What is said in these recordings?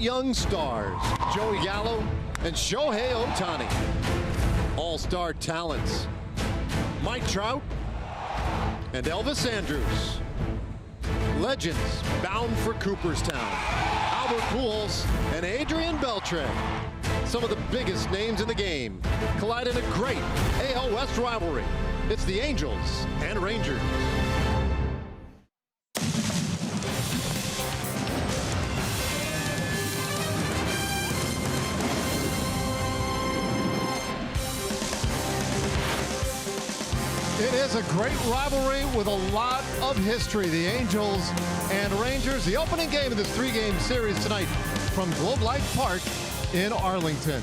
young stars, Joey Gallo and Shohei Ohtani. All-star talents, Mike Trout and Elvis Andrus. Legends bound for Cooperstown, Albert Pujols and Adrian Beltre. Some of the biggest names in the game collide in a great AL West rivalry. It's the Angels and Rangers. It is a great rivalry with a lot of history. The Angels and Rangers, the opening game of this three-game series tonight from Globe Life Park in Arlington.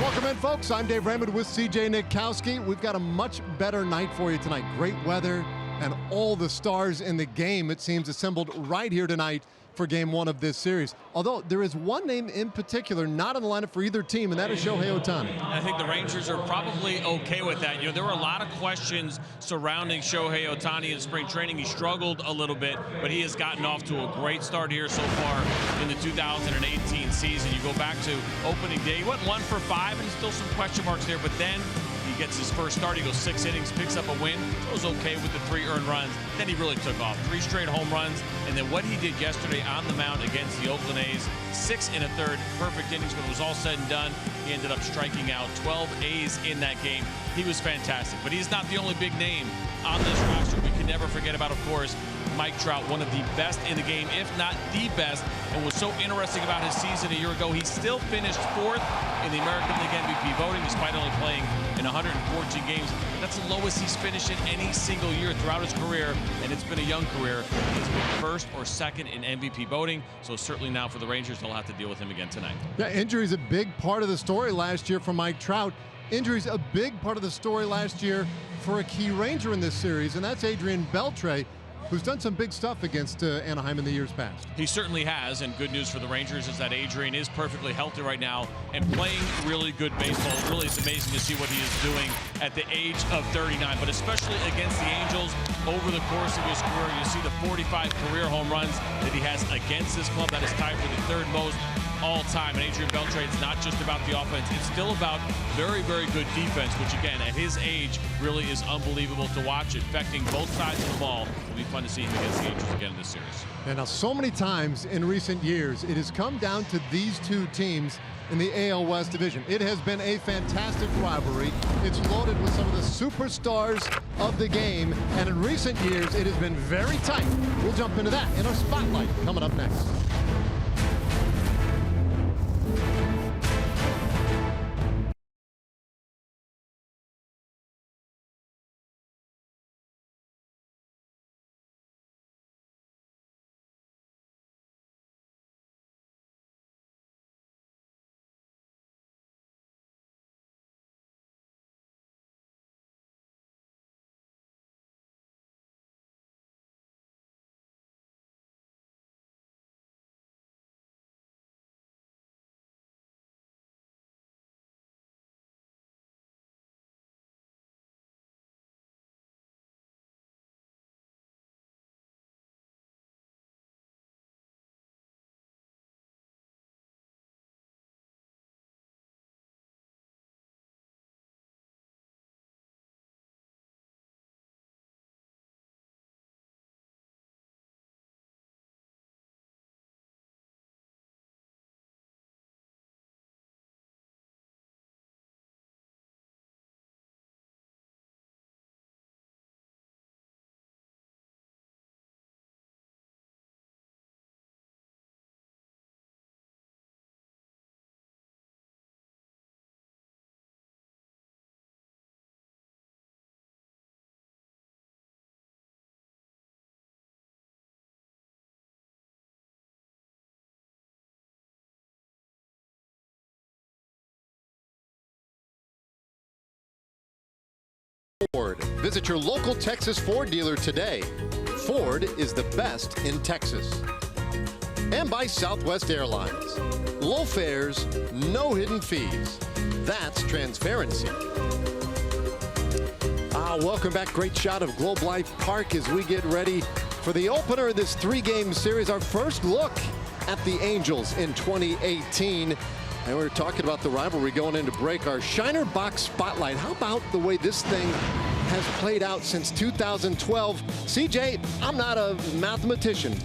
Welcome in, folks. I'm Dave Raymond with CJ Nitkowski. We've got a much better night for you tonight. Great weather and all the stars in the game, it seems, assembled right here tonight for game one of this series. Although there is one name in particular not in the lineup for either team, and that is Shohei Ohtani. I think the Rangers are probably okay with that. You know, there were a lot of questions surrounding Shohei Ohtani in spring training. He struggled a little bit, but he has gotten off to a great start here so far in the 2018 season. You go back to opening day, he went 1 for 5, and still some question marks there, but then he gets his first start. He goes 6 innings, picks up a win. Goes okay with the 3 earned runs. Then he really took off. 3 straight home runs. And then what he did yesterday on the mound against the Oakland A's, 6 1/3 perfect innings. When it was all said and done, he ended up striking out 12 A's in that game. He was fantastic. But he's not the only big name on this roster. We can never forget about, of course, Mike Trout, one of the best in the game, if not the best. And what's so interesting about his season a year ago, he still finished 4th in the American League MVP voting, despite only playing in 114 games. That's the lowest he's finished in any single year throughout his career, and it's been a young career. He's been 1st or 2nd in MVP voting, so certainly now for the Rangers, they'll have to deal with him again tonight. Yeah, injury's a big part of the story last year for Mike Trout. Injury's a big part of the story last year for a key Ranger in this series, and that's Adrian Beltre, who's done some big stuff against Anaheim in the years past. He certainly has, and good news for the Rangers is that Adrian is perfectly healthy right now and playing really good baseball. It really is amazing to see what he is doing at the age of 39, but especially against the Angels over the course of his career. You see the 45 career home runs that he has against this club. That is tied for the 3rd most all time. And Adrian Beltre, it's not just about the offense, it's still about very, very good defense, which again, at his age, really is unbelievable to watch, affecting both sides of the ball. It'll be fun to see him against the Angels again in this series. And now, so many times in recent years, it has come down to these two teams in the AL West division. It has been a fantastic rivalry. It's loaded with some of the superstars of the game, and in recent years, it has been very tight. We'll jump into that in our spotlight coming up next. Ford. Visit your local Texas Ford dealer today. Ford is the best in Texas. And by Southwest Airlines. Low fares, no hidden fees. That's transparency. Welcome back. Great shot of Globe Life Park as we get ready For the opener of this 3-game series, our first look at the Angels in 2018. And we're talking about the rivalry going into break. Our Shiner Box Spotlight. How about the way this thing has played out since 2012? CJ, I'm not a mathematician,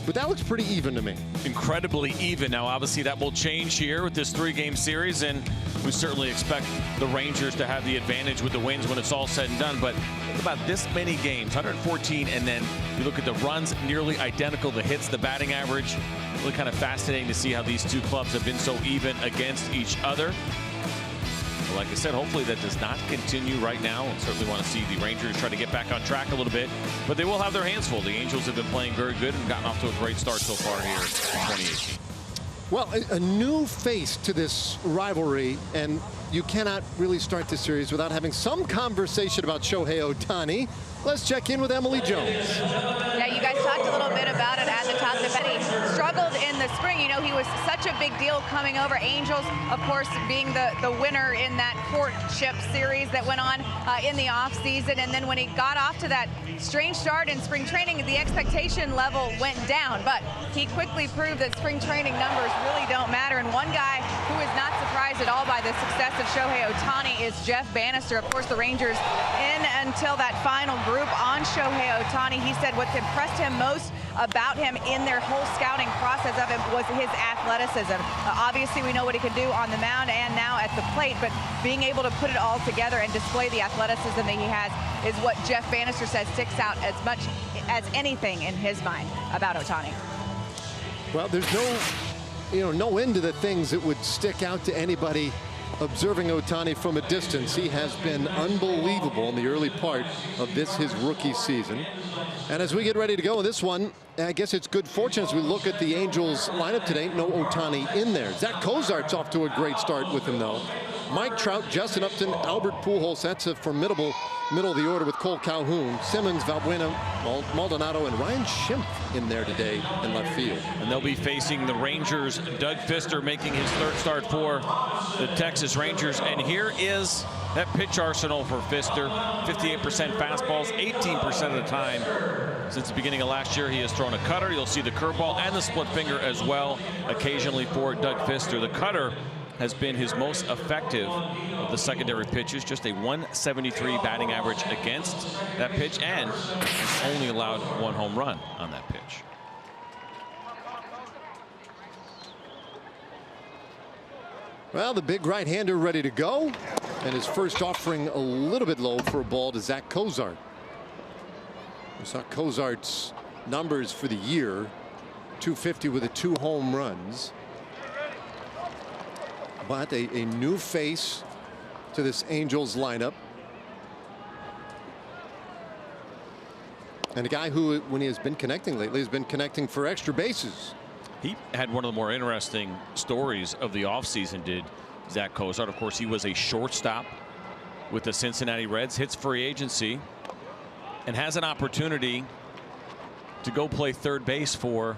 but that looks pretty even to me. Incredibly even. Now, obviously, that will change here with this 3-game series, and we certainly expect the Rangers to have the advantage with the wins when it's all said and done. But think about this many games, 114, and then you look at the runs, nearly identical, the hits, the batting average. Really kind of fascinating to see how these two clubs have been so even against each other. But like I said, hopefully that does not continue right now. And certainly want to see the Rangers try to get back on track a little bit. But they will have their hands full. The Angels have been playing very good and gotten off to a great start so far here in 2018. Well, a new face to this rivalry, and you cannot really start this series without having some conversation about Shohei Ohtani. Let's check in with Emily Jones. Yeah, you guys talked a little bit about it at the top. He struggled in the spring. You know, he was such a big deal coming over. Angels, of course, being the winner in that courtship series that went on in the offseason. And then when he got off to that strange start in spring training, the expectation level went down. But he quickly proved that spring training numbers really don't matter. And one guy who is not surprised at all by the success of Shohei Ohtani is Jeff Bannister. Of course, the Rangers in until that final group on Shohei Ohtani. He said what impressed him most about him in their whole scouting process of him was his athleticism. Obviously, we know what he can do on the mound and now at the plate, but being able to put it all together and display the athleticism that he has is what Jeff Bannister says sticks out as much as anything in his mind about Ohtani. Well, there's no end to the things that would stick out to anybody observing Ohtani from a distance. He has been unbelievable in the early part of his rookie season. And as we get ready to go in this one, I guess it's good fortune as we look at the Angels lineup today. No Ohtani in there. Zach Cozart's off to a great start with him, though. Mike Trout, Justin Upton, Albert Pujols. That's a formidable middle of the order with Cole Calhoun, Simmons, Valbuena, Maldonado, and Ryan Schimpf in there today in left field. And they'll be facing the Rangers. Doug Fister making his third start for the Texas Rangers. And here is that pitch arsenal for Fister. 58% fastballs, 18% of the time. Since the beginning of last year, he has thrown a cutter. You'll see the curveball and the split finger as well, occasionally for Doug Fister. The cutter has been his most effective of the secondary pitches. Just a 173 batting average against that pitch, and has only allowed 1 home run on that pitch. Well, the big right-hander ready to go, and his first offering a little bit low for a ball to Zach Cozart. We saw Cozart's numbers for the year: 250 with 2 home runs. But a new face to this Angels lineup. And a guy who, when he has been connecting lately, has been connecting for extra bases. He had one of the more interesting stories of the offseason, did Zach Cozart. Of course, he was a shortstop with the Cincinnati Reds, hits free agency, and has an opportunity to go play third base for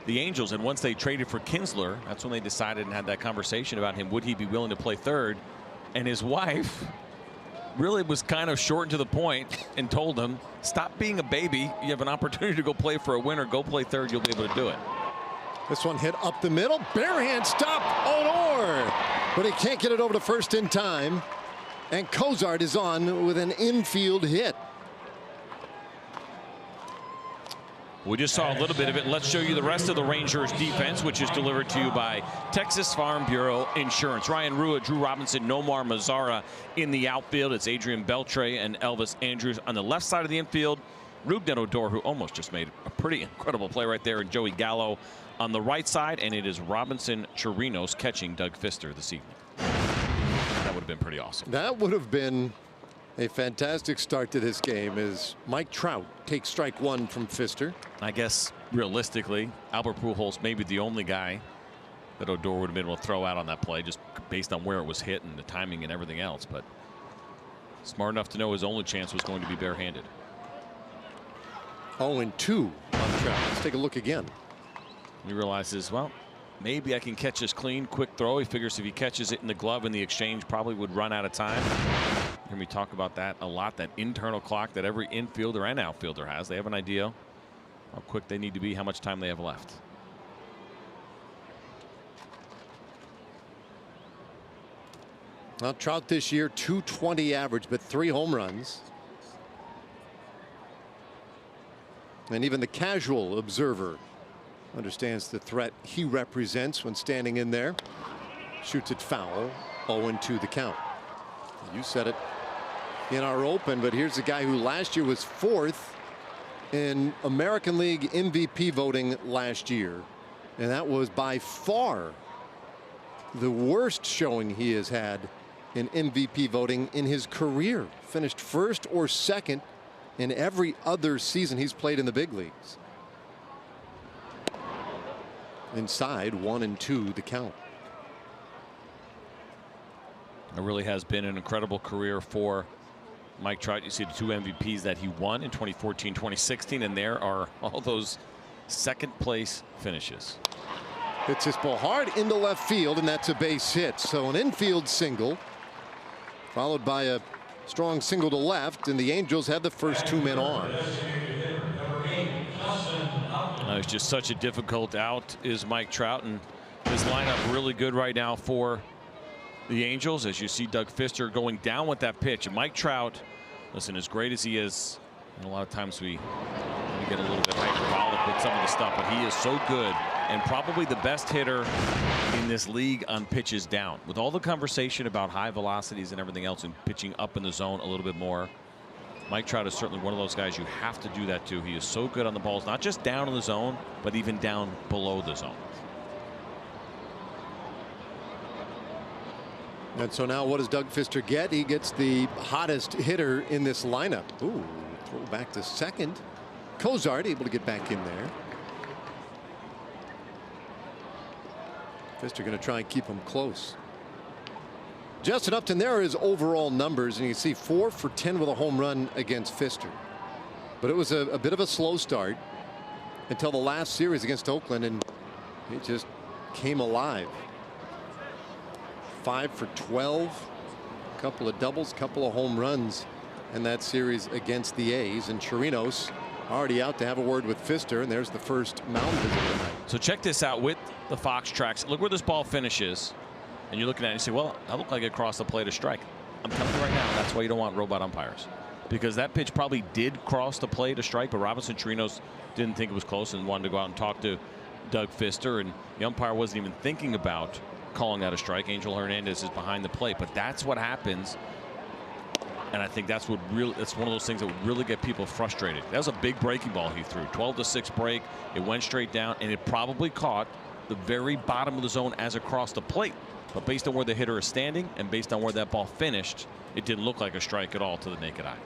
the Angels. And once they traded for Kinsler, that's when they decided and had that conversation about him. Would he be willing to play third? And his wife really was kind of short and to the point and told him, stop being a baby. You have an opportunity to go play for a winner. Go play third. You'll be able to do it. This one hit up the middle. Barehand stop. Odor. But he can't get it over to first in time. And Cozart is on with an infield hit. We just saw a little bit of it. Let's show you the rest of the Rangers defense, which is delivered to you by Texas Farm Bureau Insurance. Ryan Rua, Drew Robinson, Nomar Mazara in the outfield. It's Adrian Beltre and Elvis Andrus on the left side of the infield. Rougned Odor, who almost just made a pretty incredible play right there, and Joey Gallo on the right side. And it is Robinson Chirinos catching Doug Fister this evening. That would have been pretty awesome. That would have been a fantastic start to this game as Mike Trout takes strike 1 from Fister. I guess realistically, Albert Pujols may be the only guy that Odor would have been able to throw out on that play, just based on where it was hit and the timing and everything else. But smart enough to know his only chance was going to be barehanded. 0-2 on Trout. Let's take a look again. He realizes, well, maybe I can catch this clean, quick throw. He figures if he catches it in the glove in the exchange, probably would run out of time. And we talk about that a lot, that internal clock that every infielder and outfielder has. They have an idea how quick they need to be, how much time they have left. Well, Trout this year, .220 average, but 3 home runs. And even the casual observer understands the threat he represents when standing in there. Shoots it foul. 0-2 the count. You said it in our open, but here's a guy who last year was 4th in American League MVP voting last year. And that was by far the worst showing he has had in MVP voting in his career. Finished 1st or 2nd in every other season he's played in the big leagues. Inside, 1-2 the count. It really has been an incredible career for Mike Trout. You see the 2 MVPs that he won in 2014, 2016, and there are all those second place finishes. Hits this ball hard into left field, and that's a base hit. So an infield single, followed by a strong single to left, and the Angels have the first 2 men on. It's just such a difficult out is Mike Trout, and his lineup really good right now for the Angels, as you see Doug Fister going down with that pitch. And Mike Trout, listen, as great as he is, and a lot of times we get a little bit hyperbolic with some of the stuff, but he is so good and probably the best hitter in this league on pitches down. With all the conversation about high velocities and everything else and pitching up in the zone a little bit more, Mike Trout is certainly one of those guys you have to do that to. He is so good on the balls, not just down in the zone, but even down below the zone. And so now what does Doug Fister get? He gets the hottest hitter in this lineup. Ooh, throw back to second. Cozart able to get back in there. Fister going to try and keep him close. Justin Upton, there are his overall numbers, and you see 4 for 10 with a home run against Fister. But it was a bit of a slow start until the last series against Oakland, and he just came alive. 5 for 12, a couple of doubles, couple of home runs in that series against the A's. And Chirinos already out to have a word with Fister, and there's the first Mound visit tonight. So check this out with the Fox tracks. Look where this ball finishes, and you're looking at it and you say, well, that looked like it crossed the plate a strike. I'm telling you right now, that's why you don't want robot umpires, because that pitch probably did cross the plate a strike, but Robinson Chirinos didn't think it was close and wanted to go out and talk to Doug Fister, and the umpire wasn't even thinking about calling that a strike. Angel Hernandez is behind the plate, but that's what happens. And I think that's what really, that's one of those things that would really get people frustrated. That was a big breaking ball he threw. 12-6 break. It went straight down, and it probably caught the very bottom of the zone as across the plate. But based on where the hitter is standing and based on where that ball finished, it didn't look like a strike at all to the naked eye.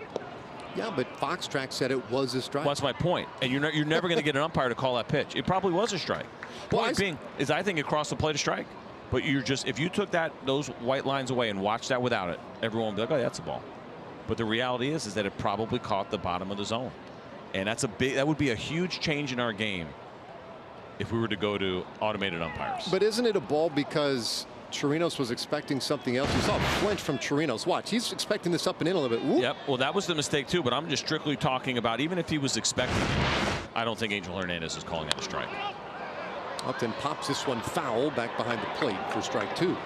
Yeah, but Fox track said it was a strike. Well, that's my point. And you're never going to get an umpire to call that pitch. It probably was a strike. Point being is I think it crossed the plate a strike. But you're just, if you took those white lines away and watched that without it, everyone would be like, oh, that's a ball. But the reality is that it probably caught the bottom of the zone. And that would be a huge change in our game if we were to go to automated umpires. But isn't it a ball because Chirinos was expecting something else? You saw a flinch from Chirinos. Watch, he's expecting this up and in a little bit. Whoop. Yep, well, that was the mistake too, but I'm just strictly talking about even if he was expecting it, I don't think Angel Hernandez is calling it a strike. Upton pops this one foul back behind the plate for strike 2.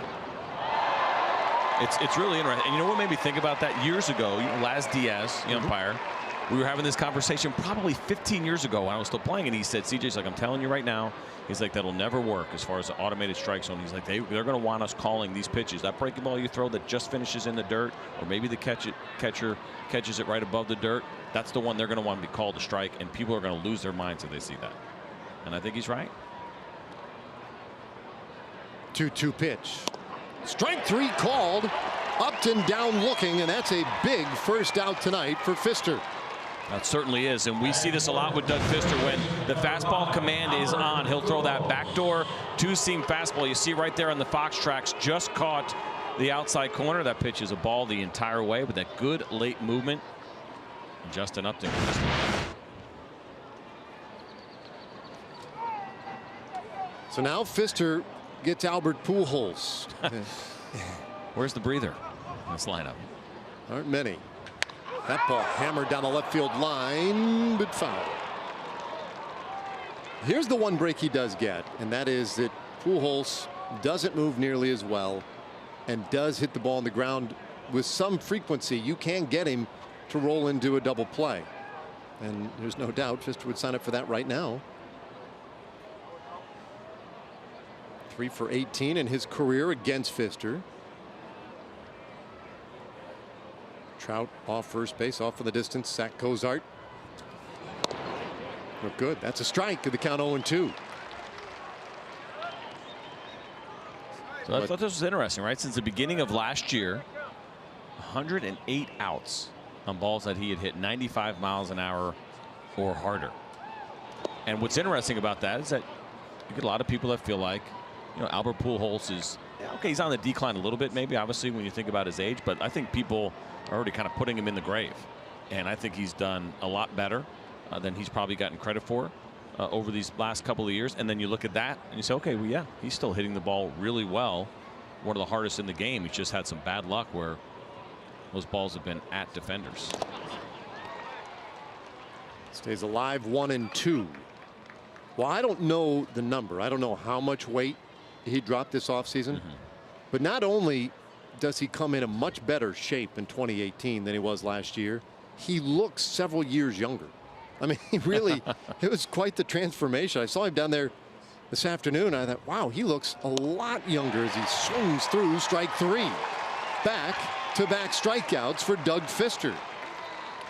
It's really interesting. And you know what made me think about that? Years ago, Laz Diaz, the umpire, we were having this conversation probably 15 years ago when I was still playing, and he said, CJ's like, I'm telling you right now, he's like, that'll never work as far as the automated strike zone. He's like, they're going to want us calling these pitches. That breaking ball you throw that just finishes in the dirt, or maybe the catcher catches it right above the dirt, that's the one they're going to want to be called a strike, and people are going to lose their minds if they see that. And I think he's right. 2-2 pitch. Strike 3 called. Upton down looking, and that's a big first out tonight for Fister. That certainly is, and we see this a lot with Doug Fister. When the fastball command is on, he'll throw that backdoor 2-seam fastball. You see right there on the Fox tracks, just caught the outside corner. That pitch is a ball the entire way, with that good late movement. And Justin Upton. So now Fister gets Albert Pujols. Where's the breather in this lineup? Aren't many. That ball hammered down the left field line, but foul. Here's the one break he does get, and that is that Pujols doesn't move nearly as well and does hit the ball on the ground with some frequency. You can get him to roll into a double play, and there's no doubt Fister would sign up for that right now. 3 for 18 in his career against Fister. Trout off first base, off in the distance. Sack Cozart. Look good. That's a strike. The count 0-2. So I thought this was interesting, right? Since the beginning of last year, 108 outs on balls that he had hit 95 miles an hour or harder. And what's interesting about that is that you get a lot of people that feel like, you know, Albert Pujols is, okay, he's on the decline a little bit, maybe, obviously, when you think about his age, but I think people are already kind of putting him in the grave. And I think he's done a lot better than he's probably gotten credit for over these last couple of years. And then you look at that and you say, okay, well, yeah, he's still hitting the ball really well. One of the hardest in the game. He's just had some bad luck where those balls have been at defenders. Stays alive, 1-2. Well, I don't know the number. I don't know how much weight he dropped this offseason. But not only does he come in a much better shape in 2018 than he was last year, he looks several years younger. I mean, he really, it was quite the transformation. I saw him down there this afternoon. I thought, wow, he looks a lot younger as he swings through strike 3. Back-to-back strikeouts for Doug Fister.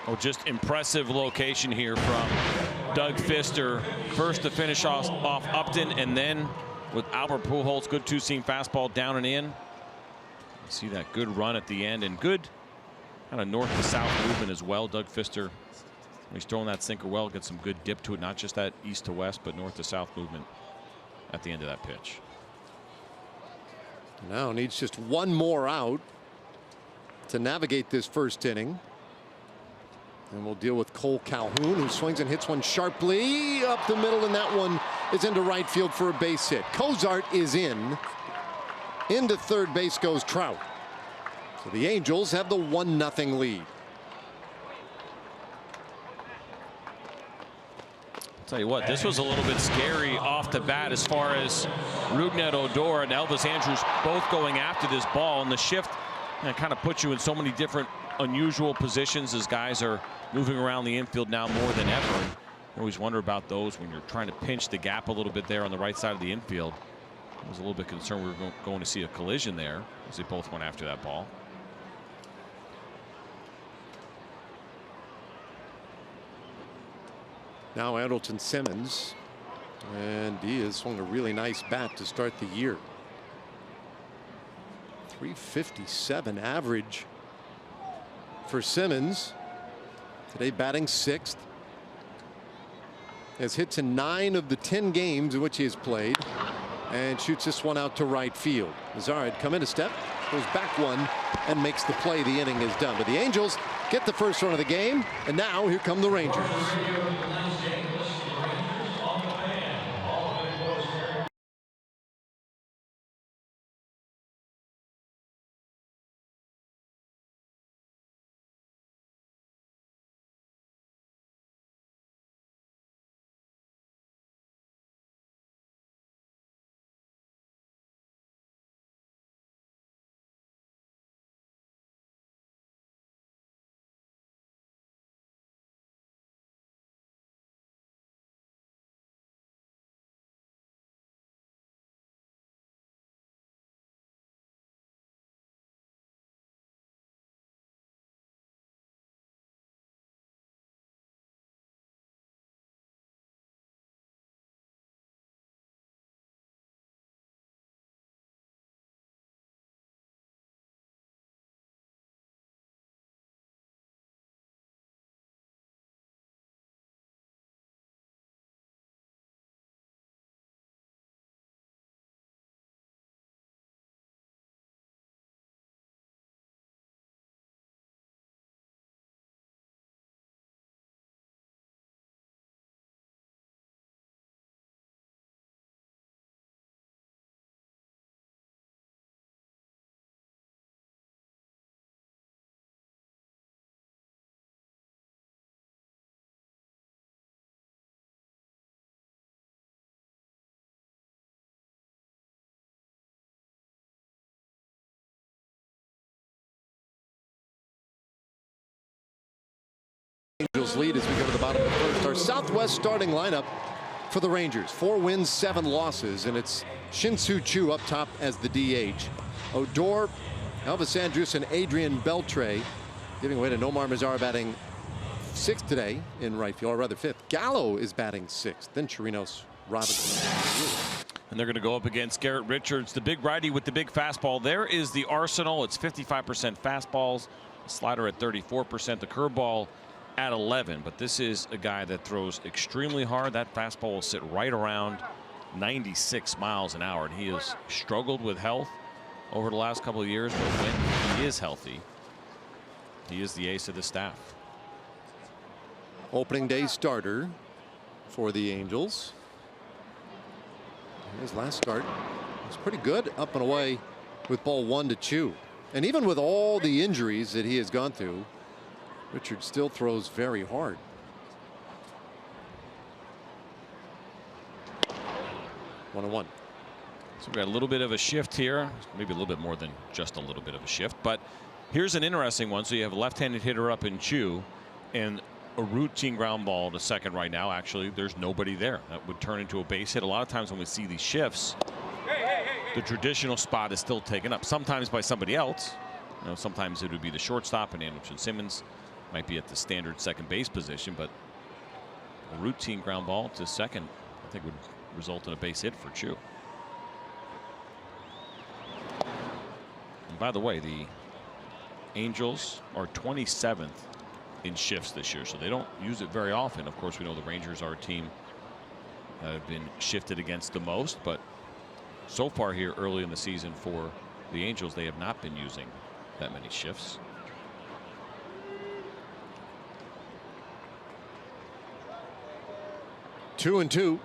Oh, just impressive location here from Doug Fister. First to finish off Upton, and then with Albert Pujols, good two-seam fastball down and in. You see that good run at the end and good kind of north to south movement as well. Doug Fister, he's throwing that sinker well, gets some good dip to it, not just that east to west, but north to south movement at the end of that pitch. Now needs just one more out to navigate this first inning. And we'll deal with Cole Calhoun, who swings and hits one sharply up the middle, and that one is into right field for a base hit. Cozart is in. Into third base goes Trout. So the Angels have the 1-0 lead. Tell you what, this was a little bit scary off the bat as far as Rougned Odor and Elvis Andrus both going after this ball, and the shift kind of puts you in so many different unusual positions as guys are moving around the infield now more than ever. And you always wonder about those when you're trying to pinch the gap a little bit there on the right side of the infield. I was a little bit concerned we were going to see a collision there as they both went after that ball. Now Andrelton Simmons, and he has swung a really nice bat to start the year. 357 average for Simmons. Today batting 6th. Has hits in 9 of the 10 games in which he has played, and shoots this one out to right field. Mazara come in a step, goes back one, and makes the play. The inning is done. But the Angels get the first run of the game, and now here come the Rangers. Angels lead as we go to the bottom of the first. Our Southwest starting lineup for the Rangers. 4 wins, 7 losses, and it's Shin-Soo Choo up top as the DH. Odor, Elvis Andrus, and Adrian Beltre giving way to Nomar Mazara batting 6th today in right field, or rather 5th. Gallo is batting 6th. Then Chirinos, Robinson. And they're going to go up against Garrett Richards, the big righty with the big fastball. There is the arsenal. It's 55% fastballs, slider at 34%, the curveball at 11. But this is a guy that throws extremely hard. That fastball will sit right around 96 miles an hour. And he has struggled with health over the last couple of years. But when he is healthy, he is the ace of the staff. Opening day starter for the Angels. His last start was pretty good, up and away with ball 1 to Choo. And even with all the injuries that he has gone through, Richard still throws very hard. 1-1. So we've got a little bit of a shift here, maybe a little bit more than just a little bit of a shift. But here's an interesting one. So you have a left-handed hitter up in Choo, and a routine ground ball to second right now. Actually, there's nobody there. That would turn into a base hit. A lot of times when we see these shifts, the traditional spot is still taken up, sometimes by somebody else. You know, sometimes it would be the shortstop, and Andrelton Simmons might be at the standard second base position, but a routine ground ball to second, I think, would result in a base hit for Choo. And by the way, the Angels are 27th in shifts this year, so they don't use it very often. Of course, we know the Rangers are a team that have been shifted against the most, but so far here early in the season for the Angels, they have not been using that many shifts. Two and two.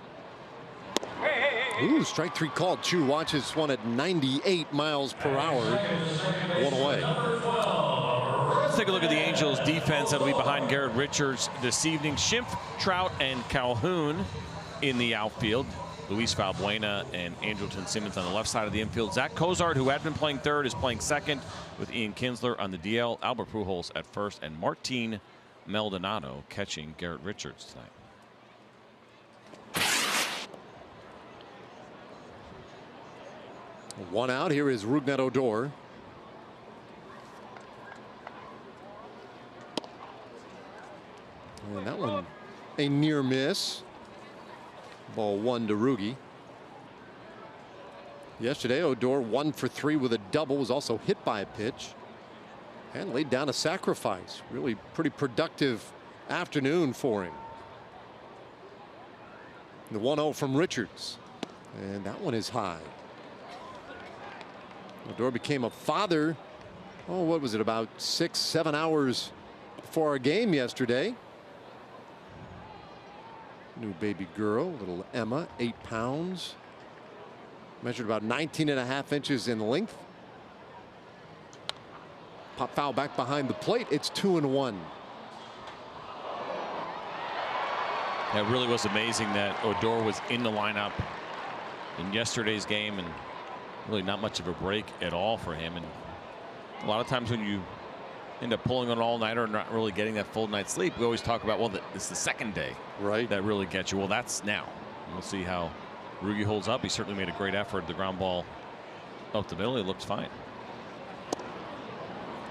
Ooh, strike 3 called. Choo watches one at 98 miles per hour. 1 away. Let's take a look at the Angels defense that'll be behind Garrett Richards this evening. Schimpf, Trout, and Calhoun in the outfield. Luis Valbuena and Andrelton Simmons on the left side of the infield. Zach Cozart, who had been playing third, is playing second with Ian Kinsler on the DL. Albert Pujols at first, and Martin Maldonado catching Garrett Richards tonight. One out. Here is Rougned Odor. And that one a near miss. Ball 1 to Rugi. Yesterday, Odor 1 for 3 with a double, was also hit by a pitch and laid down a sacrifice. Really pretty productive afternoon for him. The 1-0 from Richards, and that one is high. Odor became a father, oh, what was it, about 6-7 hours before our game yesterday. New baby girl, little Emma, 8 pounds. Measured about 19.5 inches in length. Pop foul back behind the plate. It's 2-1. It really was amazing that Odor was in the lineup in yesterday's game, and really not much of a break at all for him. And a lot of times when you end up pulling an all-nighter and not really getting that full night's sleep, we always talk about, well, it's the second day, right, that really gets you. Well, that's now. We'll see how Rugi holds up. He certainly made a great effort. The ground ball up the middle, it looks fine.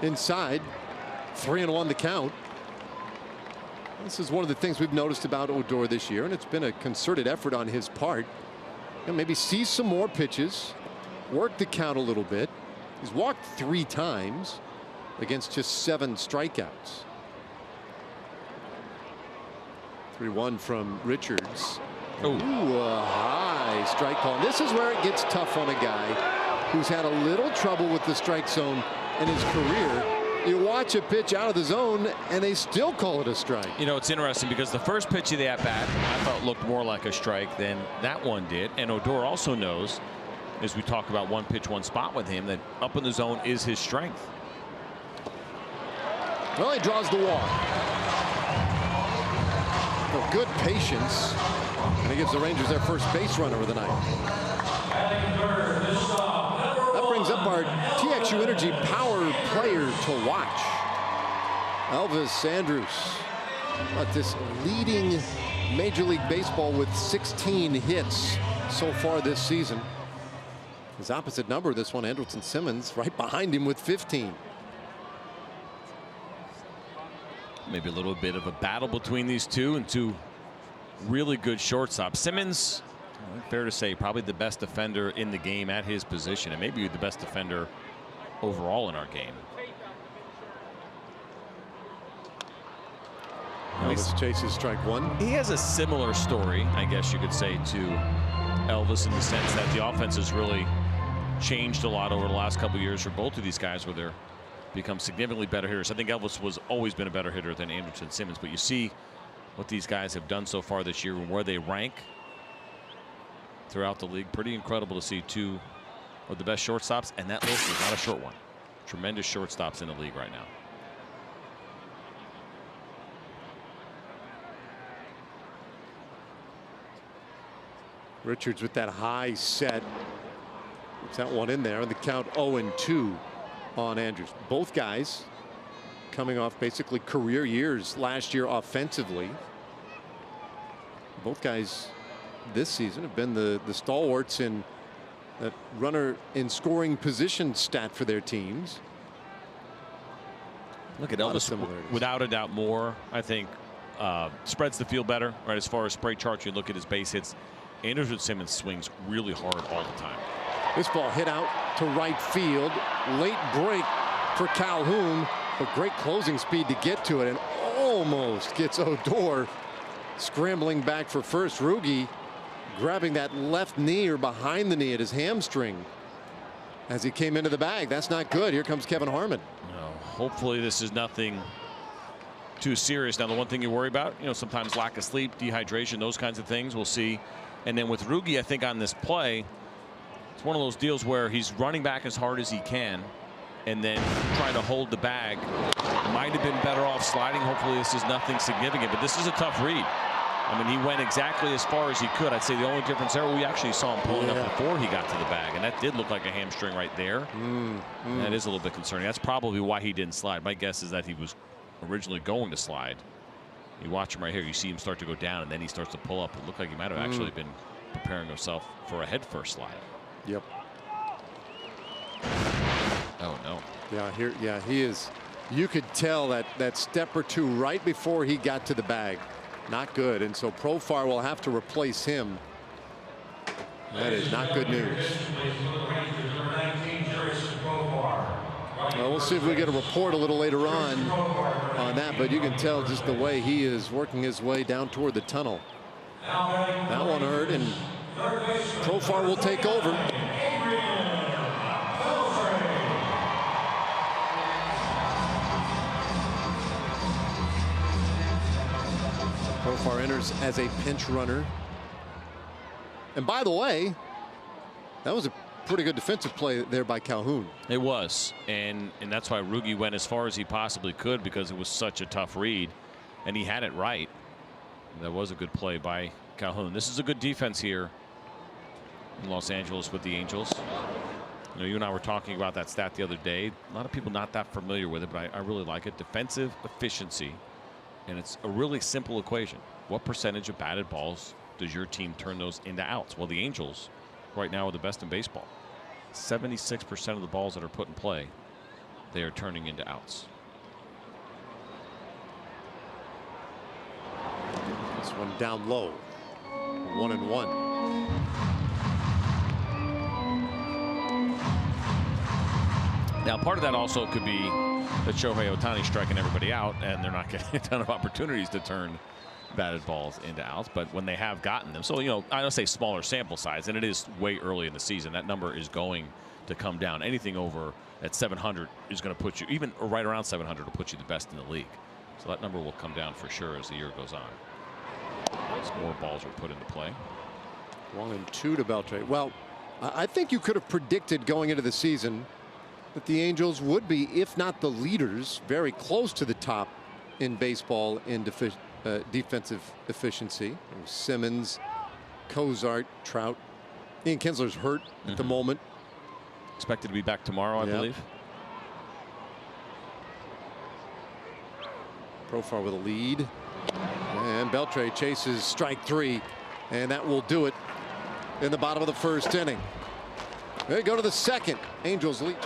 Inside, 3-1 the count. This is one of the things we've noticed about Odor this year, and it's been a concerted effort on his part. You know, maybe see some more pitches, work the count a little bit. He's walked 3 times against just 7 strikeouts. 3-1 from Richards. Ooh, a high strike call. And this is where it gets tough on a guy who's had a little trouble with the strike zone in his career. You watch a pitch out of the zone and they still call it a strike. You know, it's interesting because the first pitch of the at-bat I thought looked more like a strike than that one did. And Odor also knows, as we talk about one pitch, one spot with him, that up in the zone is his strength. Well, he draws the walk. Well, good patience. And he gives the Rangers their first base runner of the night. That brings up our TXU Energy Power player to watch. Elvis Andrus But this leading Major League Baseball with 16 hits so far this season. His opposite number, this one, Andrelton Simmons, right behind him with 15. Maybe a little bit of a battle between these two, and two really good shortstops. Simmons, fair to say, probably the best defender in the game at his position, and maybe the best defender overall in our game. Elvis chases strike one. He has a similar story, I guess you could say, to Elvis, in the sense that the offense has really changed a lot over the last couple of years for both of these guys, where they're become significantly better hitters. I think Elvis was always been a better hitter than Andrelton Simmons, but you see what these guys have done so far this year and where they rank throughout the league. Pretty incredible to see two of the best shortstops, and that list is not a short one. Tremendous shortstops in the league right now. Richards with that high set. Puts that one in there, and the count 0-2 on Andrews. Both guys coming off basically career years last year offensively. Both guys this season have been the stalwarts in that runner in scoring position stat for their teams. Look at Elvis, without a doubt, more, I think, spreads the field better, right? As far as spray charts, you look at his base hits. Andrelton Simmons swings really hard all the time. This ball hit out to right field. Late break for Calhoun, but great closing speed to get to it, and almost gets Odor scrambling back for first. Rougned grabbing that left knee or behind the knee at his hamstring as he came into the bag. That's not good. Here comes Kevin Harmon. No, hopefully this is nothing too serious. Now, the one thing you worry about, sometimes lack of sleep, dehydration, those kinds of things. We'll see. And then with Rougned, I think on this play, it's one of those deals where he's running back as hard as he can and then trying to hold the bag. Might have been better off sliding. Hopefully this is nothing significant, but this is a tough read. I mean, he went exactly as far as he could. I'd say the only difference there, we actually saw him pulling up before he got to the bag, and that did look like a hamstring right there. That is a little bit concerning. That's probably why he didn't slide. My guess is that he was originally going to slide. You watch him right here. You see him start to go down, and then he starts to pull up. It looked like he might have actually been preparing himself for a head first slide. Yep. Oh no. Yeah, he is. You could tell that step or two right before he got to the bag. Not good, and so Profar will have to replace him. That is not good news. Well, we'll see if we get a report a little later on that, but you can tell just the way he is working his way down toward the tunnel. That one hurt, and Profar will take over. Profar enters as a pinch runner. And by the way, that was a pretty good defensive play there by Calhoun. It was, and that's why Rougned went as far as he possibly could, because it was such a tough read, and he had it right. That was a good play by Calhoun. This is a good defense here in Los Angeles with the Angels. You and I were talking about that stat the other day. A lot of people not that familiar with it, but I really like it. Defensive efficiency, and it's a really simple equation. What percentage of batted balls does your team turn those into outs? Well, the Angels right now are the best in baseball. 76% of the balls that are put in play, they are turning into outs. This one down low. 1-1. Now, part of that also could be that Shohei Ohtani striking everybody out, and they're not getting a ton of opportunities to turn batted balls into outs. But when they have gotten them, so I don't say smaller sample size, and it is way early in the season. That number is going to come down. Anything over at 700 is going to put you, even right around 700, will put you the best in the league. So that number will come down for sure as the year goes on. As more balls are put into play. 1-2 to Beltre. Well, I think you could have predicted going into the season that the Angels would be, if not the leaders, very close to the top in baseball in defensive efficiency. Simmons, Cozart, Trout. Ian Kinsler's hurt at the moment. Expected to be back tomorrow, I believe. Profar with a lead. Beltre chases strike 3, and that will do it in the bottom of the first inning. They go to the second. Angels lead.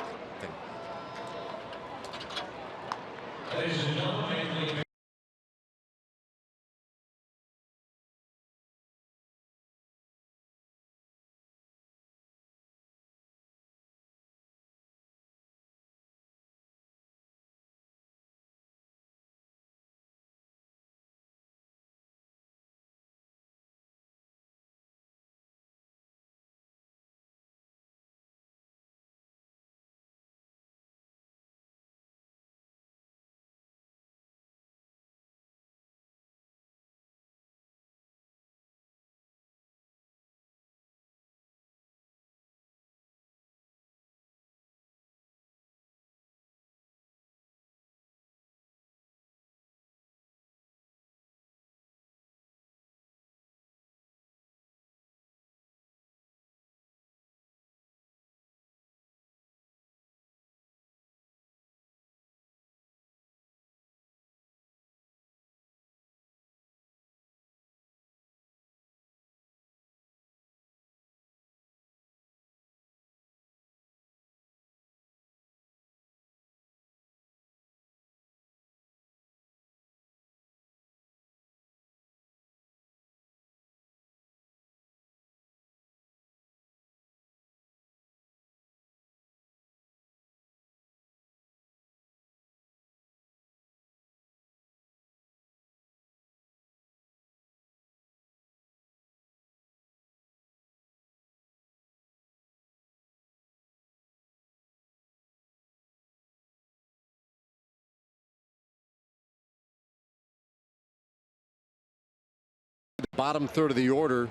Bottom third of the order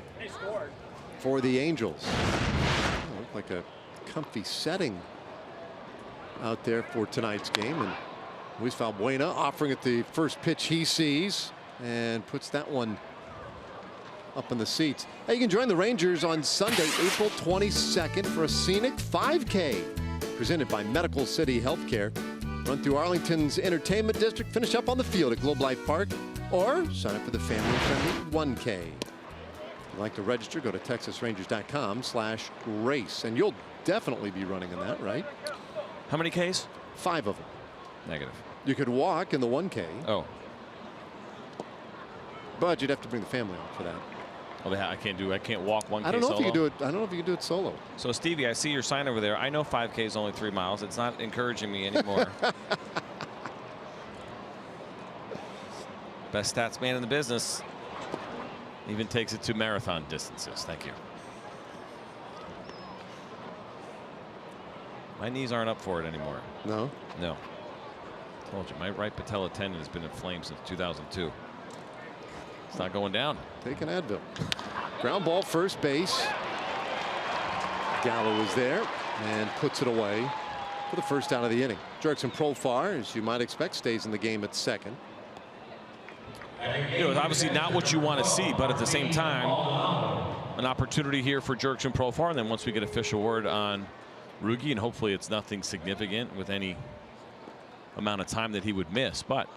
for the Angels. Looked like a comfy setting out there for tonight's game, and Luis Valbuena offering it the first pitch he sees and puts that one up in the seats. Hey, you can join the Rangers on Sunday, April 22nd for a scenic 5K presented by Medical City Healthcare. Run through Arlington's entertainment district, finish up on the field at Globe Life Park, or sign up for the family-friendly 1K. If you'd like to register, go to texasrangers.com/race, and you'll definitely be running in that, right? How many Ks? 5 of them. Negative. You could walk in the 1K. Oh. But you'd have to bring the family out for that. Oh, I can't walk 1K I don't know solo. if you can do it. I don't know if you can do it solo. So Stevie, I see your sign over there. I know 5K is only 3 miles. It's not encouraging me anymore. Best stats man in the business. Even takes it to marathon distances. Thank you. My knees aren't up for it anymore. No? No. Told you, my right patella tendon has been inflamed since 2002. It's not going down. Take an Advil. Ground ball, first base. Gallo is there and puts it away for the first out of the inning. Jurickson Profar, as you might expect, stays in the game at second. You know, it's obviously not what you want to see, but at the same time, an opportunity here for Jurickson Profar. And then once we get official word on Rougned, and hopefully it's nothing significant with any amount of time that he would miss. But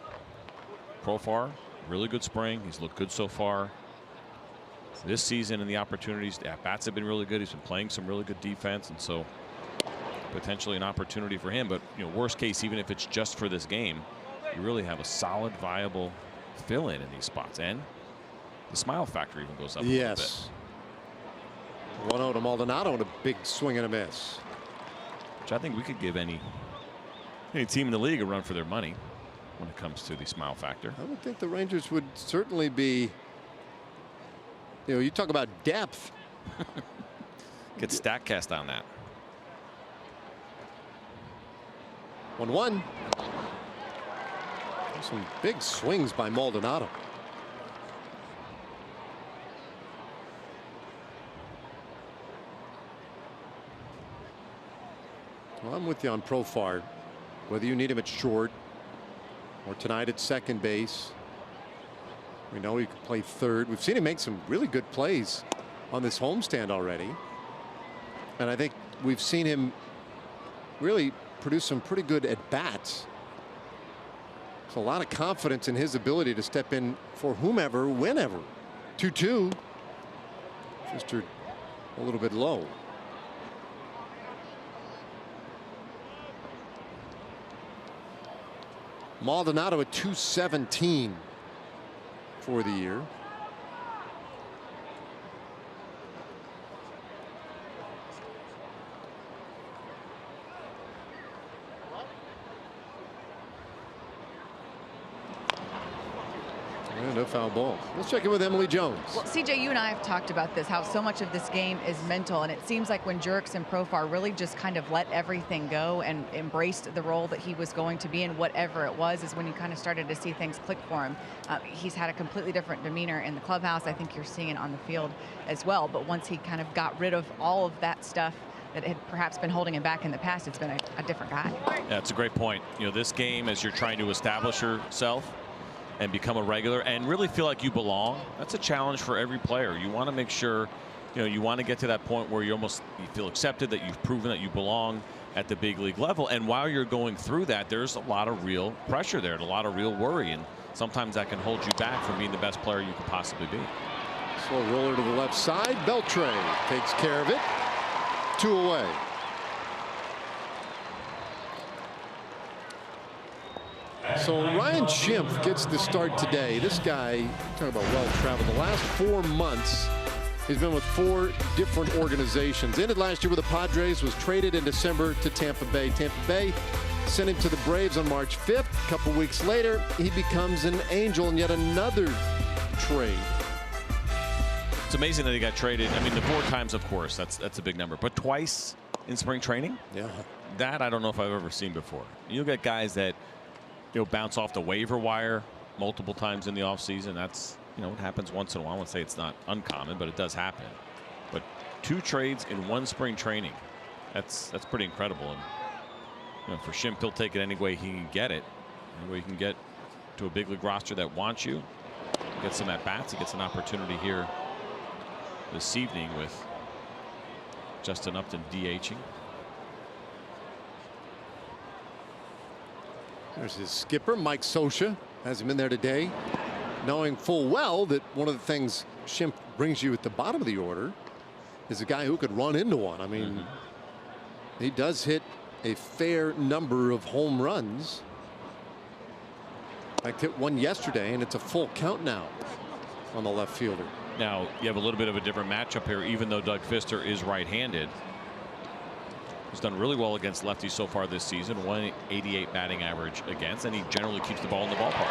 Profar, really good spring. He's looked good so far this season, and the opportunities at bats have been really good. He's been playing some really good defense, and so potentially an opportunity for him. But you know, worst case, even if it's just for this game, you really have a solid, viable fill-in these spots, and the smile factor even goes up a little bit. 1-0 to Maldonado and a big swing and a miss. Which I think we could give any team in the league a run for their money when it comes to the smile factor. I would think the Rangers would certainly be, you know, you talk about depth. Get StatCast on that. 1-1. Some big swings by Maldonado. Well, I'm with you on Profar. Whether you need him at short or tonight at second base. We know he can play third. We've seen him make some really good plays on this homestand already. And I think we've seen him really produce some pretty good at-bats So a lot of confidence in his ability to step in for whomever, whenever. 2-2. Just a little bit low. Maldonado at 217 for the year. No foul ball. Let's check in with Emily Jones. Well, CJ, you and I have talked about this, how so much of this game is mental, and it seems like when Jurickson and Profar really just kind of let everything go and embraced the role that he was going to be in, whatever it was, is when you kind of started to see things click for him. He's had a completely different demeanor in the clubhouse. I think you're seeing it on the field as well. But once he kind of got rid of all of that stuff that had perhaps been holding him back in the past, it's been a different guy. Yeah, it's a great point. You know, this game, as you're trying to establish yourself and become a regular and really feel like you belong, that's a challenge for every player. You want to make sure, you know, you want to get to that point where you feel accepted, that you've proven that you belong at the big league level. And while you're going through that, there's a lot of real pressure there and a lot of real worry, and sometimes that can hold you back from being the best player you could possibly be. Slow roller to the left side. Beltre takes care of it. 2 away. So Ryan Schimpf gets the start today. This guy, talking about well-traveled, the last 4 months he's been with 4 different organizations. Ended last year with the Padres, was traded in December to Tampa Bay. Tampa Bay sent him to the Braves on March 5th. A couple weeks later, he becomes an Angel in yet another trade. It's amazing that he got traded. I mean, the 4 times, of course, that's a big number, but twice in spring training. Yeah, that I don't know if I've ever seen before. You get guys that, you know, bounce off the waiver wire multiple times in the offseason. That's, you know, it happens once in a while. I won't say it's not uncommon, but it does happen. But 2 trades in 1 spring training, that's pretty incredible. And, you know, for Schimpf, he'll take it any way he can get it. Any way he can get to a big league roster that wants you. Get some at bats. He gets an opportunity here this evening with Justin Upton DHing. There's his skipper, Mike Scioscia, has him in there today, knowing full well that one of the things Schimpf brings you at the bottom of the order is a guy who could run into one. I mean, he does hit a fair number of home runs. In fact, hit one yesterday, and it's a full count now on the left fielder. Now, you have a little bit of a different matchup here, even though Doug Fister is right-handed. He's done really well against lefties so far this season. 188 batting average against, and he generally keeps the ball in the ballpark.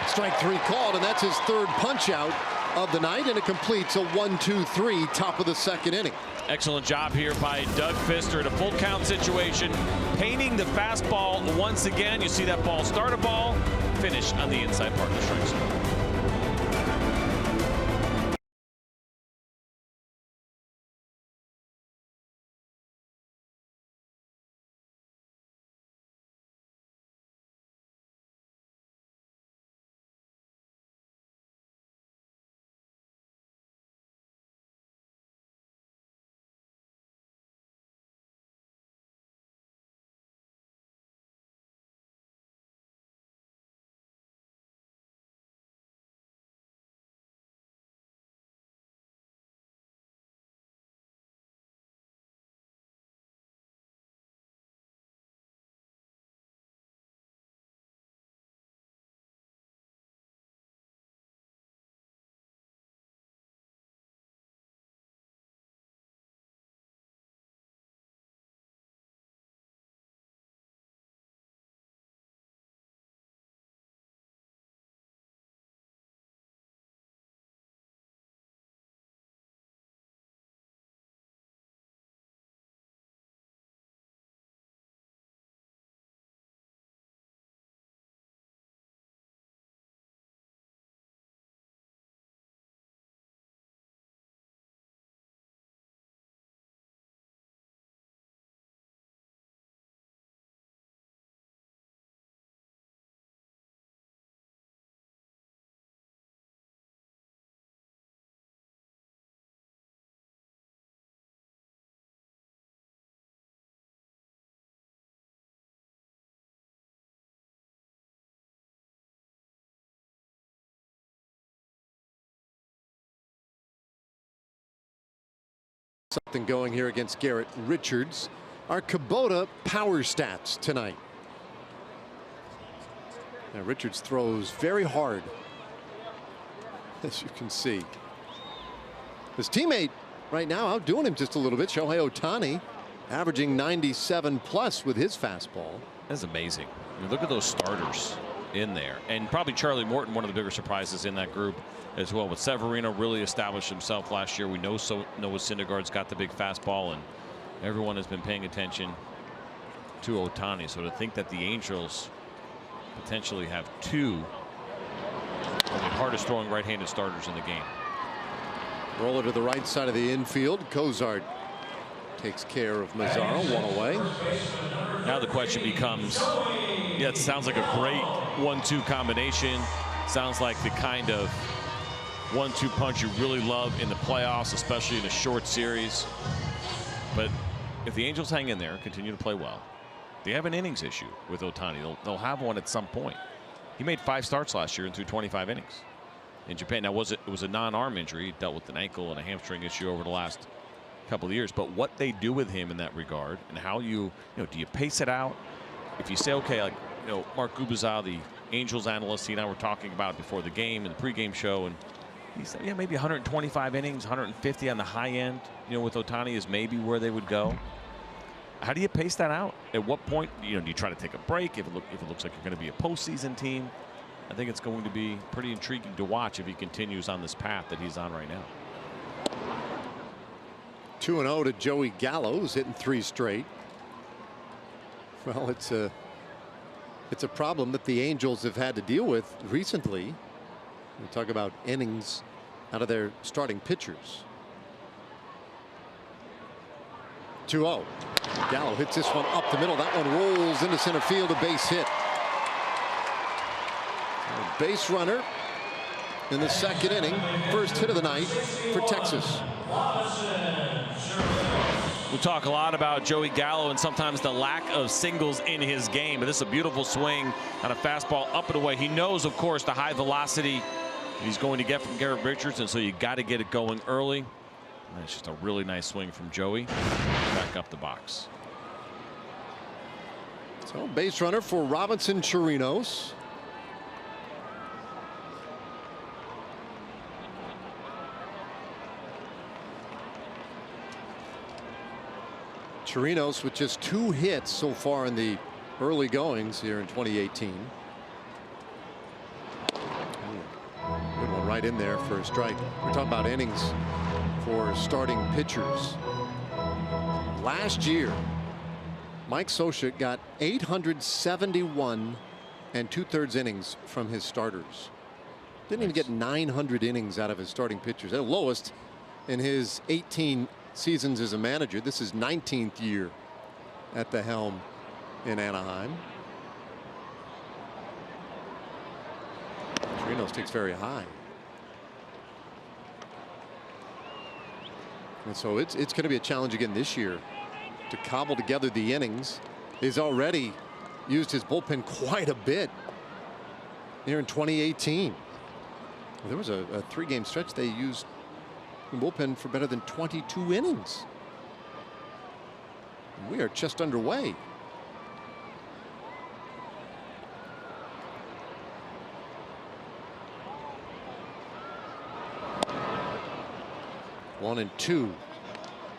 Strike 3 called, and that's his 3rd punch out of the night, and it completes a 1-2-3 top of the 2nd inning. Excellent job here by Doug Fister in a full count situation, painting the fastball once again. You see that ball start a ball, finish on the inside part of the strike zone. Something going here against Garrett Richards. Our Kubota power stats tonight. Now Richards throws very hard, as you can see. His teammate right now outdoing him just a little bit. Shohei Ohtani averaging 97 plus with his fastball. That's amazing. I mean, look at those starters in there, and probably Charlie Morton, one of the bigger surprises in that group as well. With Severino really established himself last year. We know Noah Syndergaard's got the big fastball, and everyone has been paying attention to Ohtani. So to think that the Angels potentially have two of the hardest throwing right-handed starters in the game. Roller to the right side of the infield. Cozart takes care of Mazzaro, one away. Now the question becomes, yeah, it sounds like a great 1-2 combination. Sounds like the kind of 1-2 punch you really love in the playoffs, especially in a short series. But if the Angels hang in there, continue to play well, they have an innings issue with Ohtani. They'll have one at some point. He made 5 starts last year and threw 25 innings in Japan. Now it was a non-arm injury. He dealt with an ankle and a hamstring issue over the last couple of years. But what they do with him in that regard, and how do you pace it out? If you say, okay, like Mark Gubicza, the Angels analyst, he and I were talking about it before the game and the pregame show, and he said, yeah, maybe 125 innings, 150 on the high end, with Ohtani is maybe where they would go. How do you pace that out? At what point, do you try to take a break if it looks like you're going to be a postseason team? I think it's going to be pretty intriguing to watch if he continues on this path that he's on right now. 2-0 to Joey Gallo, who's hitting 3 straight. Well, it's a problem that the Angels have had to deal with recently. We talk about innings out of their starting pitchers. 2-0. Gallo hits this one up the middle. That one rolls into center field, a base hit. A base runner in the 2nd inning. First hit of the night for Texas. We talk a lot about Joey Gallo and sometimes the lack of singles in his game. But this is a beautiful swing on a fastball up and away. He knows, of course, the high velocity he's going to get from Garrett Richards, and so you got to get it going early. That's just a really nice swing from Joey. Back up the box. So base runner for Robinson Chirinos. Chirinos with just 2 hits so far in the early goings here in 2018. Good one right in there for a strike. We're talking about innings for starting pitchers. Last year, Mike Scioscia got 871 2/3 innings from his starters. Didn't even get 900 innings out of his starting pitchers. The lowest in his 18 seasons as a manager. This is 19th year at the helm in Anaheim. Chirinos takes very high. And so it's going to be a challenge again this year to cobble together the innings. He's already used his bullpen quite a bit here in 2018. There was a 3-game stretch they used the bullpen for better than 22 innings. And we are just underway. One and two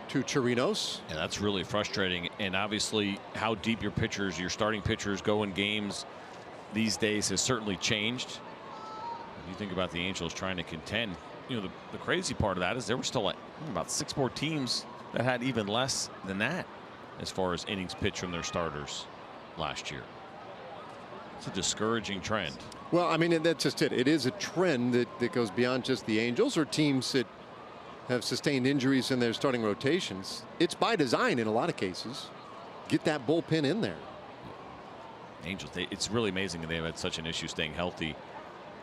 to Chirinos. And that's really frustrating. And obviously how deep your starting pitchers go in games these days has certainly changed. If you think about the Angels trying to contend, the crazy part of that is there were still about 6 more teams that had even less than that as far as innings pitched from their starters last year. It's a discouraging trend. Well, I mean, that's just it. It is a trend that goes beyond just the Angels or teams that have sustained injuries in their starting rotations. It's by design in a lot of cases. Get that bullpen in there. Angels, it's really amazing that they've had such an issue staying healthy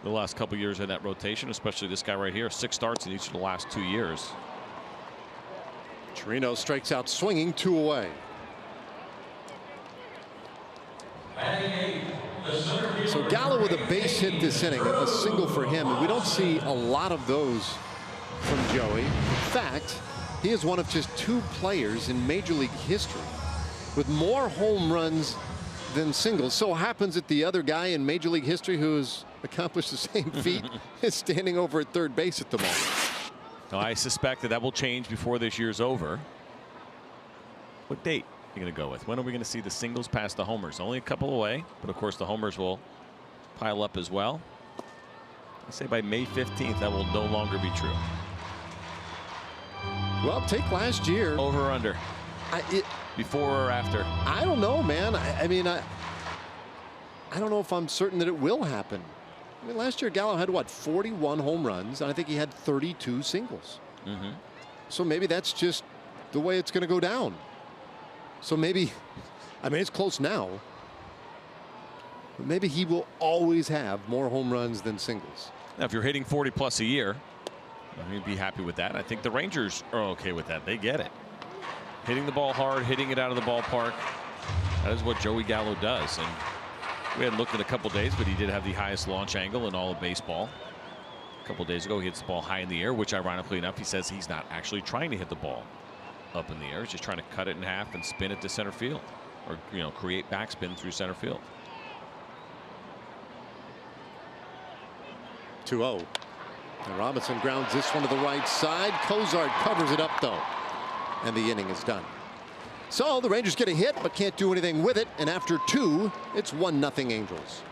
the last couple years in that rotation, especially this guy right here. 6 starts in each of the last 2 years. Chirinos strikes out swinging, 2 away. So Gallo with a base hit this inning, a single for him, and we don't see a lot of those from Joey. In fact, He is one of just 2 players in Major League history with more home runs than singles. So happens that the other guy in Major League history who has accomplished the same feat is standing over at third base at the moment. Now, I suspect that will change before this year's over. What date are you going to go with? When are we going to see the singles pass the homers? Only a couple away, but of course the homers will pile up as well. I say by May 15th that will no longer be true. Well, take last year. Over or under? Before or after? I don't know, man. I mean, I don't know if I'm certain that it will happen. I mean, last year Gallo had what, 41 home runs, and I think he had 32 singles. So maybe that's just the way it's going to go down. So maybe, I mean, it's close now, but maybe he will always have more home runs than singles. Now, if you're hitting 40 plus a year, you'd be happy with that. I think the Rangers are okay with that. They get it. Hitting the ball hard, hitting it out of the ballpark. That is what Joey Gallo does. And we hadn't looked at a couple days, but he did have the highest launch angle in all of baseball. A couple days ago, he hits the ball high in the air, which ironically enough, he says he's not actually trying to hit the ball up in the air. He's just trying to cut it in half and spin it to center field, or create backspin through center field. 2-0. And Robinson grounds this one to the right side. Cozart covers it up though, and the inning is done. So the Rangers get a hit but can't do anything with it, and after 2, it's 1-0 Angels.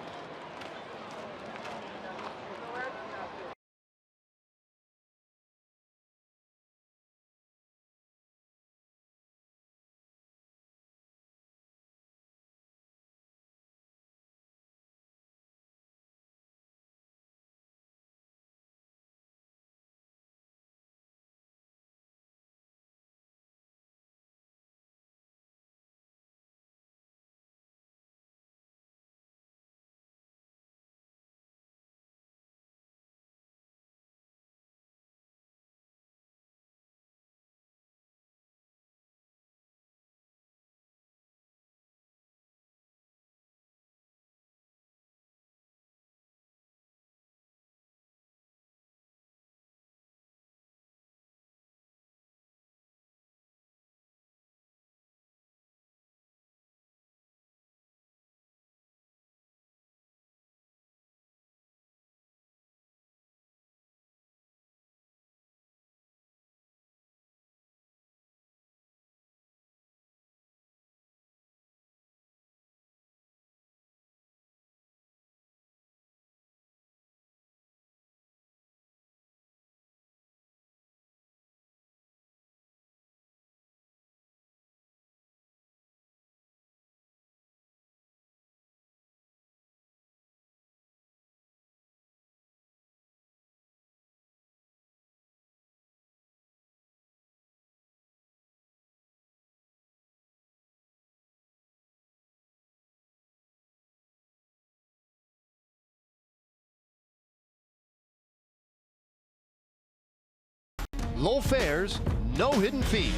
Low fares, no hidden fees.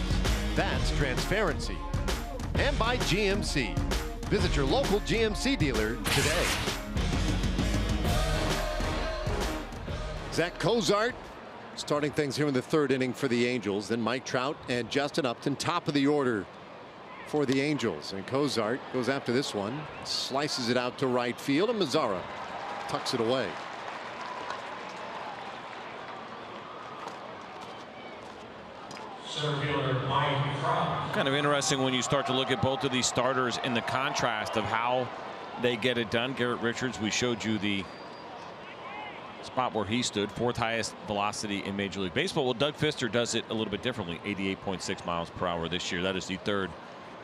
That's transparency. And by GMC. Visit your local GMC dealer today. Zach Cozart starting things here in the 3rd inning for the Angels. Then Mike Trout and Justin Upton top of the order for the Angels. And Cozart goes after this one, slices it out to right field, and Mazzara tucks it away. Kind of interesting when you start to look at both of these starters in the contrast of how they get it done. Garrett Richards, we showed you the spot where he stood, 4th highest velocity in Major League Baseball. Well, Doug Fister does it a little bit differently, 88.6 miles per hour this year. That is the 3rd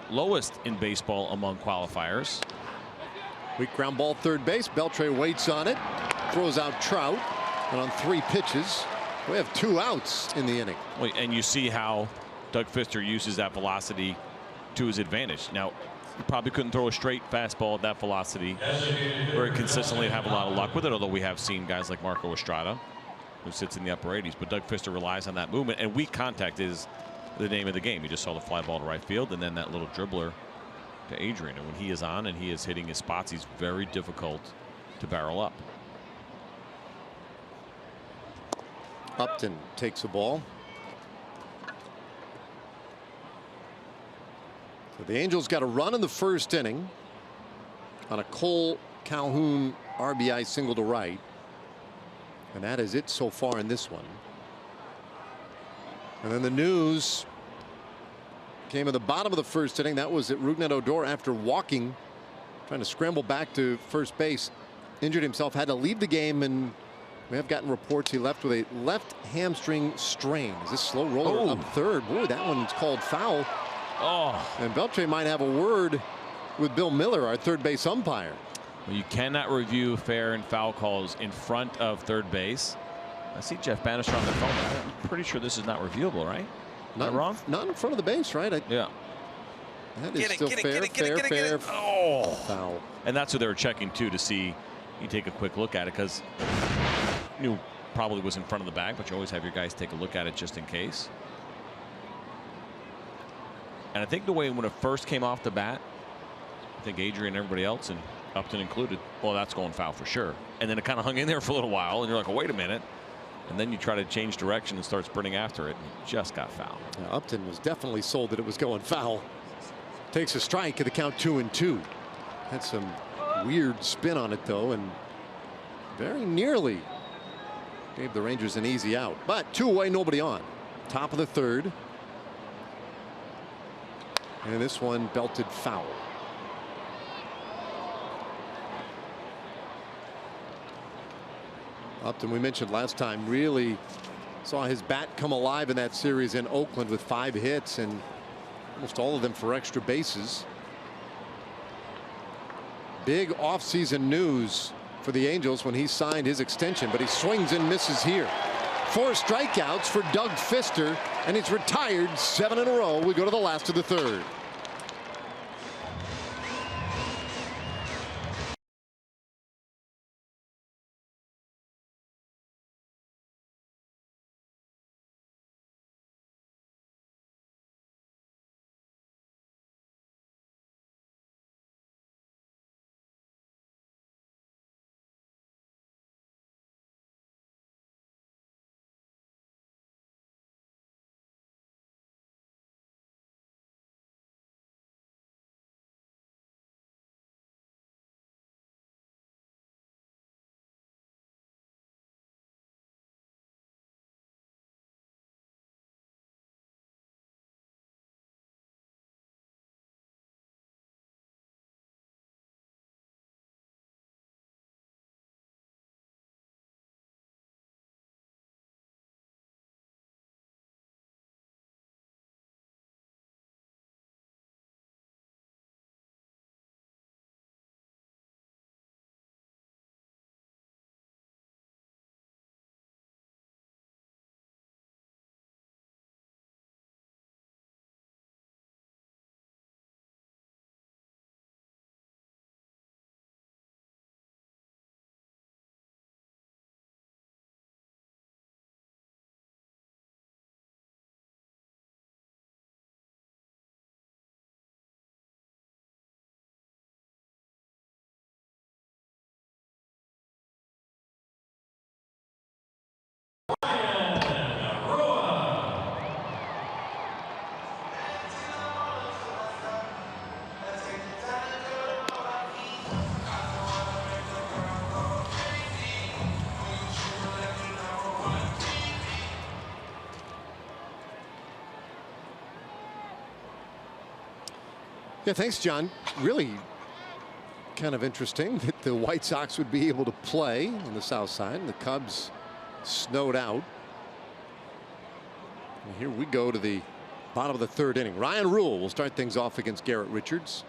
lowest in baseball among qualifiers. Weak ground ball, third base. Beltre waits on it, throws out Trout, and on 3 pitches, we have 2 outs in the inning. Well, and you see how Doug Fister uses that velocity to his advantage. Now, he probably couldn't throw a straight fastball at that velocity very consistently and have a lot of luck with it, although we have seen guys like Marco Estrada, who sits in the upper 80s. But Doug Fister relies on that movement, and weak contact is the name of the game. You just saw the fly ball to right field, and then that little dribbler to Adrian. And when he is on and he is hitting his spots, he's very difficult to barrel up. Upton takes the ball. So the Angels got a run in the first inning on a Cole Calhoun RBI single to right. And that is it so far in this one. And then the news came at the bottom of the first inning. That was that Rougned Odor, after walking, trying to scramble back to first base, injured himself, had to leave the game, and we have gotten reports he left with a left hamstring strain. Is this slow roller up third? Boy, that one's called foul. And Beltre might have a word with Bill Miller, our third base umpire. Well, you cannot review fair and foul calls in front of third base. I see Jeff Bannister on the phone. I'm pretty sure this is not reviewable, right? Not wrong? Not in front of the base, right? Yeah. That is still fair. Foul. And that's what they were checking too, to see. You take a quick look at it, because you probably was in front of the bag, but you always have your guys take a look at it just in case. And I think the way when it first came off the bat, I think Adrian and everybody else, and Upton included, well, that's going foul for sure. And then it kind of hung in there for a little while, and you're like, oh, wait a minute. And then you try to change direction and start sprinting after it, and it just got foul. Yeah, Upton was definitely sold that it was going foul. Takes a strike at the count 2-2. Had some weird spin on it, though, and very nearly gave the Rangers an easy out. But 2 away, nobody on. Top of the third. And this one belted foul. Upton, we mentioned last time, really saw his bat come alive in that series in Oakland with 5 hits, and almost all of them for extra bases. Big offseason news for the Angels when he signed his extension, but he swings and misses here. 4 strikeouts for Doug Fister, and he's retired 7 in a row. We go to the last of the third. Yeah, thanks, John. Really kind of interesting that the White Sox would be able to play on the south side, and the Cubs snowed out. And here we go to the bottom of the third inning. Ryan Rule will start things off against Garrett Richards.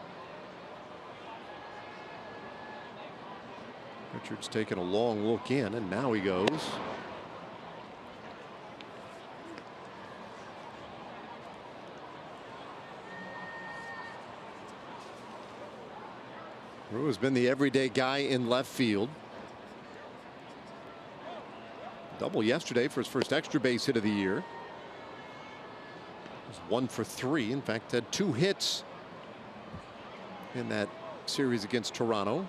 Richards taking a long look in, and now he goes. Rue has been the everyday guy in left field. Double yesterday for his first extra base hit of the year. Was 1 for 3. In fact, had 2 hits in that series against Toronto.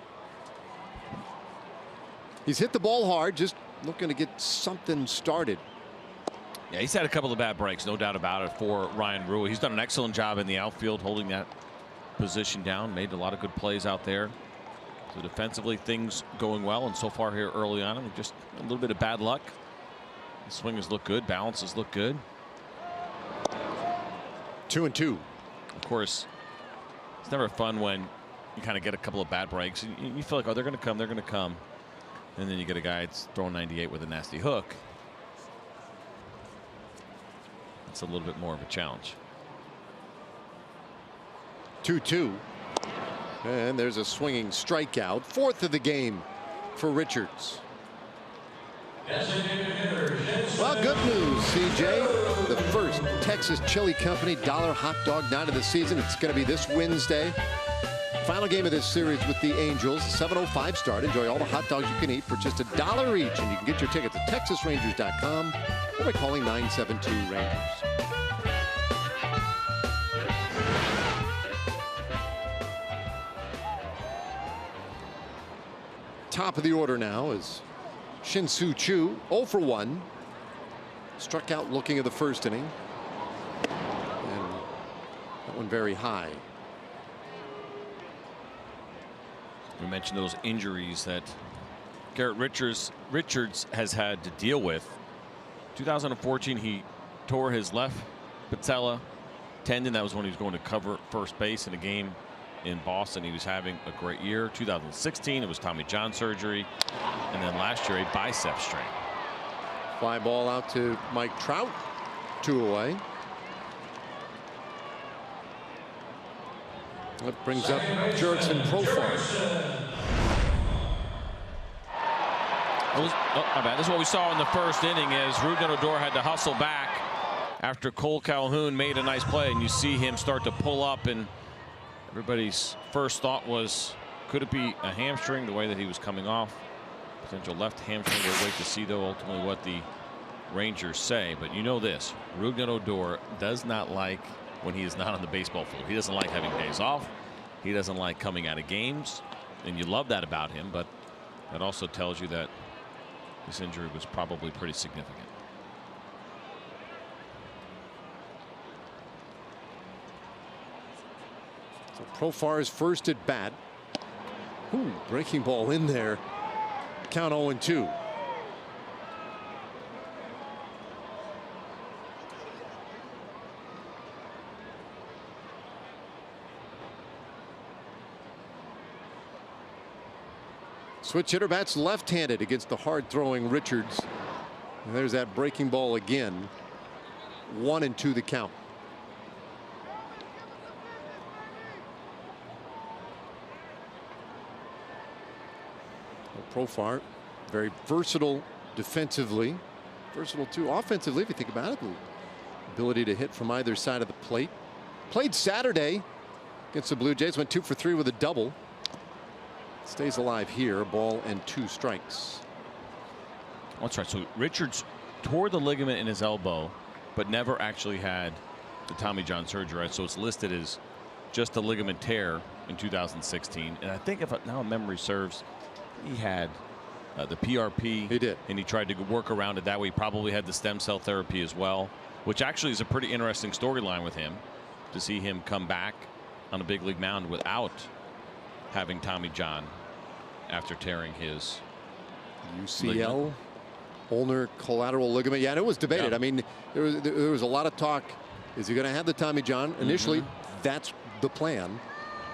He's hit the ball hard, just looking to get something started. Yeah, he's had a couple of bad breaks, no doubt about it, for Ryan Rule. He's done an excellent job in the outfield, holding that position down, made a lot of good plays out there. So defensively, things going well, and so far here early on, I mean, just a little bit of bad luck. The swingers look good, balances look good. 2-2. Of course, it's never fun when you kind of get a couple of bad breaks. You feel like, oh, they're going to come, they're going to come. And then you get a guy that's throwing 98 with a nasty hook. It's a little bit more of a challenge. 2-2. And there's a swinging strikeout. 4th of the game for Richards. Well, good news, CJ. The first Texas Chili Company $1 hot dog night of the season. It's going to be this Wednesday. Final game of this series with the Angels. 7:05 start. Enjoy all the hot dogs you can eat for just $1 each. And you can get your tickets at TexasRangers.com or by calling 972-RANGERS. Top of the order now is Shin-Soo Choo, 0 for 1. Struck out looking at the first inning. And that one very high. We mentioned those injuries that Garrett Richards has had to deal with. 2014, he tore his left patella tendon. That was when he was going to cover first base in a game in Boston. He was having a great year. 2016, it was Tommy John surgery. And then last year, a bicep strain. Fly ball out to Mike Trout. 2 away. That brings up Jurickson Profar. This is what we saw in the first inning is Rougned Odor had to hustle back after Cole Calhoun made a nice play, and you see him start to pull up, and everybody's first thought was, could it be a hamstring the way that he was coming off? Potential left hamstring. We'll wait to see, though, ultimately what the Rangers say. But you know this, Rougned Odor does not like when he is not on the baseball field. He doesn't like having days off. He doesn't like coming out of games. And you love that about him, but that also tells you that this injury was probably pretty significant. So Profar's first at bat. Ooh, breaking ball in there. Count 0-2. Switch hitter bats left-handed against the hard-throwing Richards. And there's that breaking ball again. 1-2 the count. Profar, very versatile defensively. Versatile too offensively if you think about it. The ability to hit from either side of the plate. Played Saturday against the Blue Jays. Went 2 for 3 with a double. Stays alive here. 1-2 strikes. That's right. So Richards tore the ligament in his elbow, but never actually had the Tommy John surgery. Right? So it's listed as just a ligament tear in 2016. And I think, if now memory serves, he had the PRP. He did. And he tried to work around it that way. He probably had the stem cell therapy as well, which actually is a pretty interesting storyline with him, to see him come back on a big league mound without having Tommy John after tearing his UCL, ligament. ulnar collateral ligament. Yeah, and it was debated. Yeah. I mean, there was a lot of talk. Is he going to have the Tommy John? Initially, that's the plan.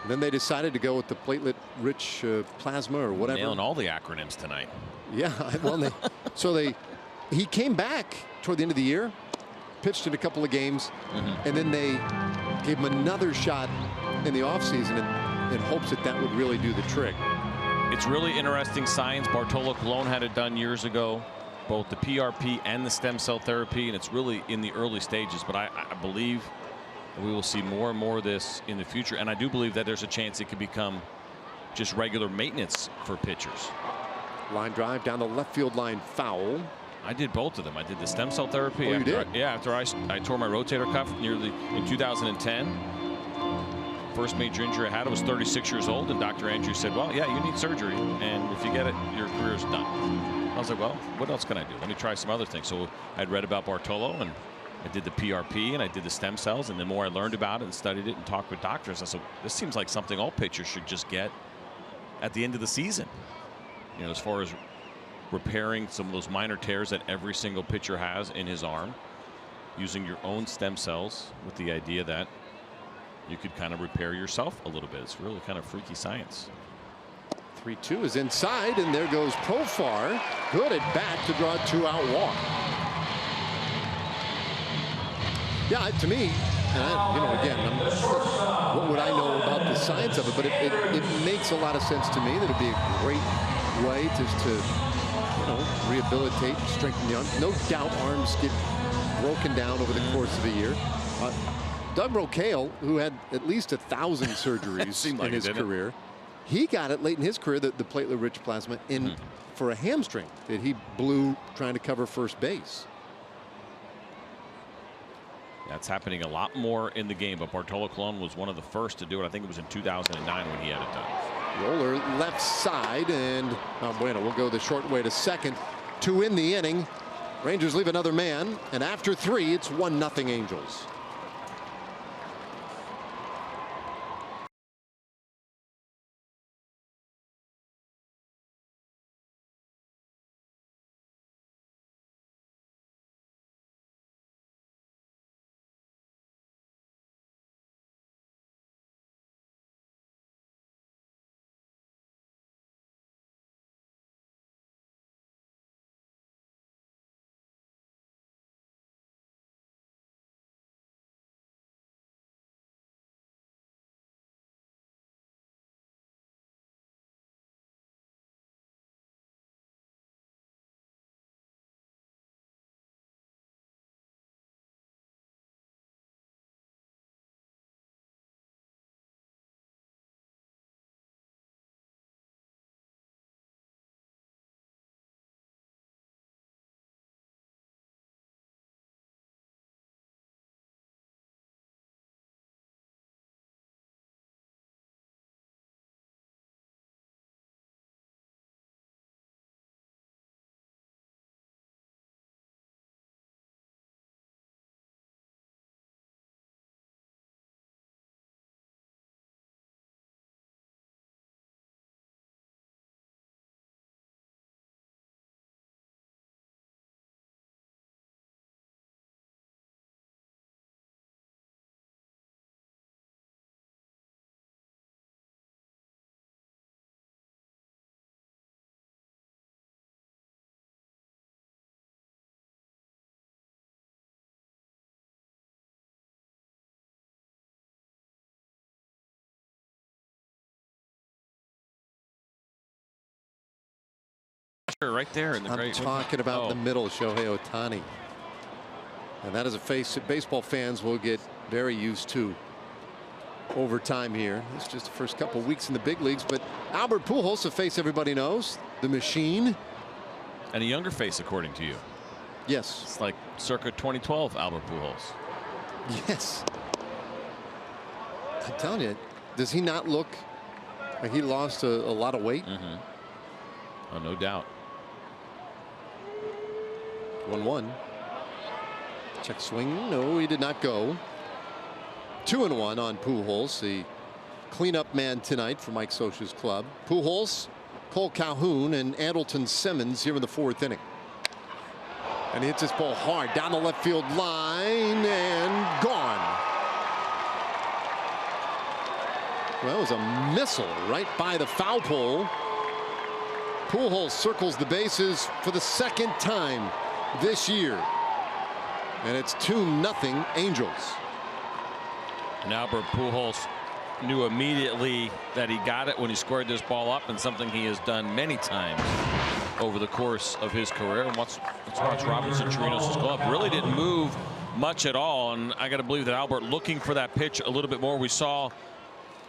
Then they decided to go with the platelet-rich plasma or whatever. Nailing all the acronyms tonight. Yeah, well, he came back toward the end of the year, pitched in a couple of games, and then they gave him another shot in the offseason in hopes that that would really do the trick. It's really interesting science. Bartolo Colon had it done years ago, both the PRP and the stem cell therapy, and it's really in the early stages. But I believe we will see more and more of this in the future, and I do believe that there's a chance it could become just regular maintenance for pitchers. Line drive down the left field line, foul. I did both of them. I did the stem cell therapy. Oh, you did? After I tore my rotator cuff nearly in 2010. First major injury I had, I was 36 years old, and Dr. Andrews said, well, yeah, you need surgery, and if you get it, your career's done. I was like, well, what else can I do? Let me try some other things. So I'd read about Bartolo, and I did the PRP and I did the stem cells, and the more I learned about it and studied it and talked with doctors, I said, this seems like something all pitchers should just get at the end of the season. You know, as far as repairing some of those minor tears that every single pitcher has in his arm, using your own stem cells with the idea that you could kind of repair yourself a little bit. It's really kind of freaky science. 3-2 is inside, and there goes Profar. Good at bat to draw a 2-out walk. Yeah, to me, and you know, again, what would I know about the science of it? But it makes a lot of sense to me that it'd be a great way just to, you know, rehabilitate, strengthen the arm. No doubt, arms get broken down over the course of a year. Doug Rocaille, who had at least 1,000 surgeries in his career, he got it late in his career, the platelet-rich plasma, in for a hamstring that he blew trying to cover first base. That's happening a lot more in the game, but Bartolo Colon was one of the first to do it. I think it was in 2009 when he had it done. Roller left side, and Bueno will go the short way to second. 2 in the inning. Rangers leave another man, and after 3, it's 1-0 Angels. Right there in the I'm talking about the middle, Shohei Ohtani. And that is a face that baseball fans will get very used to over time here. It's just the first couple weeks in the big leagues, but Albert Pujols, a face everybody knows, the machine. And a younger face, according to you. Yes. It's like circa 2012 Albert Pujols. Yes. I'm telling you, does he not look like he lost a lot of weight? Oh, no doubt. 1-1. Check swing. No, he did not go. 2-1 on Pujols, the cleanup man tonight for Mike Scioscia's club. Pujols, Cole Calhoun, and Andrelton Simmons here in the 4th inning. And he hits this ball hard down the left field line and gone. Well, it was a missile right by the foul pole. Pujols circles the bases for the 2nd time this year. And it's 2-0 Angels. And Albert Pujols knew immediately that he got it when he squared this ball up, and something he has done many times over the course of his career. And let's watch Robinson Chirinos' club. Really didn't move much at all, and I got to believe that Albert looking for that pitch a little bit more. We saw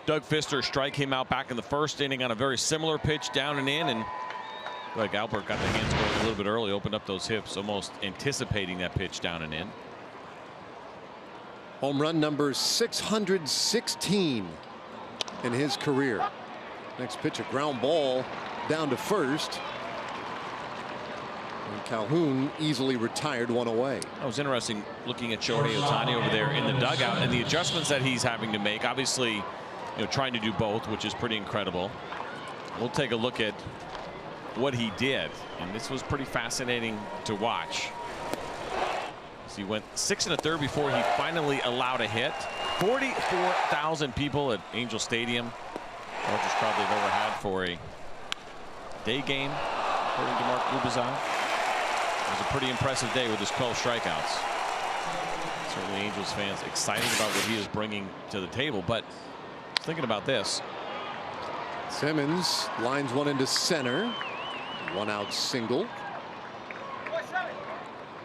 Doug Fister strike him out back in the 1st inning on a very similar pitch, down and in, and like Albert got the hands going a little bit early, opened up those hips, almost anticipating that pitch down and in. Home run number 616 in his career. Next pitch, a ground ball down to first. And Calhoun easily retired one away. It was interesting looking at Shohei Ohtani over there in the dugout and the adjustments that he's having to make. Obviously, trying to do both, which is pretty incredible. We'll take a look at what he did, and this was pretty fascinating to watch. So he went 6 1/3 before he finally allowed a hit. 44,000 people at Angel Stadium, largest crowd they've ever had for a day game, according to Mark Gubicza. It was a pretty impressive day with his 12 strikeouts. Certainly Angels fans excited about what he is bringing to the table, but thinking about this. Simmons lines one into center. 1 out single.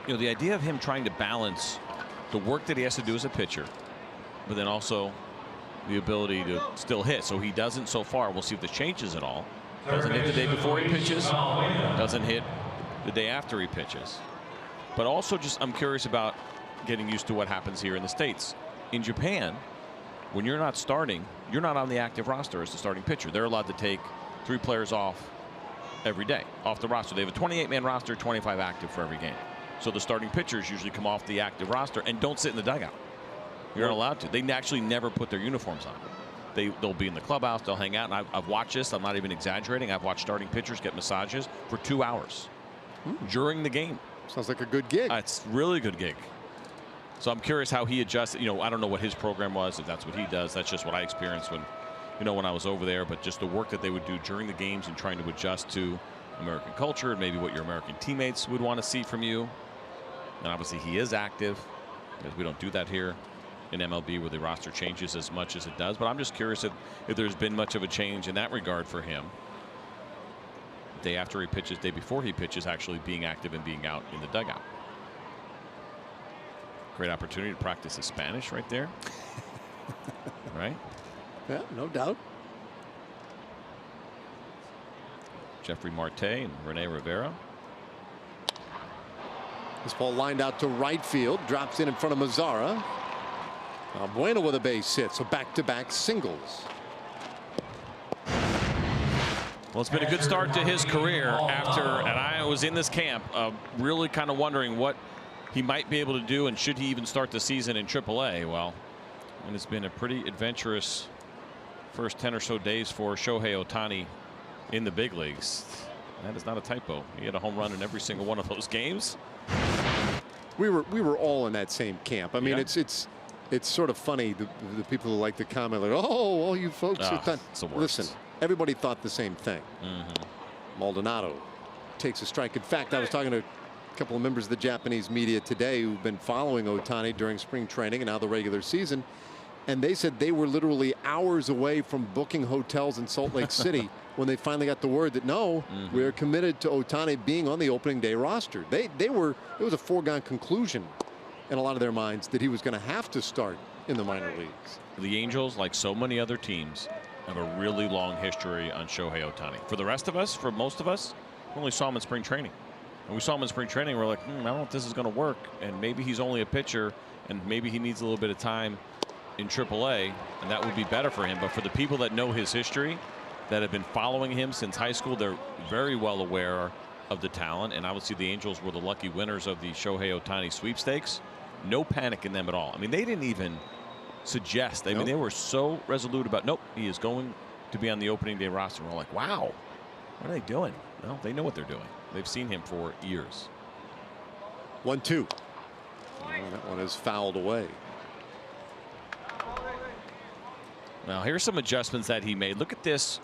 The idea of him trying to balance the work that he has to do as a pitcher, but then also the ability to still hit. So he doesn't so far. We'll see if this changes at all. Doesn't hit the day before he pitches. Doesn't hit the day after he pitches. But also just I'm curious about getting used to what happens here in the States. In Japan, when you're not starting, you're not on the active roster as the starting pitcher. They're allowed to take 3 players off every day, off the roster. They have a 28-man roster, 25 active for every game. So the starting pitchers usually come off the active roster and don't sit in the dugout. You're not allowed to. They actually never put their uniforms on. They'll be in the clubhouse. They'll hang out. And I've watched this. I'm not even exaggerating. I've watched starting pitchers get massages for 2 hours during the game. Sounds like a good gig. It's a really good gig. So I'm curious how he adjusted. I don't know what his program was, if that's what he does. That's just what I experienced when I was over there. But just the work that they would do during the games and trying to adjust to American culture and maybe what your American teammates would want to see from you. And obviously he is active, because we don't do that here in MLB where the roster changes as much as it does. But I'm just curious if there's been much of a change in that regard for him. Day after he pitches, day before he pitches, actually being active and being out in the dugout. Great opportunity to practice his Spanish right there. Right? Yeah, no doubt. Jeffrey Marte and Rene Rivera. This ball lined out to right field, drops in front of Mazzara. Bueno with a base hit, so back-to-back singles. Well, it's been a good start to his career after, and I was in this camp really kind of wondering what he might be able to do and should he even start the season in AAA. Well, and it's been a pretty adventurous first 10 or so days for Shohei Ohtani in the big leagues. That is not a typo. He had a home run in every single one of those games. We were all in that same camp. I mean, Yeah. it's sort of funny, the people who like to comment like, oh, all you folks who thought. It's the worst. Listen, everybody thought the same thing. Maldonado takes a strike. In fact, I was talking to a couple of members of the Japanese media today who've been following Ohtani during spring training and now the regular season, and they said they were literally hours away from booking hotels in Salt Lake City when they finally got the word that no, we're committed to Ohtani being on the opening day roster. It was a foregone conclusion in a lot of their minds that he was going to have to start in the minor leagues. The Angels, like so many other teams, have a really long history on Shohei Ohtani. For the rest of us, for most of us, we only saw him in spring training. And we saw him in spring training, we're like, I don't know if this is going to work. And maybe he's only a pitcher, and maybe he needs a little bit of time in AAA, and that would be better for him. But for the people that know his history, that have been following him since high school, they're very well aware of the talent. And obviously the Angels were the lucky winners of the Shohei Ohtani sweepstakes. No panic in them at all. I mean, they didn't even suggest. I mean, they were so resolute about, nope, he is going to be on the opening day roster. We're like, wow, what are they doing? No, they know what they're doing. They've seen him for years. 1-2. That one is fouled away. Now here's some adjustments that he made. Look at this.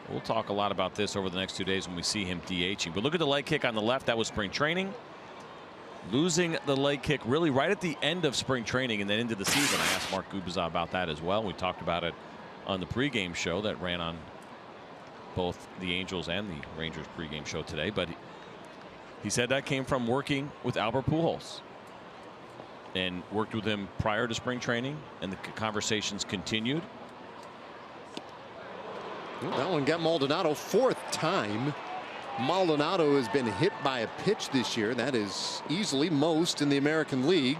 We'll talk a lot about this over the next 2 days when we see him DHing. But look at the leg kick on the left. That was spring training. Losing the leg kick really right at the end of spring training and then into the season. I asked Mark Gubicza about that as well. We talked about it on the pregame show that ran on both the Angels and the Rangers pregame show today. But he said that came from working with Albert Pujols and worked with him prior to spring training, and the conversations continued. That one got Maldonado. 4th time Maldonado has been hit by a pitch this year. That is easily most in the American League.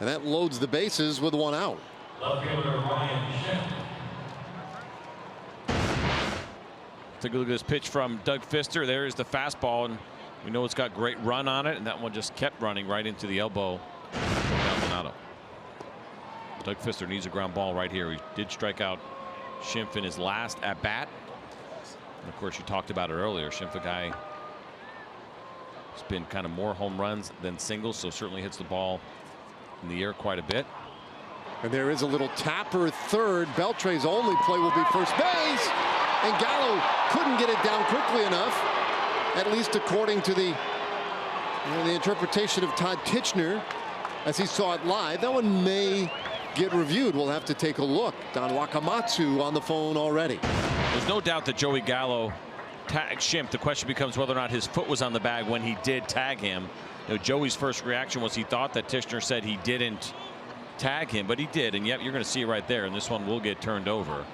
And that loads the bases with 1 out. Take a look at this pitch from Doug Fister. There is the fastball, and We know it's got great run on it, and that one just kept running right into the elbow of Maldonado. Doug Fister needs a ground ball right here. He did strike out Schimpf in his last at bat. And of course, you talked about it earlier. Schimpf, a guy who's been kind of more home runs than singles, so certainly hits the ball in the air quite a bit. And there is a little tapper third. Beltre's only play will be first base. And Gallo couldn't get it down quickly enough, at least according to the interpretation of Todd Tichenor as he saw it live. That one may get reviewed. We'll have to take a look. Don Wakamatsu on the phone already. There's no doubt that Joey Gallo tagged Schimpf. The question becomes whether or not his foot was on the bag when he did tag him. You know, Joey's first reaction was he thought that Tichenor said he didn't tag him, but he did, and yep, you're going to see it right there, and this one will get turned over.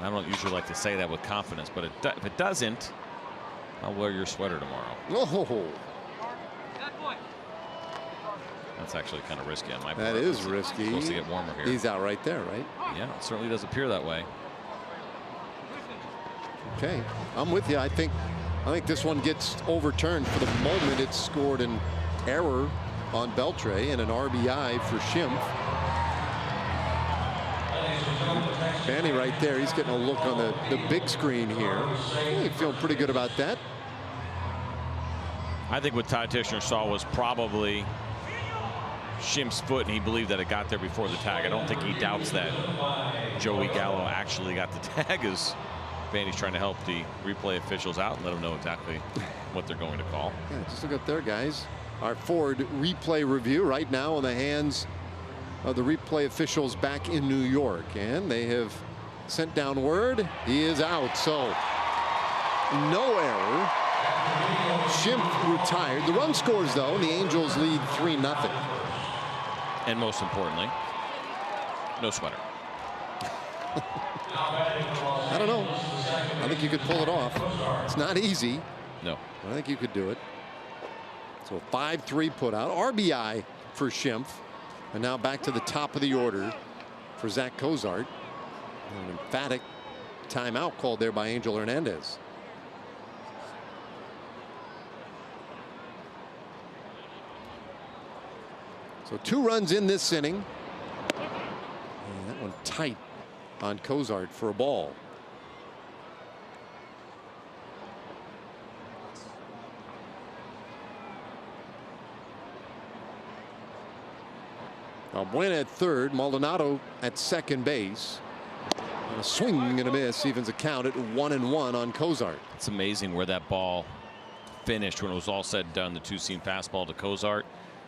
I don't usually like to say that with confidence, but if it doesn't, I'll wear your sweater tomorrow. Oh, that's actually kind of risky on my part. that is risky. It's supposed to get warmer here. He's out right there, right? Yeah, it certainly does appear that way. Okay, I'm with you. I think this one gets overturned. For the moment, it's scored an error on Beltre and an RBI for Schimpf. Manny right there. He's getting a look on the big screen here. He feeling pretty good about that. I think what Todd Tichenor saw was probably Schimpf's foot, and he believed that it got there before the tag. I don't think he doubts that Joey Gallo actually got the tag, as Vandy's trying to help the replay officials out and let them know exactly what they're going to call. Yeah, just look up there, guys. Our Ford replay review right now in the hands of the replay officials back in New York, and they have sent down word he is out. So no error. Schimpf retired. The run scores though, and the Angels lead 3-0. And most importantly, no sweater. I don't know. I think you could pull it off. It's not easy. No. But I think you could do it. So 5-3 put out. RBI for Schimpf. And now back to the top of the order for Zach Cozart. An emphatic timeout called there by Angel Hernandez. So 2 runs in this inning. And that one tight on Cozart for a ball. Buena at third, Maldonado at second base. And a swing and a miss evens a count at 1-1 on Cozart. It's amazing where that ball finished when it was all said and done. The two-seam fastball to Cozart,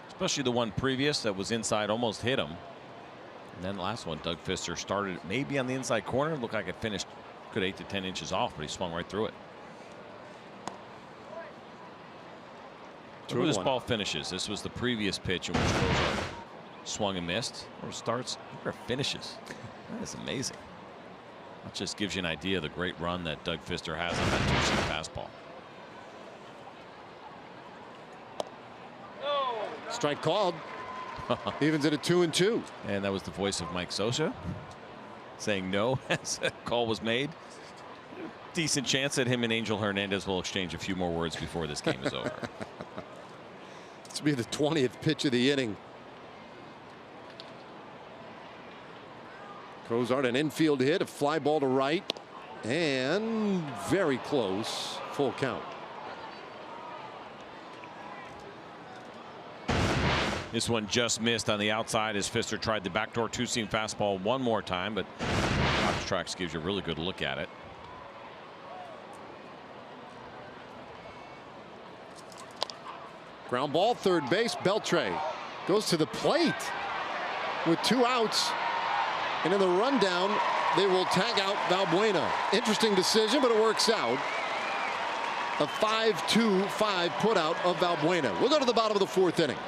especially the one previous that was inside, almost hit him. And then the last one, Doug Fister started maybe on the inside corner. It looked like it finished good 8 to 10 inches off, but he swung right through it. Where this ball finishes. This was the previous pitch in which Cozart swung and missed. Or starts, or finishes. That is amazing. That just gives you an idea of the great run that Doug Fister has on that two-seam fastball. Strike called. Evens it at 2-2. And that was the voice of Mike Scioscia saying no as that call was made. Decent chance that him and Angel Hernandez will exchange a few more words before this game is over. This will be the 20th pitch of the inning. Cozart, an infield hit, a fly ball to right, and very close. Full count. This one just missed on the outside as Fister tried the backdoor two-seam fastball one more time, but Fox Tracks gives you a really good look at it. Ground ball, third base. Beltre goes to the plate with 2 outs. And in the rundown, they will tag out Valbuena. Interesting decision, but it works out. A 5-2-5 putout of Valbuena. We'll go to the bottom of the 4th inning.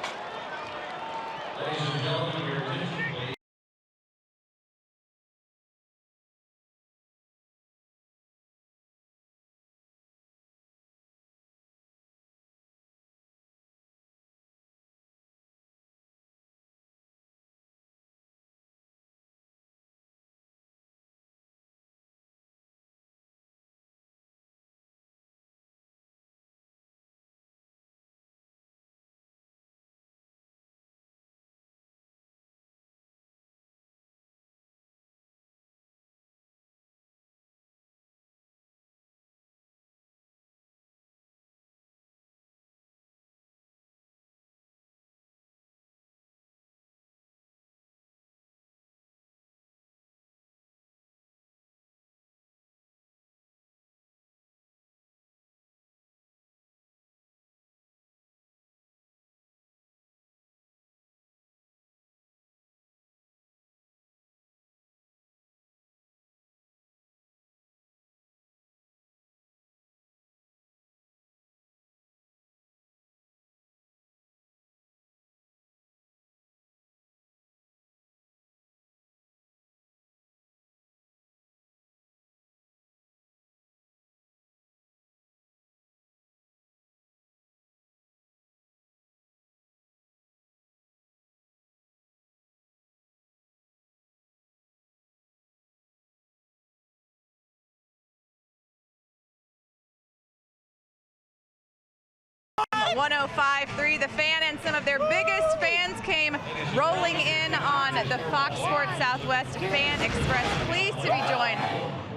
105.3. The fan and some of their biggest fans came rolling in on the Fox Sports Southwest Fan Express. Pleased to be joined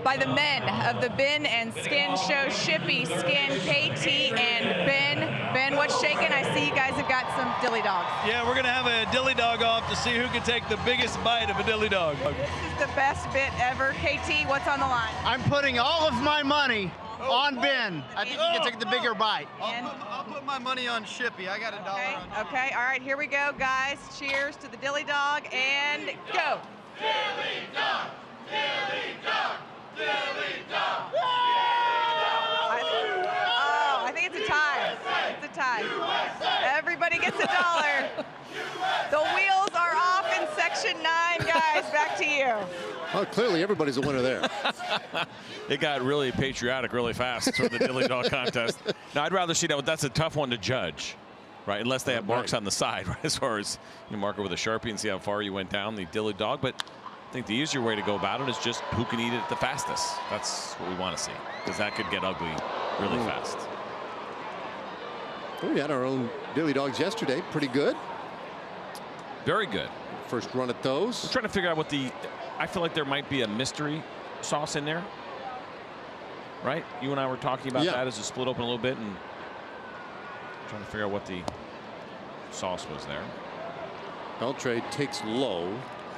by the men of the Bin and Skin Show, Shippy, Skin, KT, and Ben. Ben, what's shaking? I see you guys have got some dilly dogs. Yeah, we're going to have a dilly dog off to see who can take the biggest bite of a dilly dog. This is the best bit ever. KT, what's on the line? I'm putting all of my money on Ben. I think he can take the bigger bite. I'll put my money on Shippy. I got $1 on Okay, all right, here we go, guys. Cheers to the dilly dog, and go. Dilly dog! Dilly dog! Dilly dog! I think it's a tie. It's a tie. Everybody gets $1. The wheels are off in section 9, guys. Back to you. Well, clearly everybody's a winner there. It got really patriotic really fast for the dilly dog contest. Now, I'd rather see that. That's a tough one to judge, right? Unless they have marks on the side, right? As far as you mark it with a Sharpie and see how far you went down the dilly dog. But I think the easier way to go about it is just who can eat it the fastest. That's what we want to see, because that could get ugly really fast. We had our own dilly dogs yesterday. Pretty good. Very good. First run at those. I'm trying to figure out what I feel like there might be a mystery sauce in there. Right? You and I were talking about that as it split open a little bit, and trying to figure out what the sauce was there. Beltre takes low,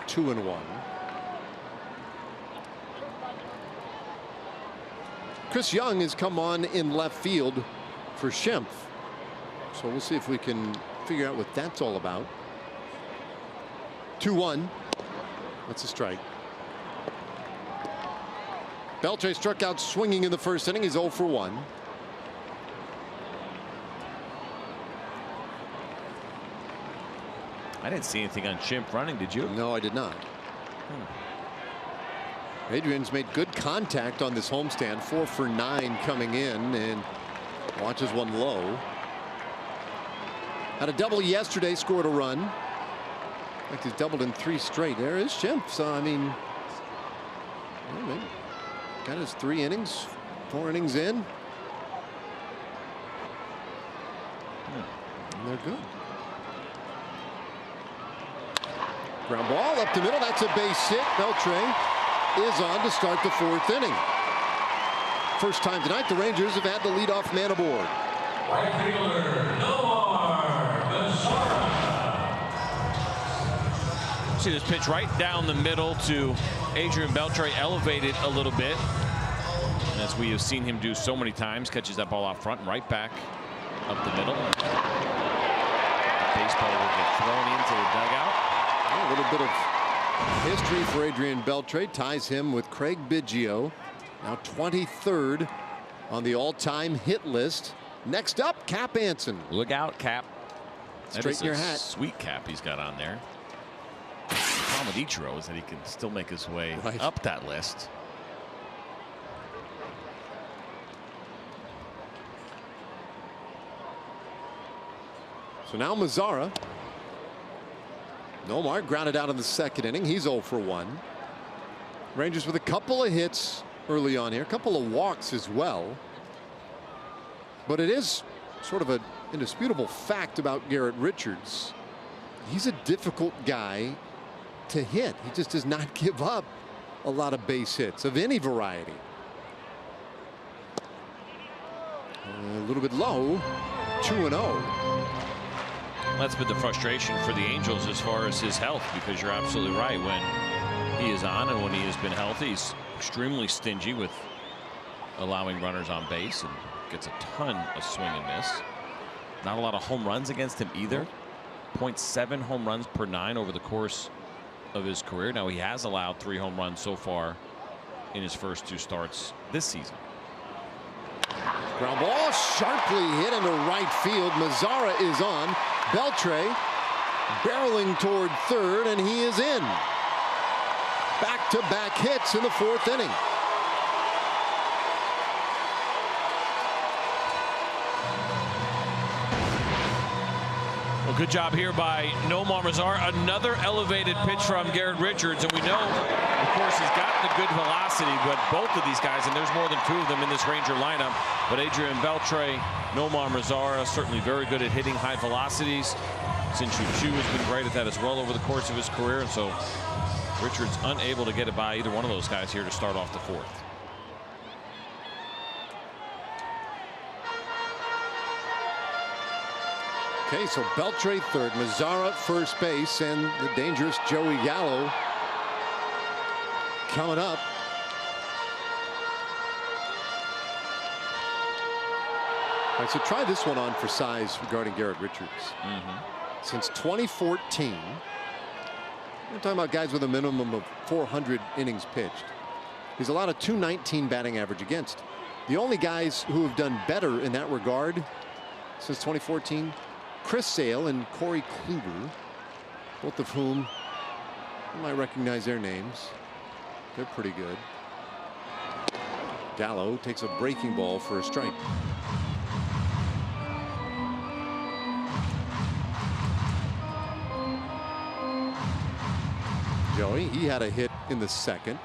2-1. Chris Young has come on in left field for Schimpf. So we'll see if we can figure out what that's all about. 2-1. That's a strike. Beltre struck out swinging in the first inning. He's 0 for 1. I didn't see anything on Schimpf running, did you? No, I did not. Adrian's made good contact on this homestand. 4 for 9 coming in, and watches one low. Had a double yesterday, scored a run. In fact, he's doubled in 3 straight. There is Schimpf. So, I mean, got his 3 innings, 4 innings in. And they're good. Ground ball up the middle. That's a base hit. Beltre is on to start the 4th inning. First time tonight the Rangers have had the leadoff man aboard. Right fielder, See this pitch right down the middle to Adrian Beltre, elevated a little bit. And as we have seen him do so many times, catches that ball out front and right back up the middle. The baseball will get thrown into the dugout. A little bit of history for Adrian Beltre ties him with Craig Biggio, now 23rd on the all-time hit list. Next up, Cap Anson. Look out, Cap. Straighten your hat. Sweet cap he's got on there. The problem with Ichiro is that he can still make his way up that list. So now Mazzara. Nomar grounded out in the 2nd inning. He's 0 for 1. Rangers with a couple of hits early on here, a couple of walks as well. But it is sort of an indisputable fact about Garrett Richards. He's a difficult guy to hit. He just does not give up a lot of base hits of any variety. A little bit low. 2-0. That's been the frustration for the Angels as far as his health, because you're absolutely right. When he is on and when he has been healthy, he's extremely stingy with allowing runners on base and gets a ton of swing and miss. Not a lot of home runs against him either. 0.7 home runs per 9 over the course of his career. Now he has allowed 3 home runs so far in his first 2 starts this season. Ground ball sharply hit into right field. Mazzara is on. Beltre barreling toward 3rd, and he is in. Back-to-back hits in the 4th inning. Well, good job here by Nomar Mazar. Another elevated pitch from Garrett Richards. And we know, of course, he's got the good velocity, but both of these guys, and there's more than 2 of them in this Ranger lineup, but Adrian Beltre, Nomar Mazar, certainly very good at hitting high velocities. Since Chu has been great at that as well over the course of his career. And so Richards unable to get it by either one of those guys here to start off the 4th. Okay, so Beltre third, Mazara first base, and the dangerous Joey Gallo coming up. All right, so try this one on for size regarding Garrett Richards. Since 2014, we're talking about guys with a minimum of 400 innings pitched. He's allowed a .219 batting average against. The only guys who have done better in that regard since 2014, Chris Sale and Corey Kluber, both of whom you might recognize their names. They're pretty good. Gallo takes a breaking ball for a strike. Joey, he had a hit in the 2nd.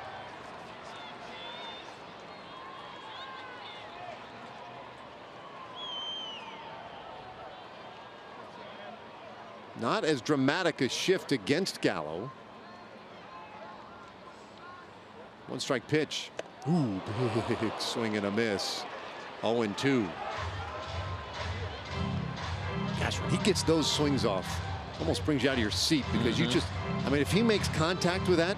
Not as dramatic a shift against Gallo. 1-strike pitch. Ooh, big swing and a miss. 0-2. Gosh, when he gets those swings off, almost brings you out of your seat, because you just, I mean, if he makes contact with that,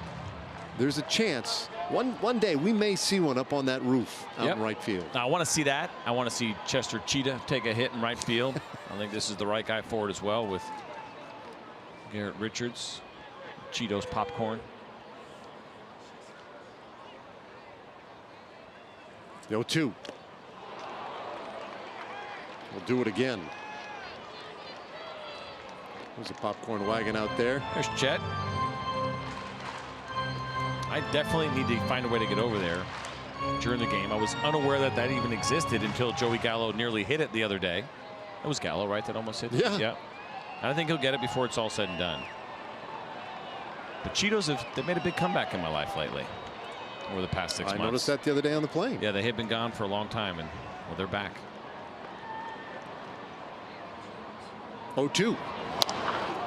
there's a chance one day we may see one up on that roof out in right field. Now, I want to see that. I want to see Chester Cheetah take a hit in right field. I think this is the right guy for it as well, with Garrett Richards, Cheetos popcorn. The 0-2. We'll do it again. There's a popcorn wagon out there. There's Chet. I definitely need to find a way to get over there during the game. I was unaware that that even existed until Joey Gallo nearly hit it the other day. That was Gallo, right? That almost hit it? Yeah. I think he'll get it before it's all said and done. But Cheetos they've made a big comeback in my life lately over the past 6 months. I noticed that the other day on the plane. Yeah, they had been gone for a long time, and well, they're back. 0-2.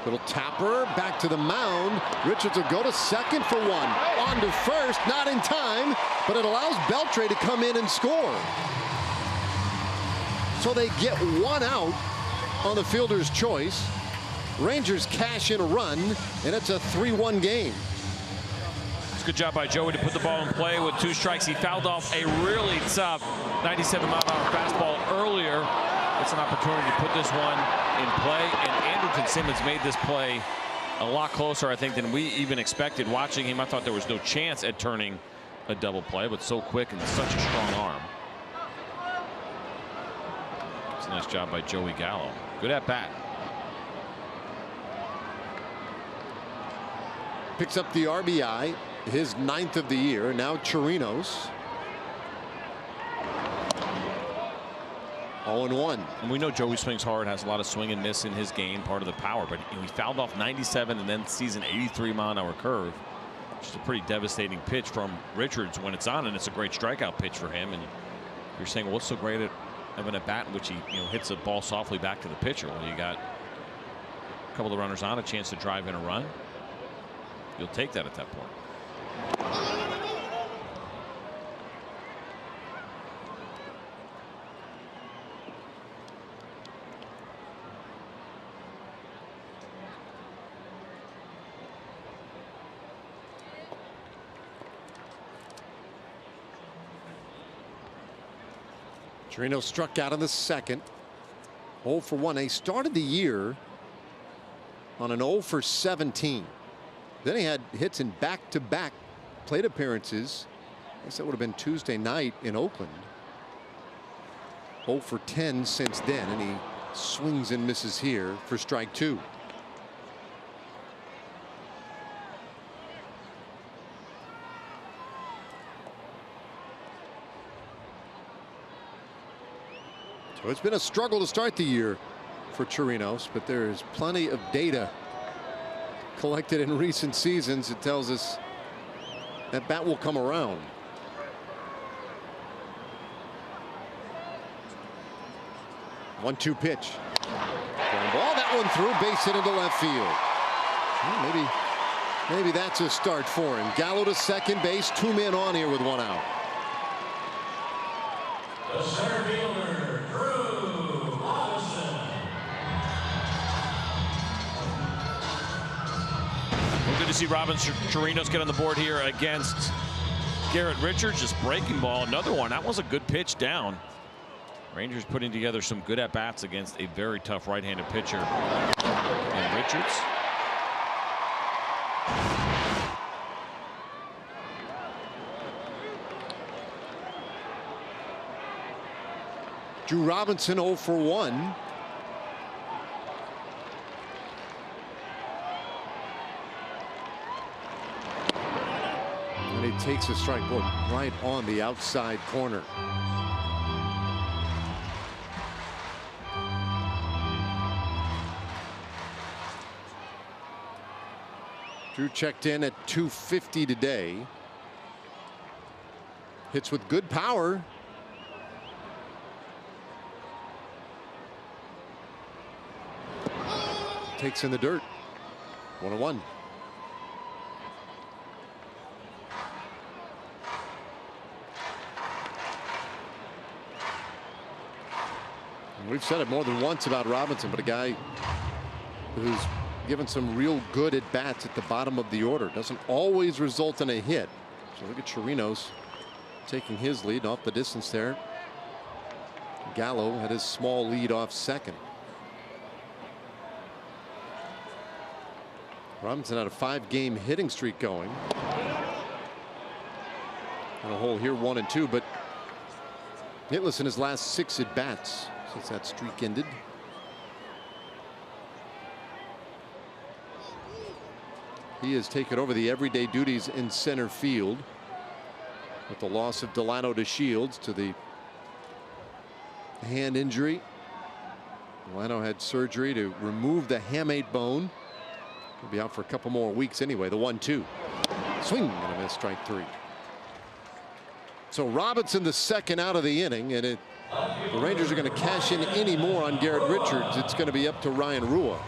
Little tapper back to the mound. Richards will go to second for one. On to first, not in time, but it allows Beltre to come in and score. So they get 1 out on the fielder's choice. Rangers cash in a run, and it's a 3-1 game. It's a good job by Joey to put the ball in play with 2 strikes. He fouled off a really tough 97-mile-an-hour fastball earlier. It's an opportunity to put this one in play, and Andrelton Simmons made this play a lot closer, I think, than we even expected. Watching him, I thought there was no chance at turning a double play, but so quick and such a strong arm. It's a nice job by Joey Gallo. Good at bat. Picks up the RBI, his 9th of the year. Now Chirinos. 0-1. And we know Joey swings hard, has a lot of swing and miss in his game, part of the power, but he fouled off 97 and then sees an 83-mile-an-hour curve. Just a pretty devastating pitch from Richards when it's on, and it's a great strikeout pitch for him. And you're saying, well, what's so great at having a bat in which he hits a ball softly back to the pitcher? Well, you got a couple of runners on, a chance to drive in a run. You'll take that at that point. Chirinos struck out in the 2nd. 0 for 1. He started the year on an 0 for 17. Then he had hits in back-to-back plate appearances. I guess that would have been Tuesday night in Oakland. 0 for 10 since then, and he swings and misses here for strike 2. So it's been a struggle to start the year for Chirinos, but there is plenty of data collected in recent seasons. It tells us that bat will come around. One-two pitch. Ground ball, that one through, base hit into left field. Well, maybe that's a start for him. Gallo to second base, 2 men on here with 1 out. The center fielder, Drew Robinson. Well, good to see Robinson Chirinos get on the board here against Garrett Richards. Just breaking ball, another one. That was a good pitch down. Rangers putting together some good at-bats against a very tough right-handed pitcher in Richards. Drew Robinson 0 for 1. And he takes a strike, boy, right on the outside corner. Drew checked in at 250 today. Hits with good power. Takes in the dirt. 1-1. We've said it more than once about Robinson, but a guy who's given some real good at bats at the bottom of the order. Doesn't always result in a hit. So look at Chirinos taking his lead off the distance there. Gallo had his small lead off second. Robinson had a 5-game hitting streak going. And a hole here, 1 and 2, but hitless in his last 6 at bats since that streak ended. He has taken over the everyday duties in center field with the loss of Delano to Shields to the hand injury. Delano had surgery to remove the hamate bone. He'll be out for a couple more weeks anyway. The 1-2. Swing and a miss, strike 3. So Robinson the second out of the inning, and the Rangers are going to cash in any more on Garrett Richards. It's going to be up to Ryan Rua.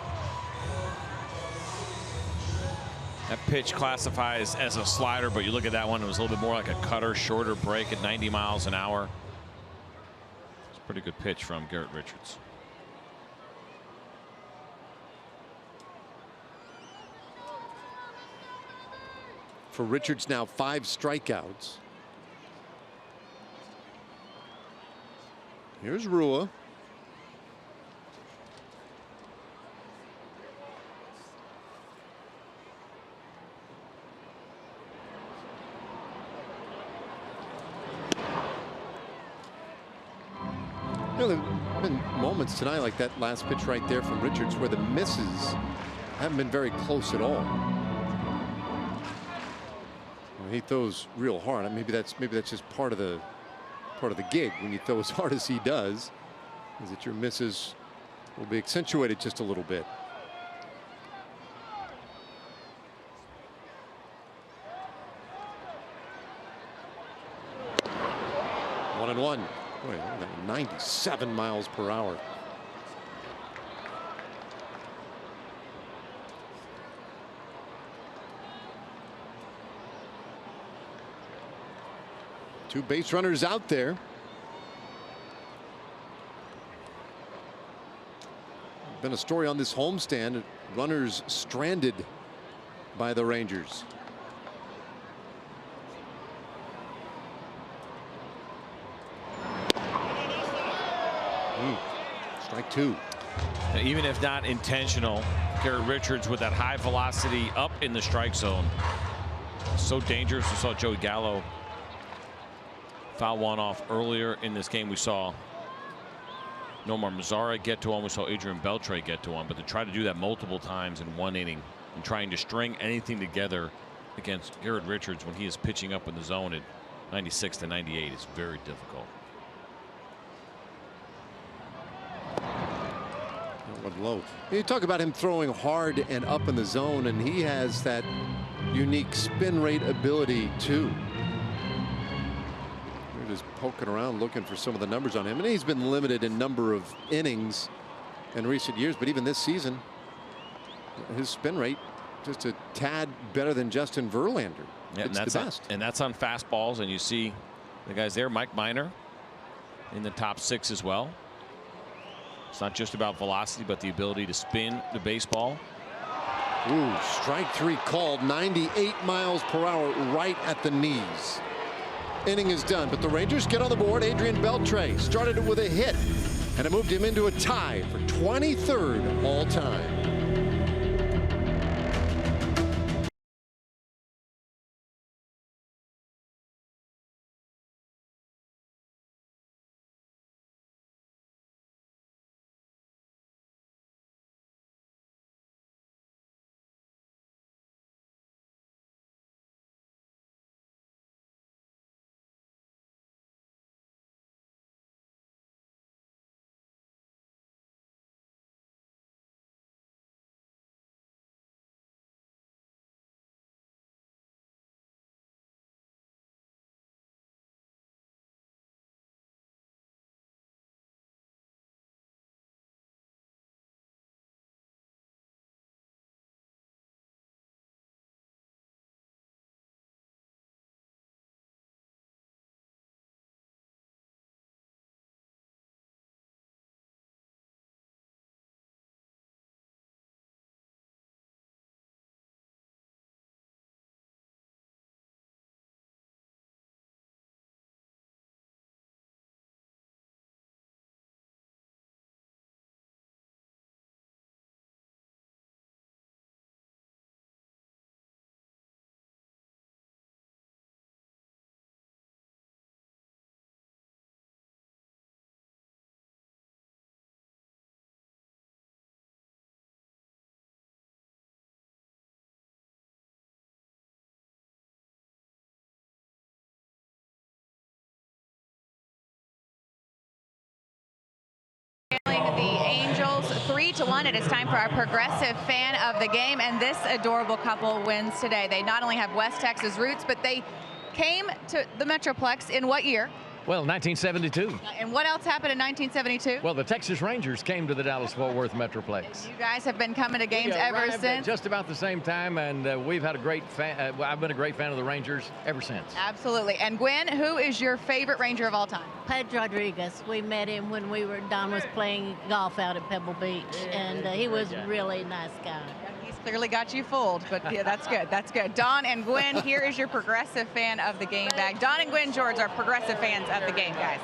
That pitch classifies as a slider, but you look at that one, it was a little bit more like a cutter, shorter break at 90 miles an hour. It's a pretty good pitch from Garrett Richards. For Richards now 5 strikeouts. Here's Rua. You know, there have been moments tonight like that last pitch right there from Richards where the misses haven't been very close at all. He throws real hard. Maybe that's just part of the gig when you throw as hard as he does, is that your misses will be accentuated just a little bit. One and one. Boy, 97 miles per hour. Two base runners out there. Been a story on this homestand. Runners stranded by the Rangers. Strike 2. Now, even if not intentional, Garrett Richards with that high velocity up in the strike zone. So dangerous. We saw Joey Gallo foul one off earlier in this game. We saw Nomar Mazara get to one. We saw Adrian Beltre get to one. But to try to do that multiple times in one inning and trying to string anything together against Garrett Richards when he is pitching up in the zone at 96 to 98 is very difficult. That one low. You talk about him throwing hard and up in the zone, and he has that unique spin rate ability too. We're just poking around looking for some of the numbers on him, and he's been limited in number of innings in recent years, but even this season his spin rate just a tad better than Justin Verlander. Yeah, it's the best. And that's on fastballs, and you see the guys there. Mike Minor in the top 6 as well. It's not just about velocity, but the ability to spin the baseball. Ooh, strike 3 called. 98 miles per hour right at the knees. Inning is done, but the Rangers get on the board. Adrian Beltre started it with a hit, and it moved him into a tie for 23rd all time. The Angels 3-1. It is time for our progressive fan of the game, and this adorable couple wins today. They not only have West Texas roots, but they came to the Metroplex in what year? Well, 1972. And what else happened in 1972? Well, the Texas Rangers came to the Dallas-Fort Worth Metroplex. You guys have been coming to games ever right since? just about the same time, and we've had a great fan. I've been a great fan of the Rangers ever since. Absolutely. And Gwen, who is your favorite Ranger of all time? Pedro Rodriguez. We met him when Don was playing golf out at Pebble Beach, and he was a really nice guy. He's clearly got you fooled, but yeah, that's good. That's good. Don and Gwen, here is your progressive fan of the game bag. Don and Gwen George are progressive fans of the game, guys.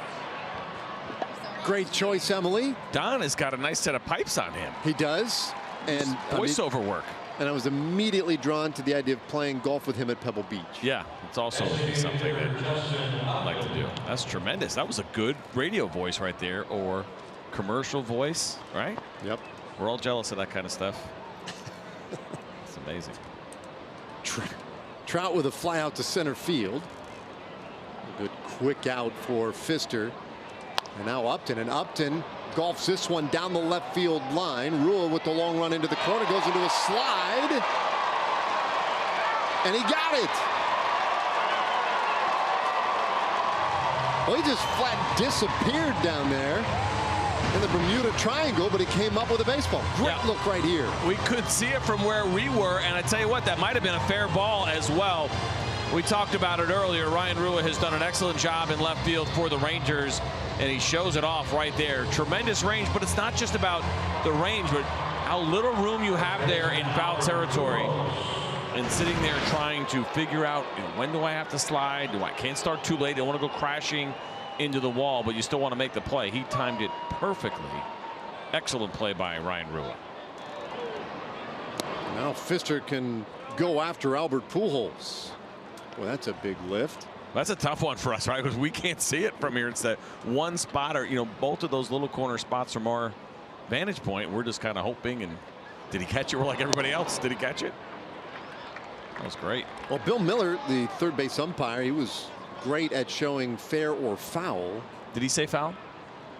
Great choice, Emily. Don has got a nice set of pipes on him. He does. And voiceover work. And I was immediately drawn to the idea of playing golf with him at Pebble Beach. Yeah, it's also something that I'd like to do. That's tremendous. That was a good radio voice right there, or commercial voice, right? Yep. We're all jealous of that kind of stuff. It's amazing. Trout with a fly out to center field. A good quick out for Pfister. And now Upton, and Upton golfs this one down the left field line. Rua with the long run into the corner, goes into a slide, and he got it. Well, he just flat disappeared down there in the Bermuda Triangle, but he came up with a baseball. Great look right here. We could see it from where we were, and I tell you what, that might have been a fair ball as well. We talked about it earlier. Ryan Rua has done an excellent job in left field for the Rangers, and he shows it off right there. Tremendous range, but it's not just about the range, but how little room you have there in foul territory. And sitting there trying to figure out, when do I have to slide? I can't start too late. I don't want to go crashing into the wall, but you still want to make the play. He timed it perfectly. Excellent play by Ryan Rua. Now Pfister can go after Albert Pujols. Well, that's a big lift. That's a tough one for us, right? Because we can't see it from here. It's that one spot, or both of those little corner spots from our vantage point. We're just kind of hoping. And did he catch it? We're like everybody else. Did he catch it? That was great. Well, Bill Miller, the third base umpire, he was great at showing fair or foul. Did he say foul?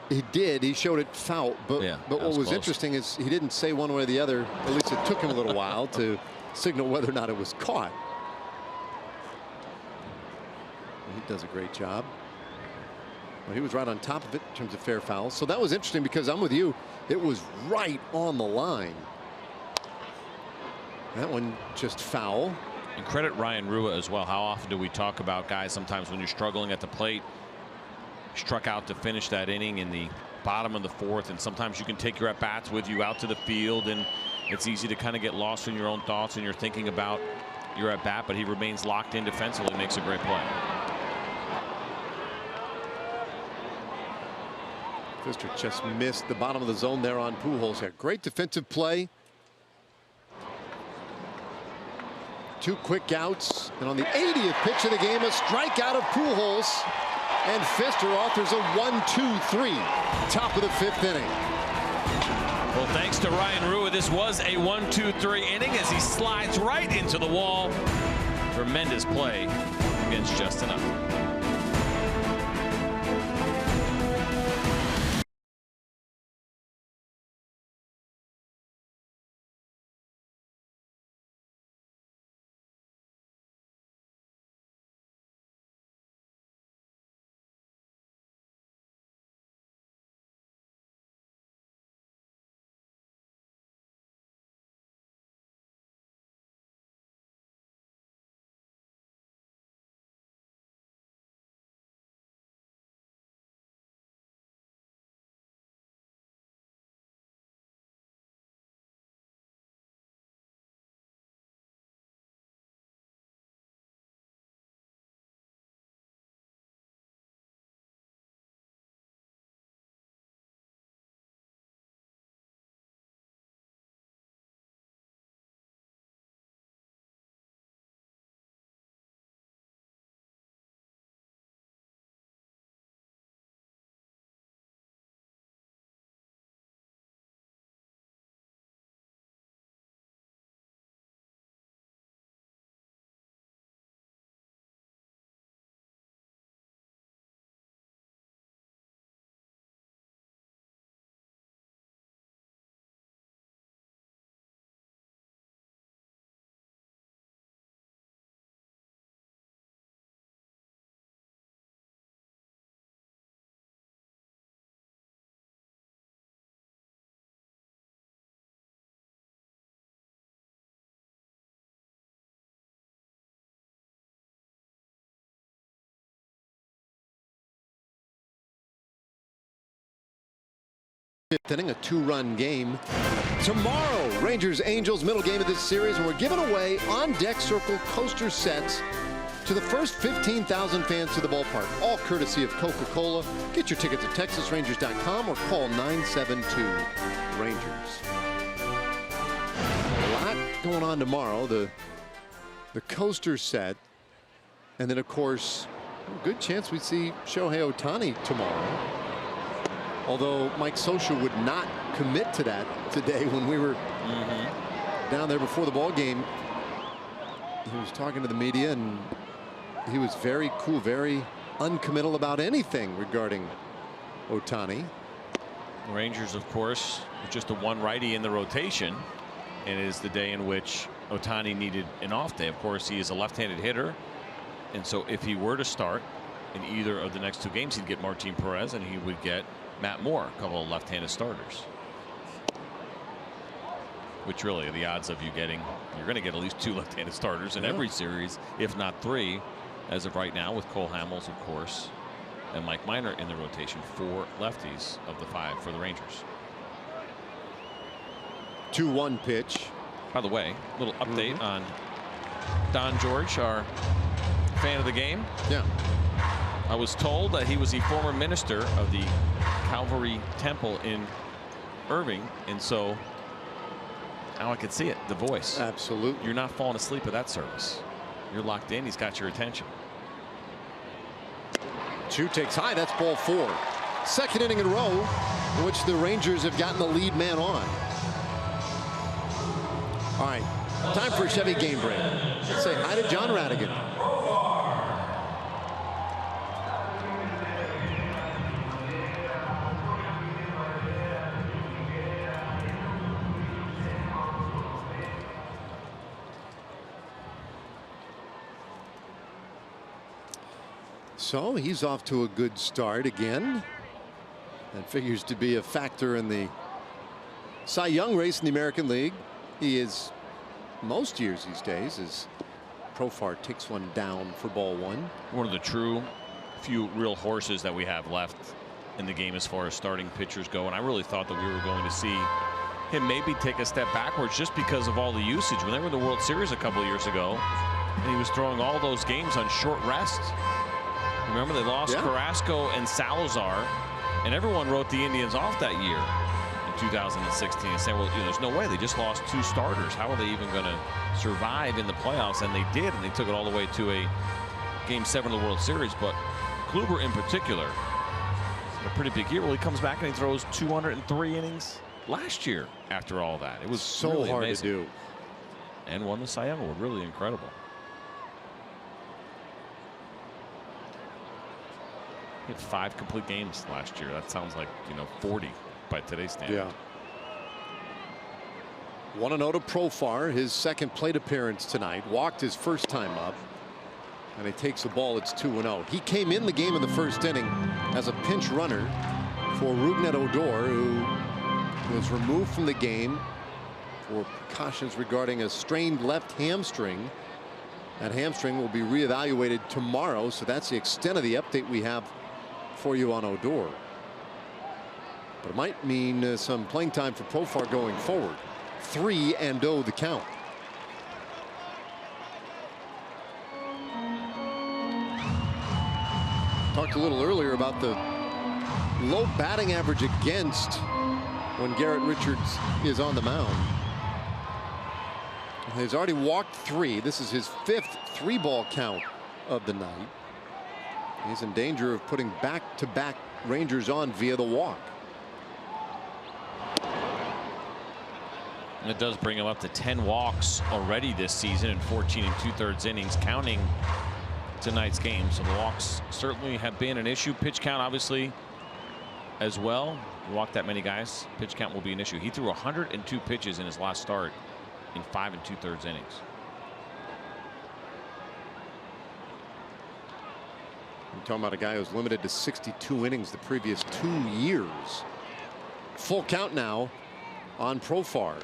He did. He showed it foul. But Yeah, what was close. interesting is he didn't say one way or the other. At least it took him a little while to signal whether or not it was caught. He does a great job. Well, he was right on top of it in terms of fair fouls. So that was interesting because I'm with you. It was right on the line. That one just foul. And credit Ryan Rua as well. How often do we talk about guys sometimes when you're struggling at the plate, struck out to finish that inning in the bottom of the fourth, and sometimes you can take your at-bats with you out to the field, and it's easy to kind of get lost in your own thoughts and you're thinking about your at-bat, but he remains locked in defensively, makes a great play. Pfister just missed the bottom of the zone there on Pujols. Had great defensive play. 2 quick outs, and on the 80th pitch of the game, a strikeout of Pujols, and Pfister authors a 1-2-3, top of the 5th inning. Well, thanks to Ryan Rua, this was a 1-2-3 inning as he slides right into the wall. Tremendous play against Justin Upton. Inning, a 2-run game. Tomorrow, Rangers Angels, middle game of this series, and we're giving away on deck circle coaster sets to the first 15,000 fans to the ballpark, all courtesy of Coca-Cola. Get your tickets at TexasRangers.com or call 972-RANGERS. A lot going on tomorrow. The coaster set, and then of course, a good chance we see Shohei Ohtani tomorrow. Although Mike Scioscia would not commit to that today when we were down there before the ball game. He was talking to the media and he was very cool, very uncommittal about anything regarding Ohtani. Rangers, of course, with just the one righty in the rotation, and it is the day in which Ohtani needed an off day. Of course, he is a left-handed hitter, and so if he were to start in either of the next 2 games, he'd get Martin Perez and he would get Matt Moore, a couple of left-handed starters, which really are the odds of you getting. You're going to get at least 2 left-handed starters in every series, if not 3, as of right now, with Cole Hamels, of course, and Mike Minor in the rotation. 4 lefties of the 5 for the Rangers. 2-1 pitch. By the way, a little update on Don George, our fan of the game. Yeah. I was told that he was the former minister of the Calvary Temple in Irving, and so now I could see it, the voice. Absolutely. You're not falling asleep at that service. You're locked in. He's got your attention. 2 takes high. That's ball 4. Second inning in a row in which the Rangers have gotten the lead man on. All right, time for a Chevy game break. Let's say hi to John Radigan. So he's off to a good start again. That figures to be a factor in the Cy Young race in the American League. He is most years these days as Profar takes one down for ball one. One of the true few real horses that we have left in the game as far as starting pitchers go. And I really thought that we were going to see him maybe take a step backwards just because of all the usage. When they were in the World Series a couple of years ago, and he was throwing all those games on short rest. Remember, they lost Carrasco and Salazar, and everyone wrote the Indians off that year in 2016 and saying, well, there's no way. They just lost 2 starters. How are they even going to survive in the playoffs? And they did, and they took it all the way to a Game 7 of the World Series. But Kluber in particular, a pretty big year. Well, he comes back and he throws 203 innings last year after all that. It was so really hard amazing. to do. And won the Cy Young Award. Really incredible. He had 5 complete games last year. That sounds like 40 by today's standards. Yeah. 1-0 to Profar, his second plate appearance tonight. Walked his first time up, and he takes the ball. It's 2-0. He came in the game in the first inning as a pinch runner for Rougned Odor, who was removed from the game for precautions regarding a strained left hamstring. That hamstring will be reevaluated tomorrow, so that's the extent of the update we have for you on Odor. But it might mean some playing time for Profar going forward. 3-0 the count. Talked a little earlier about the low batting average against when Garrett Richards is on the mound. He's already walked 3. This is his 5th 3-ball count of the night. He's in danger of putting back-to-back Rangers on via the walk. And it does bring him up to 10 walks already this season in 14 2/3 innings, counting tonight's game. So the walks certainly have been an issue. Pitch count obviously as well. Walk that many guys, pitch count will be an issue. He threw 102 pitches in his last start in 5 2/3 innings. You're talking about a guy who's limited to 62 innings the previous 2 years. Full count now on Profar.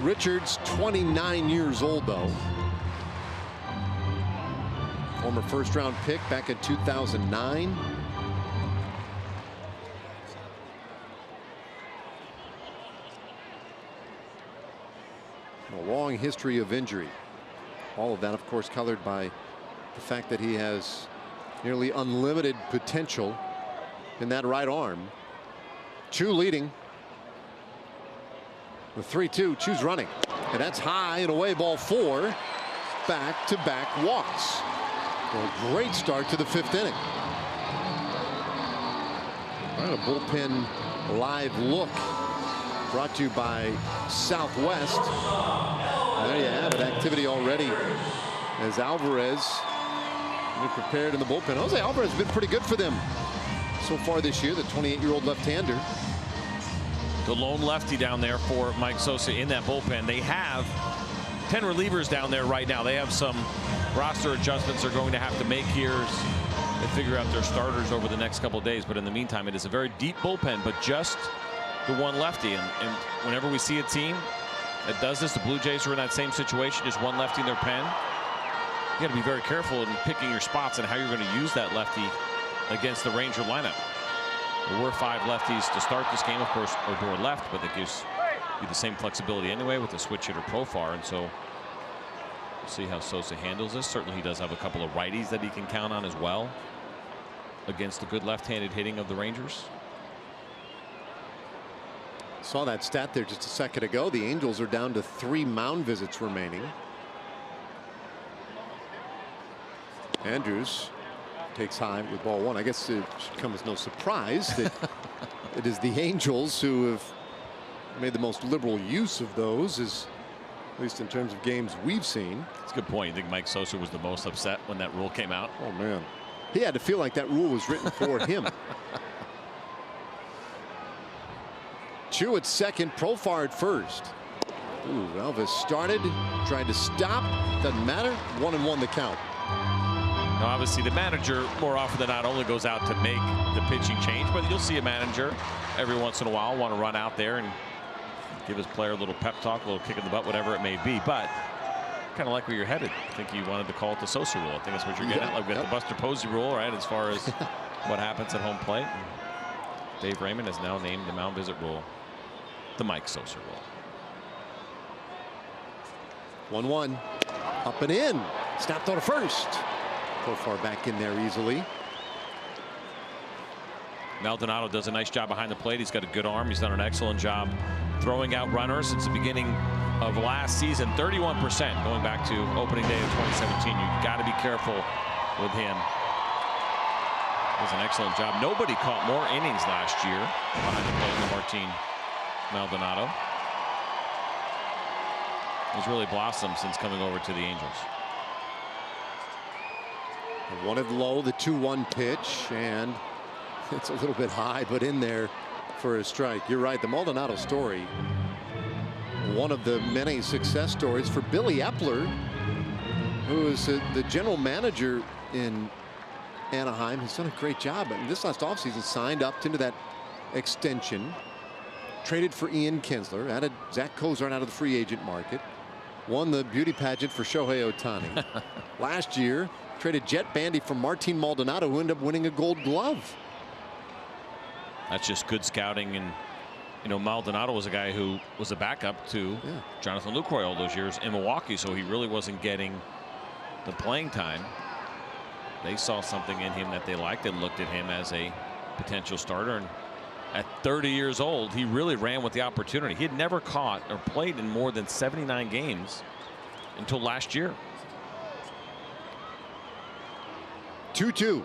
Richards, 29 years old, though. Former first-round pick back in 2009. A long history of injury. All of that, of course, colored by the fact that he has nearly unlimited potential in that right arm. Chu leading. The 3-2, Chu's running. And that's high and away, ball 4. Back-to-back walks. Well, a great start to the 5th inning. All right, a bullpen live look brought to you by Southwest. There you have it. Activity already as Alvarez prepared in the bullpen. Jose Alvarez has been pretty good for them so far this year, the 28-year-old left-hander. The lone lefty down there for Mike Sosa in that bullpen. They have 10 relievers down there right now. They have some roster adjustments they're going to have to make here as they figure out their starters over the next couple of days. But in the meantime, it is a very deep bullpen, but just the one lefty. And whenever we see a team that does this, the Blue Jays are in that same situation, just one lefty in their pen. You got to be very careful in picking your spots and how you're going to use that lefty against the Ranger lineup. There were 5 lefties to start this game. Of course, Odor left, but that gives you the same flexibility anyway with the switch hitter Profar. And so we'll see how Sosa handles this. Certainly he does have a couple of righties that he can count on as well against the good left-handed hitting of the Rangers. Saw that stat there just a second ago. The Angels are down to 3 mound visits remaining. Andrews takes high with ball 1. I guess it should come as no surprise that it is the Angels who have made the most liberal use of those, at least in terms of games we've seen. That's a good point. You think Mike Sosa was the most upset when that rule came out? Oh man, he had to feel like that rule was written for him. Chu at second, Profar at first. Ooh, Elvis started, tried to stop, doesn't matter. 1-1 the count. Now, obviously, the manager more often than not only goes out to make the pitching change, but you'll see a manager every once in a while want to run out there and give his player a little pep talk, a little kick in the butt, whatever it may be. But kind of like where you're headed. I think you wanted to call it the Sosa rule. I think that's what you're getting at. Like we got the Buster Posey rule, right, as far as what happens at home plate. Dave Raymond has now named the mound visit rule the Mike Sosa rule. 1-1. Up and in. Snapped on to first. So far back in there easily. Maldonado does a nice job behind the plate. He's got a good arm. He's done an excellent job throwing out runners since the beginning of last season. 31% going back to opening day of 2017. You got to be careful with him. Does an excellent job. Nobody caught more innings last year behind the plate than Martin Maldonado. He's really blossomed since coming over to the Angels. Wanted low, the 2-1 pitch, and it's a little bit high, but in there for a strike. You're right, the Maldonado story, one of the many success stories for Billy Epler, who is the general manager in Anaheim. He's done a great job. And this last offseason signed up into that extension, traded for Ian Kinsler, added Zach Cozart out of the free agent market, won the beauty pageant for Shohei Ohtani. Last year, traded Jet Bandy for Martin Maldonado, who ended up winning a Gold Glove. That's just good scouting. And you know, Maldonado was a guy who was a backup to Jonathan Lucroy all those years in Milwaukee, so he really wasn't getting the playing time. They saw something in him that they liked and looked at him as a potential starter. And at 30 years old, he really ran with the opportunity. He had never caught or played in more than 79 games until last year. 2-2.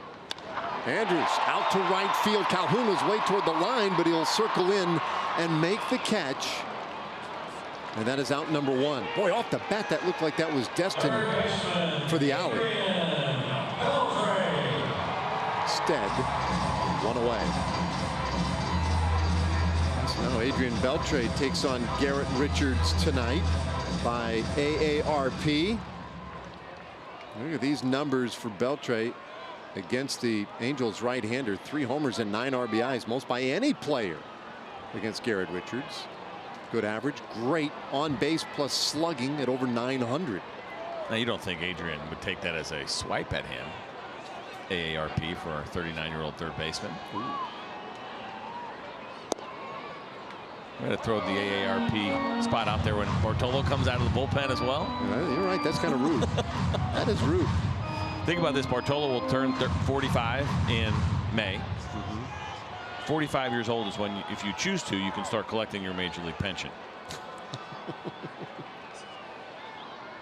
Andrews out to right field. Calhoun was way toward the line, but he'll circle in and make the catch. And that is out number 1. Boy, off the bat, that looked like that was destined for the alley. Instead, 1 away. So now Adrian Beltre takes on Garrett Richards tonight by AARP. Look at these numbers for Beltre against the Angels right-hander. 3 homers and 9 RBIs, most by any player against Garrett Richards. Good average, great on base plus slugging at over 900. Now you don't think Adrian would take that as a swipe at him? AARP for our 39-year-old third baseman. Ooh. I'm going to throw the AARP spot out there when Bartolo comes out of the bullpen as well. You're right, that's kind of rude. That is rude. Think about this, Bartolo will turn 45 in May. 45 years old is when, if you choose to, you can start collecting your major league pension.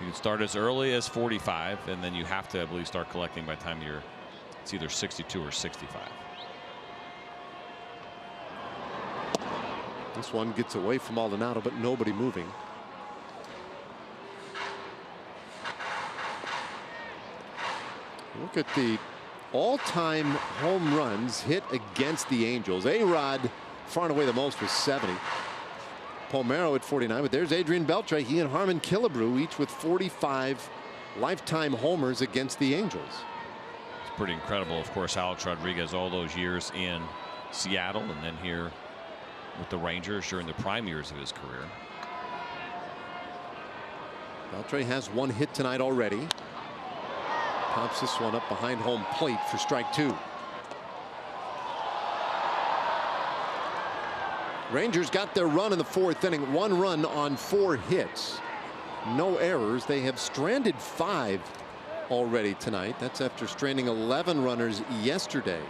You can start as early as 45, and then you have to, I believe, start collecting by the time you're, it's either 62 or 65. This one gets away from Maldonado, but nobody moving. Look at the all-time home runs hit against the Angels. A-Rod far and away the most with 70. Palmeiro at 49, but there's Adrian Beltre. He and Harmon Killebrew each with 45 lifetime homers against the Angels. It's pretty incredible. Of course, Alex Rodriguez all those years in Seattle and then here with the Rangers during the prime years of his career. Beltre has 1 hit tonight already. Pops this one up behind home plate for strike 2. Rangers got their run in the 4th inning. 1 run on 4 hits. No errors. They have stranded 5 already tonight. That's after stranding 11 runners yesterday.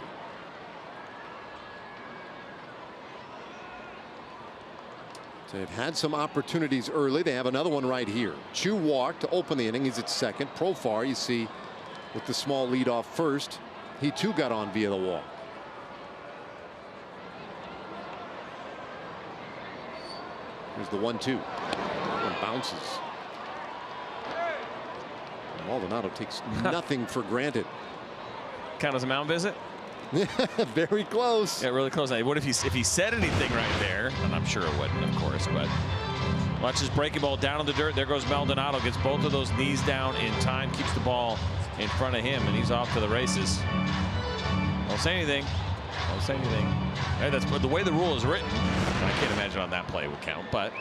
So they've had some opportunities early. They have another one right here. Chu walked to open the inning. He's at second. Profar, you see, with the small lead off first. He too got on via the walk. Here's the 1-2. One bounces. Maldonado takes nothing for granted. Count as a mound visit? Very close. Yeah, really close. Now, what if he said anything right there? And I'm sure it wouldn't, of course, but Watch his breaking ball down in the dirt. There goes Maldonado. Gets both of those knees down in time. Keeps the ball in front of him, and he's off to the races. Don't say anything. Don't say anything. Hey, that's the way the rule is written. I can't imagine on that play would count, but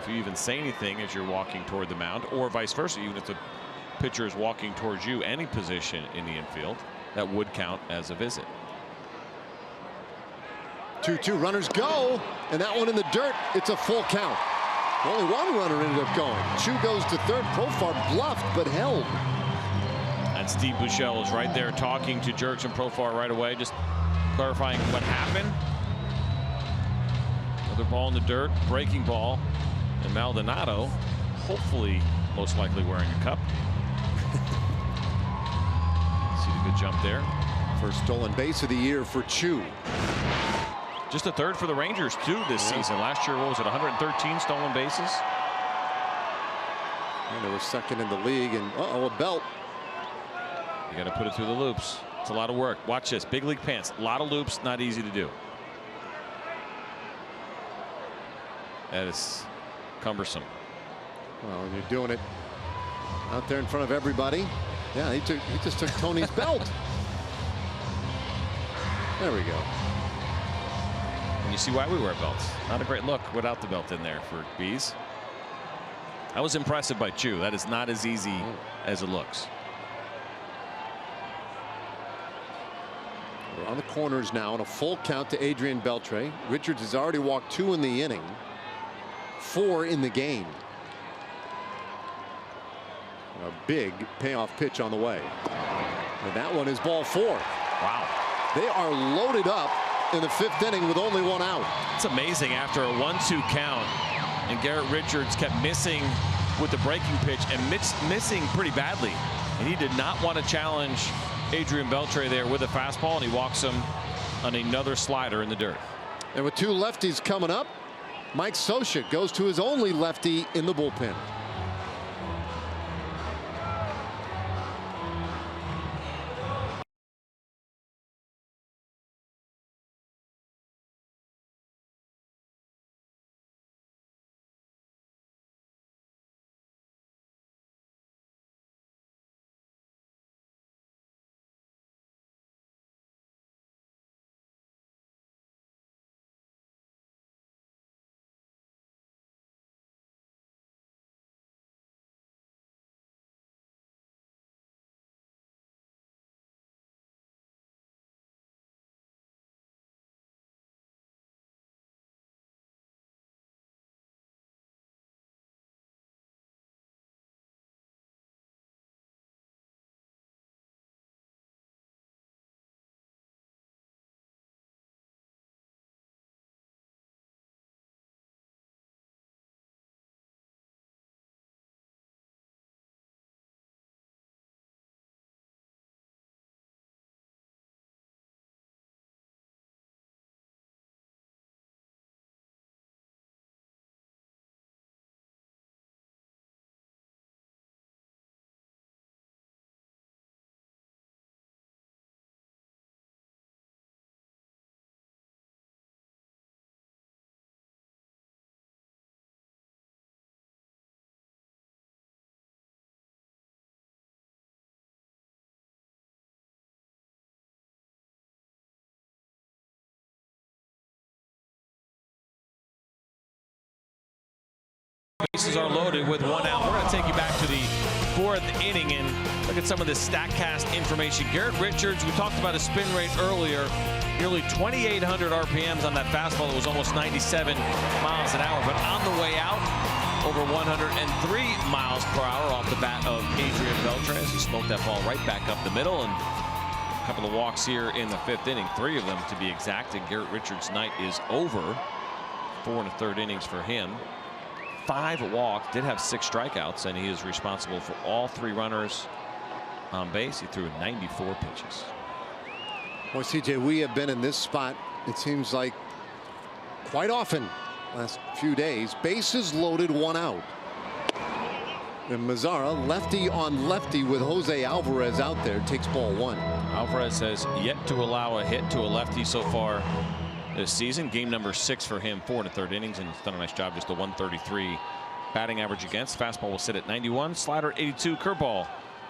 if you even say anything as you're walking toward the mound, or vice versa, even if the pitcher is walking towards you, any position in the infield, that would count as a visit. 2-2 runners go, and that one in the dirt. It's a full count. Only one runner ended up going. Chu goes to third. Profar bluffed but held. And Steve Bujols is right there talking to Jurickson Profar right away, just clarifying what happened. Another ball in the dirt, breaking ball, and Maldonado, hopefully, most likely wearing a cup. See the good jump there. First stolen base of the year for Chu. Just a third for the Rangers too this season. Last year, what was it, 113 stolen bases? And they were second in the league, and a belt. You got to put it through the loops. It's a lot of work. Watch this, big league pants, a lot of loops, not easy to do. That is cumbersome. Well, and you're doing it out there in front of everybody. Yeah, he just took Tony's belt. There we go. And you see why we wear belts. Not a great look without the belt in there for Bees. That was impressive by Chu. That is not as easy as it looks. We're on the corners now, and a full count to Adrian Beltre. Richards has already walked 2 in the inning, 4 in the game. A big payoff pitch on the way. And that one is ball 4. Wow. They are loaded up in the 5th inning with only 1 out. It's amazing after a 1-2 count, and Garrett Richards kept missing with the breaking pitch and missing pretty badly. And he did not want to challenge Adrian Beltre there with a fastball, and he walks him on another slider in the dirt. And with 2 lefties coming up, Mike Scioscia goes to his only lefty in the bullpen. Bases are loaded with 1 out. We're going to take you back to the 4th inning and look at some of this StatCast information. Garrett Richards, we talked about his spin rate earlier. Nearly 2,800 RPMs on that fastball that was almost 97 miles an hour. But on the way out, over 103 miles per hour off the bat of Adrian Beltre as he smoked that ball right back up the middle. And a couple of walks here in the 5th inning, 3 of them to be exact. And Garrett Richards' night is over. 4 1/3 innings for him. 5 walks, did have 6 strikeouts, and he is responsible for all 3 runners on base. He threw 94 pitches. Boy, CJ, we have been in this spot, it seems like, quite often last few days. Bases loaded, 1 out. And Mazara, lefty on lefty with Jose Alvarez out there, takes ball 1. Alvarez has yet to allow a hit to a lefty so far this season. Game number 6 for him, 4 1/3 innings, and he's done a nice job. Just a 133 batting average against. Fastball will sit at 91, slider at 82, curveball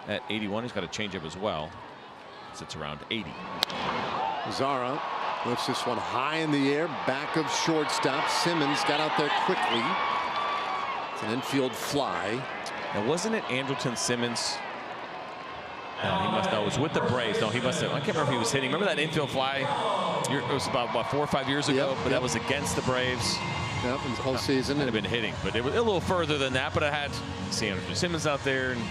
at 81. He's got a changeup as well. Sits around 80. Zara lifts this one high in the air, back of shortstop. Simmons got out there quickly. It's an infield fly. Now, wasn't it Andrelton Simmons? No, he must know. It was with the Braves. No, he must have. I can't remember if he was hitting. Remember that infield fly? It was about, what, 4 or 5 years ago, but that was against the Braves. Yep, in the whole season. Might have been hitting, but it was a little further than that. But I had Andrelton Simmons out there, and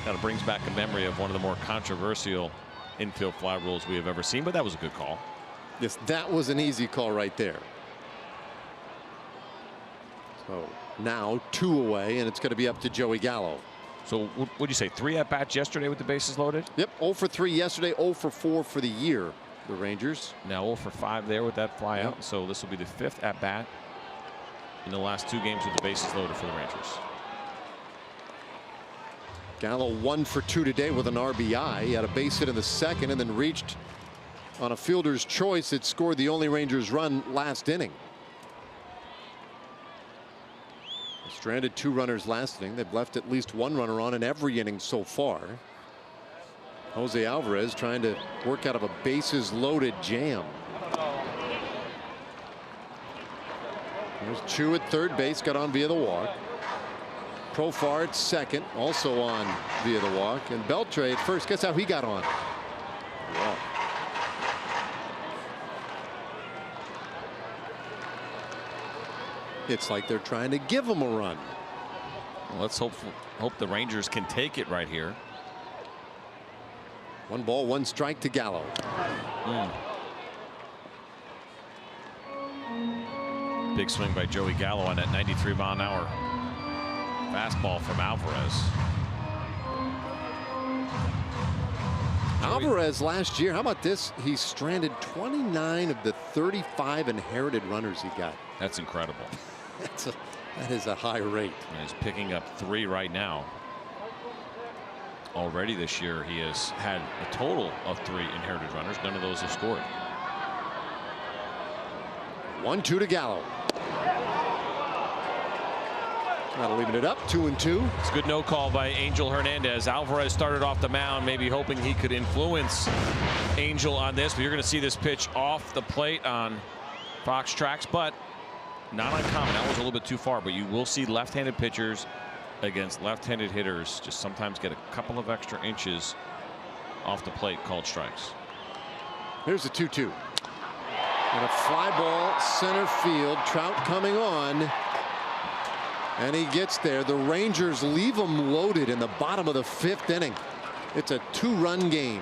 kind of brings back a memory of one of the more controversial infield fly rules we have ever seen. But that was a good call. Yes, that was an easy call right there. So now 2 away, and it's going to be up to Joey Gallo. So what'd you say, 3 at-bats yesterday with the bases loaded? Yep, 0 for 3 yesterday, 0 for 4 for the year, the Rangers. Now 0 for 5 there with that fly out. So this will be the 5th at-bat in the last 2 games with the bases loaded for the Rangers. Gallo 1 for 2 today with an RBI. He had a base hit in the 2nd and then reached on a fielder's choice. It scored the only Rangers run last inning. Stranded 2 runners last inning. They've left at least 1 runner on in every inning so far. Jose Alvarez trying to work out of a bases loaded jam. There's Chu at third base, got on via the walk. Profar at second, also on via the walk, and Beltre at first. Guess how he got on? Wow. It's like they're trying to give him a run. Well, let's hope the Rangers can take it right here. 1 ball, 1 strike to Gallo. Big swing by Joey Gallo on that 93-mile-an-hour fastball from Alvarez. Alvarez last year, how about this? He stranded 29 of the 35 inherited runners he got. That's incredible. That is a high rate. And he's picking up 3 right now. Already this year, he has had a total of 3 inherited runners. None of those have scored. 1-2 to Gallo. Not leaving it up, 2-2. It's a good no call by Angel Hernandez. Alvarez started off the mound, maybe hoping he could influence Angel on this, but you're going to see this pitch off the plate on Fox Tracks, but not uncommon. That was a little bit too far, but you will see left-handed pitchers against left-handed hitters just sometimes get a couple of extra inches off the plate called strikes. Here's the 2-2. And a fly ball center field. Trout coming on. And he gets there. The Rangers leave him loaded in the bottom of the 5th inning. It's a 2-run game.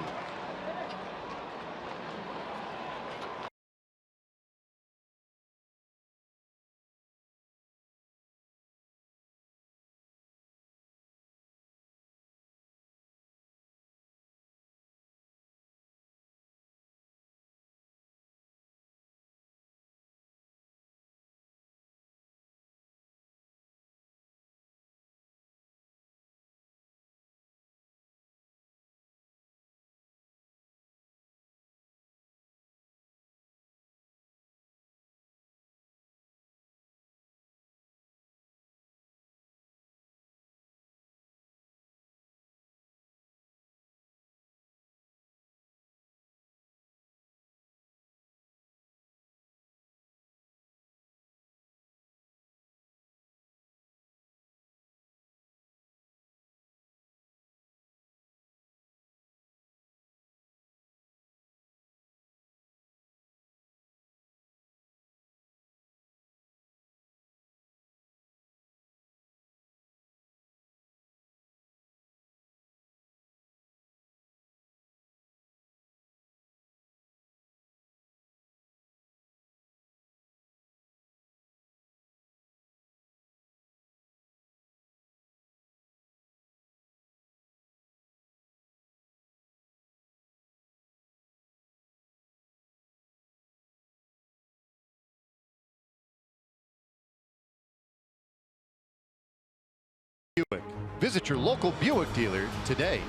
Buick. Visit your local Buick dealer today.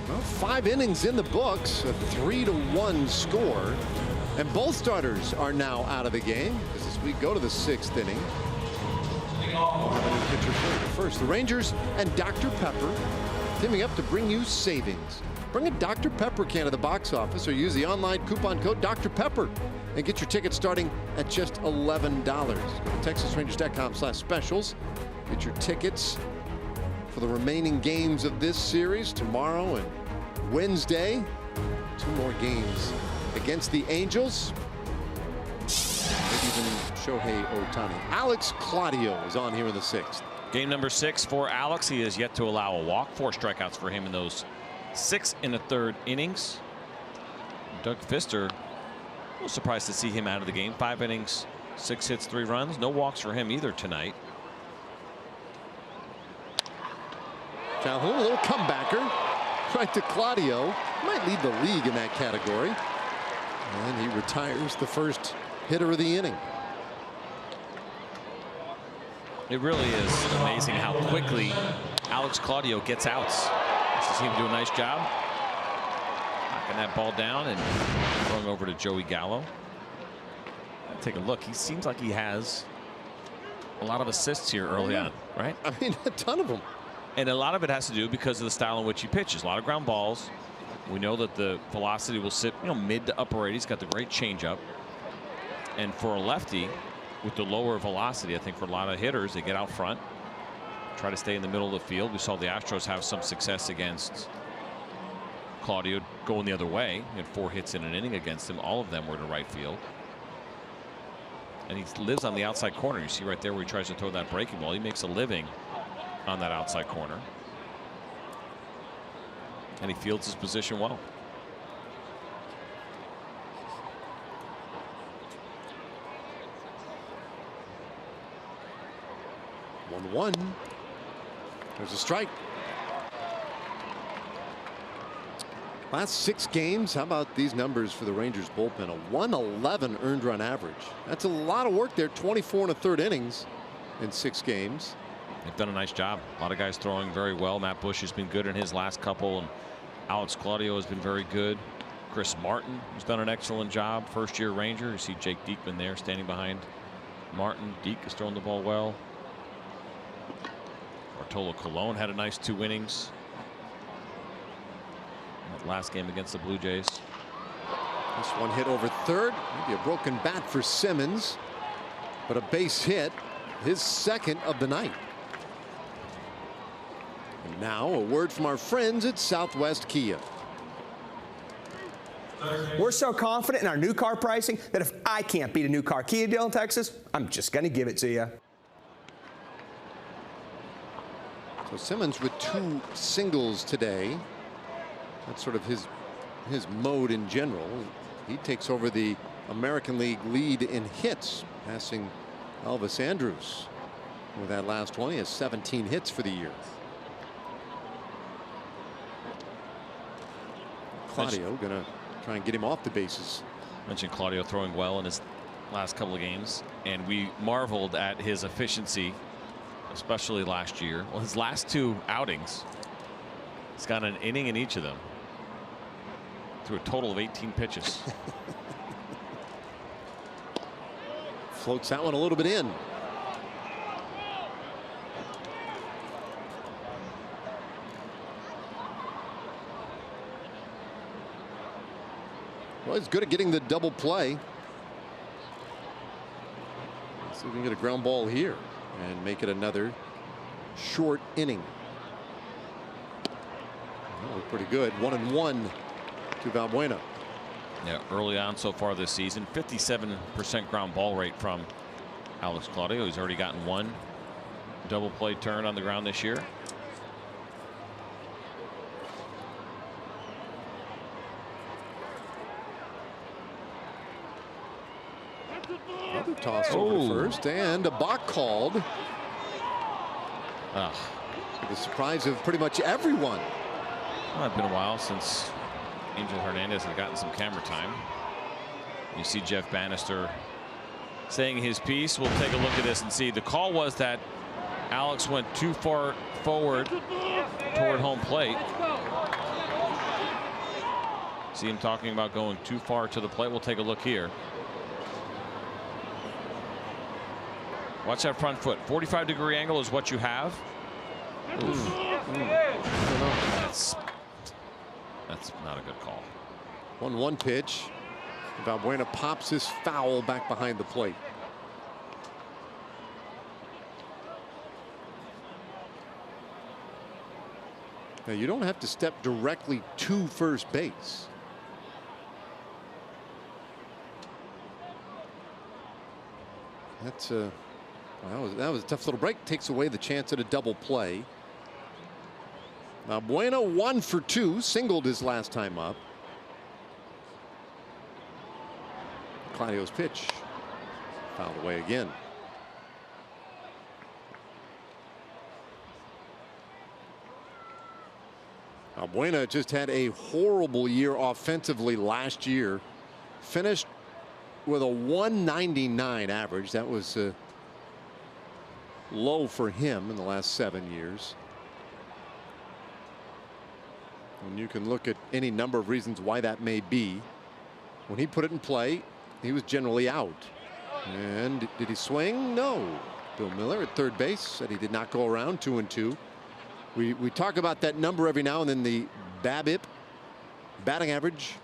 Well, 5 innings in the books, a 3-1 score. And both starters are now out of the game as we go to the 6th inning. Pitcher first, the Rangers and Dr. Pepper teaming up to bring you savings. Bring a Dr. Pepper can to the box office or use the online coupon code Dr. Pepper and get your tickets starting at just $11. Go to TexasRangers.com/specials. Get your tickets for the remaining games of this series tomorrow and Wednesday. 2 more games against the Angels. Maybe even Shohei Ohtani. Alex Claudio is on here in the 6th. Game number 6 for Alex. He has yet to allow a walk. 4 strikeouts for him in those 6 1/3 innings. Doug Fister, a little surprised to see him out of the game. 5 innings, 6 hits, 3 runs. No walks for him either tonight. Calhoun, a little comebacker. Right to Claudio. Might lead the league in that category. And he retires the first hitter of the inning. It really is amazing how quickly Alex Claudio gets outs. Does he do a nice job knocking that ball down and throwing over to Joey Gallo. Take a look. He seems like he has a lot of assists here early on, right? I mean, a ton of them. And a lot of it has to do because of the style in which he pitches. A lot of ground balls. We know that the velocity will sit, mid to upper 80s. He's got the great changeup. And for a lefty, with the lower velocity, I think for a lot of hitters, they get out front, try to stay in the middle of the field. We saw the Astros have some success against Claudio going the other way. He had 4 hits in an inning against him. All of them were to right field. And he lives on the outside corner. You see right there where he tries to throw that breaking ball. He makes a living on that outside corner. And he fields his position well. One. There's a strike. Last 6 games, how about these numbers for the Rangers bullpen? A 111 earned run average. That's a lot of work there. 24 1/3 innings in 6 games. They've done a nice job. A lot of guys throwing very well. Matt Bush has been good in his last couple, and Alex Claudio has been very good. Chris Martin has done an excellent job. First-year Ranger. You see Jake Diekman there standing behind Martin. Deke is throwing the ball well. Bartolo Colon had a nice 2 innings. That last game against the Blue Jays. This one hit over third. Maybe a broken bat for Simmons, but a base hit, his 2nd of the night. And now a word from our friends at Southwest Kia. We're so confident in our new car pricing that if I can't beat a new car Kia deal in Texas, I'm just going to give it to you. So Simmons with 2 singles today. That's sort of his mode in general. He takes over the American League lead in hits, passing Elvis Andrus with that last one. He has 17 hits for the year. Claudio gonna try and get him off the bases. Mentioned Claudio throwing well in his last couple of games, and we marveled at his efficiency, especially last year. Well, his last 2 outings, he's got an inning in each of them. Threw a total of 18 pitches. Floats that one a little bit in. Well, he's good at getting the double play. Let's see if we can get a ground ball here and make it another short inning. That was pretty good. 1-1 to Valbuena. Yeah, early on so far this season, 57% ground ball rate from Alex Claudio. He's already gotten 1 double play turn on the ground this year. Another toss over first, and a balk called. To the surprise of pretty much everyone. Well, it's been a while since Angel Hernandez has gotten some camera time. You see Jeff Bannister saying his piece. We'll take a look at this and see. The call was that Alex went too far forward toward home plate. See him talking about going too far to the plate. We'll take a look here. Watch that front foot. 45-degree angle is what you have. That's not a good call. 1-1 pitch. Valbuena pops his foul back behind the plate. Now you don't have to step directly to first base. That's that was a tough little break. Takes away the chance at a double play. Now Valbuena 1 for 2, singled his last time up. Claudio's pitch fouled away again. Valbuena just had a horrible year offensively last year. Finished with a 199 average. That was low for him in the last 7 years. And you can look at any number of reasons why that may be. When he put it in play, he was generally out. And did he swing? No. Bill Miller at third base said he did not go around. 2-2. We talk about that number every now and then, the BABIP, batting average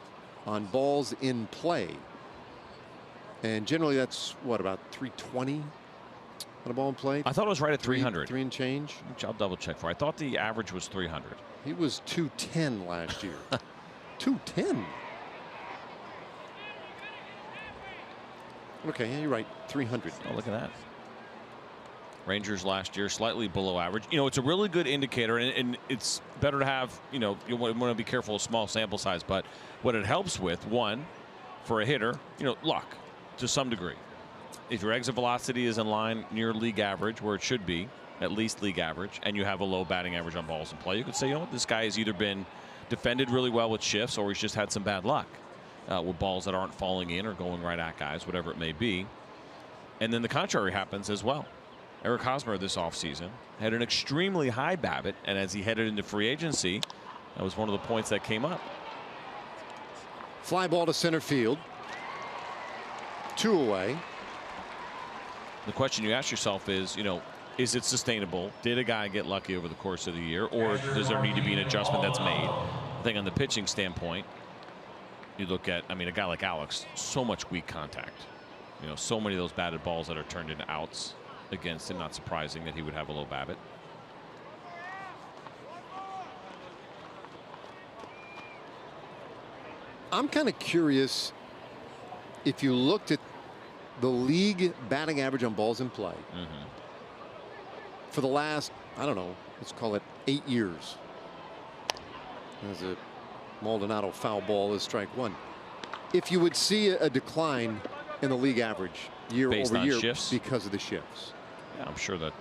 on balls in play. And generally that's what, about 320 on a ball in play? I thought it was right at 300. 3 and change. I'll double check for. I thought the average was 300. He was 210 last year. 210. Okay, yeah, you're right. 300. Oh, look at that. Rangers last year slightly below average. You know, it's a really good indicator, and it's better to have, you know, you want to be careful of small sample size, but what it helps with, one, for a hitter, you know, luck to some degree. If your exit velocity is in line near league average, where it should be, at least league average, and you have a low batting average on balls in play, you could say, you know what, this guy has either been defended really well with shifts, or he's just had some bad luck with balls that aren't falling in or going right at guys, whatever it may be. And then the contrary happens as well. Eric Hosmer this offseason had an extremely high BABIP, and as he headed into free agency, that was one of the points that came up. Fly ball to center field. 2 away. The question you ask yourself is, you know, is it sustainable? Did a guy get lucky over the course of the year, or does there need to be an adjustment that's made? I think on the pitching standpoint, you look at, I mean, a guy like Alex, so much weak contact. You know, so many of those batted balls that are turned into outs against him. Not surprising that he would have a low BABIP. I'm kind of curious if you looked at the league batting average on balls in play for the last, I don't know, let's call it 8 years. As a Maldonado foul ball is strike 1. If you would see a decline in the league average year Based over on year shifts? because of the shifts. Yeah, I'm sure that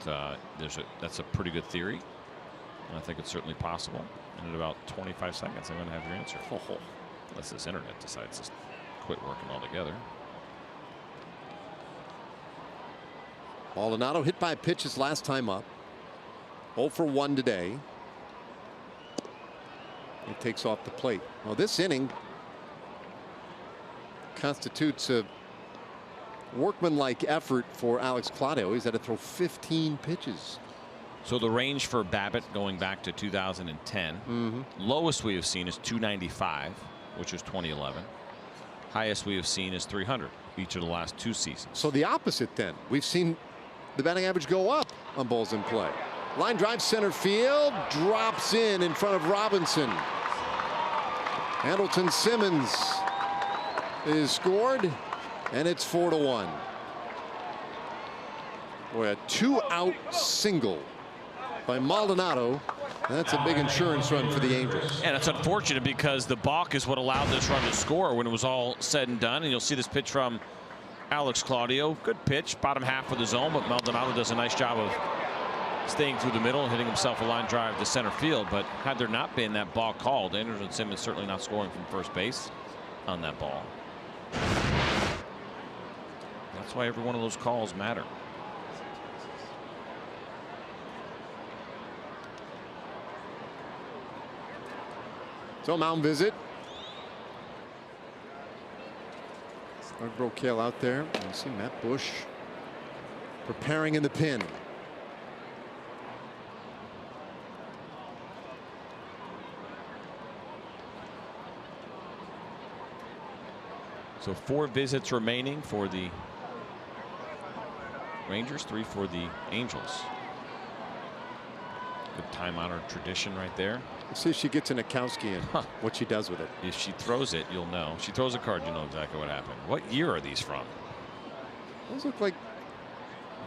that's a pretty good theory. And I think it's certainly possible. And in about 25 seconds, I'm going to have your answer. Unless this internet decides to quit working altogether. Maldonado hit by a pitch his last time up. 0 for 1 today. He takes off the plate. Well, this inning constitutes a workmanlike effort for Alex Claudio. He's had to throw 15 pitches. So the range for BABIP going back to 2010, lowest we have seen is 295, which was 2011. Highest we have seen is 300 each of the last 2 seasons. So the opposite then. We've seen the batting average go up on balls in play. Line drive center field, drops in front of Robinson. Andrelton Simmons is scored, and it's 4-1. Boy, a 2-out single by Maldonado. That's a big insurance run for the Angels. And it's unfortunate because the balk is what allowed this run to score when it was all said and done. And you'll see this pitch from Alex Claudio. Good pitch, bottom half of the zone, but Maldonado does a nice job of staying through the middle and hitting himself a line drive to center field. But had there not been that ball called, Andrelton Simmons certainly not scoring from first base on that ball. That's why every one of those calls matter. So Mound visit. Brocail out there. You see Matt Bush preparing in the pin. So 4 visits remaining for the Rangers, 3 for the Angels. Good time-honored tradition right there. Let's see if she gets an Akowski and what she does with it. If she throws it, you'll know. She throws a card, you know exactly what happened. What year are these from? Those look like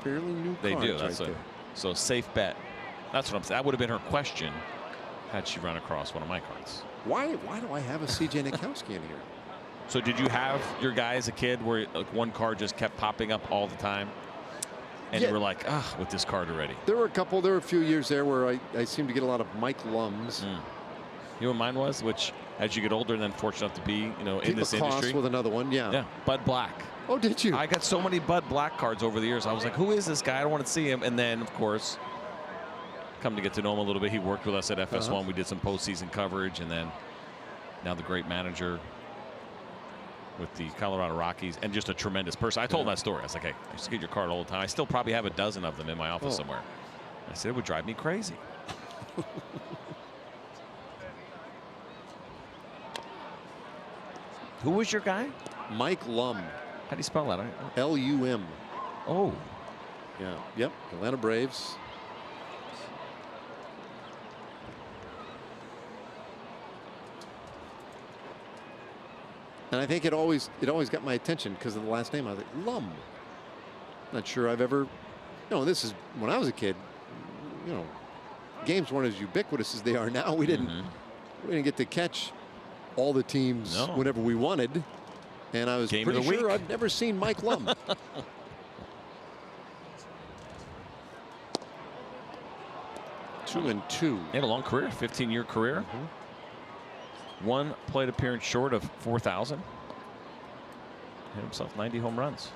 fairly new They cards do. That's right a, there. so safe bet. That's what I'm saying. That would have been her question had she run across one of my cards. Why do I have a CJ Nikowski in here? So did you have your guy as a kid where like one card just kept popping up all the time? And Yeah. you were like, ah, with this card already. There were a few years there where I seemed to get a lot of Mike Lums. You know what mine was? Which, as you get older and then fortunate enough to be, you know, in Pete this Lacoste industry. with another one, yeah. Yeah, Bud Black. Oh, did you? I got so many Bud Black cards over the years. I was like, who is this guy? I don't want to see him. And then, of course, come to get to know him a little bit. He worked with us at FS1. We did some postseason coverage, and then now the great manager with the Colorado Rockies, and just a tremendous person. I told him that story. I was like, hey, I used to get your card all the time. I still probably have a dozen of them in my office somewhere. I said it would drive me crazy. Who was your guy? Mike Lum. How do you spell that? L-U-M. Oh. Yeah. Yep. Atlanta Braves. And I think it always got my attention because of the last name. I was like, Lum. Not sure I've ever, this is when I was a kid, games weren't as ubiquitous as they are now. We didn't get to catch all the teams whenever we wanted. And I was pretty sure I've never seen Mike Lum. 2-2. He had a long career, 15-year career. One plate appearance short of 4,000. Hit himself 90 home runs.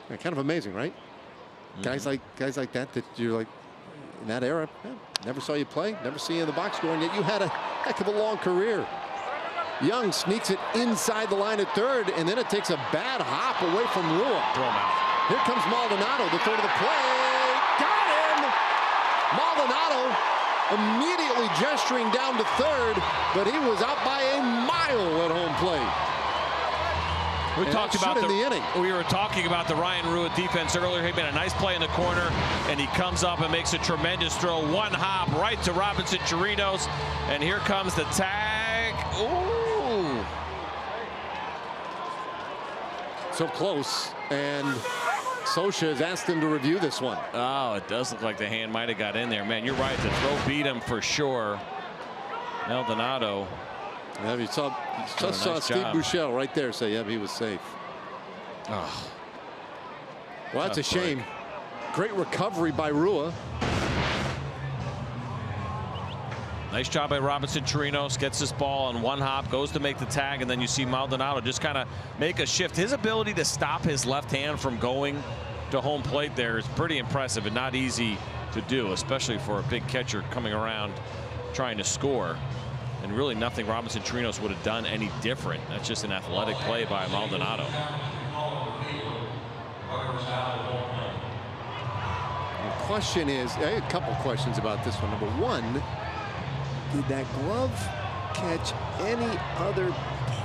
Yeah, kind of amazing, right? Guys like that you're like in that era. Never saw you play, never see you in the box score, and yet you had a heck of a long career. Young sneaks it inside the line at third, and then it takes a bad hop away from Rua. Throw him out. Here comes Maldonado, the third of the play. Got him! Maldonado immediately gesturing down to third, but he was out by a mile at home plate. We talked about the inning. We were talking about the Ryan Rua defense earlier. He made a nice play in the corner, and he comes up and makes a tremendous throw. One hop right to Robinson Chirinos, and here comes the tag. Ooh! So close, and Scioscia has asked him to review this one. Oh, it does look like the hand might have got in there. Man, you're right. The throw beat him for sure. Maldonado. Yeah, you saw Steve Buechele right there say, yeah, he was safe. Oh. Well, that's a shame. Great recovery by Rua. Nice job by Robinson Chirinos. Gets this ball on one hop, goes to make the tag, and then you see Maldonado just kind of make a shift. His ability to stop his left hand from going to home plate there is pretty impressive and not easy to do, especially for a big catcher coming around trying to score. And really nothing Robinson Chirinos would have done any different. That's just an athletic play by Maldonado. The question is, I have a couple questions about this one. Number one, did that glove catch any other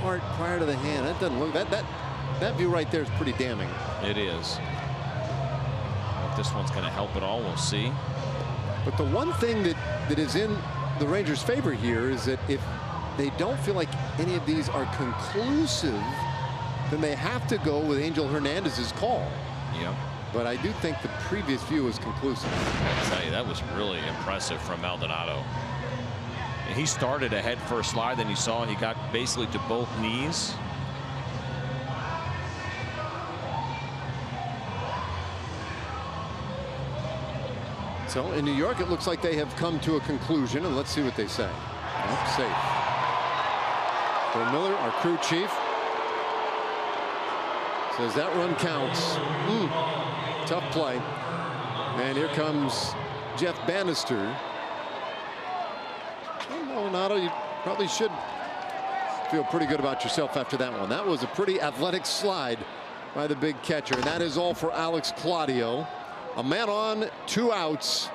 part prior to the hand? That doesn't look, that view right there is pretty damning. It is. If this one's going to help at all, we'll see. But the one thing that is in the Rangers' favor here is that if they don't feel like any of these are conclusive, then they have to go with Angel Hernandez's call. Yep. But I do think the previous view was conclusive. I tell you, that was really impressive from Maldonado. And he started a head first slide, then you saw he got basically to both knees. So in New York, it looks like they have come to a conclusion, and let's see what they say. Nope, safe. Bill Miller, our crew chief, says that run counts. Tough play. And here comes Jeff Bannister. Well, Maldonado, you probably should feel pretty good about yourself after that one. That was a pretty athletic slide by the big catcher. And that is all for Alex Claudio. A man on, 2 outs.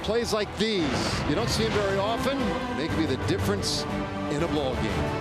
Plays like these, you don't see him very often. They can be the difference in a ball game.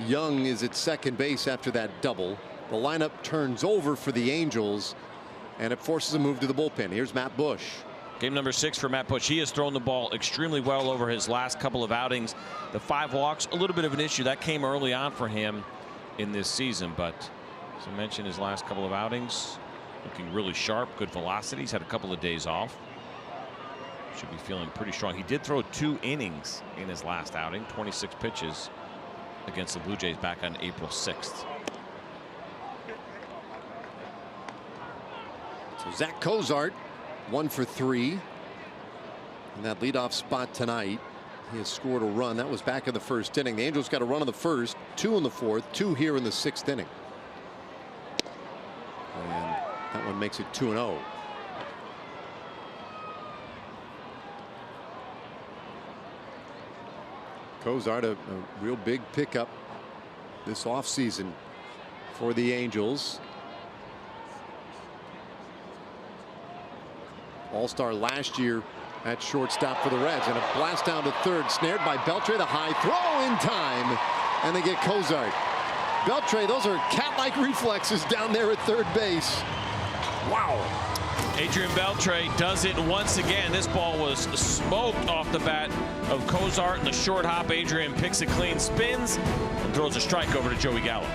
Young is at second base after that double. The lineup turns over for the Angels, and it forces a move to the bullpen. Here's Matt Bush. Game number 6 for Matt Bush. He has thrown the ball extremely well over his last couple of outings. The 5 walks, a little bit of an issue that came early on for him in this season, but as I mentioned, his last couple of outings looking really sharp, good velocity. He's had a couple of days off. Should be feeling pretty strong. He did throw 2 innings in his last outing, 26 pitches against the Blue Jays back on April 6th. So Zach Cozart, 1 for 3 in that leadoff spot tonight. He has scored a run. That was back in the first inning. The Angels got a run in the first, 2 in the fourth, 2 here in the 6th inning. And that one makes it 2-0. Cozart, a real big pickup this offseason for the Angels. All-star last year at shortstop for the Reds, and a blast down to third, snared by Beltre. The high throw in time, and they get Cozart. Beltre, those are cat-like reflexes down there at third base. Wow. Adrian Beltre does it once again. This ball was smoked off the bat of Cozart, and the short hop. Adrian picks it clean, spins, and throws a strike over to Joey Gallo.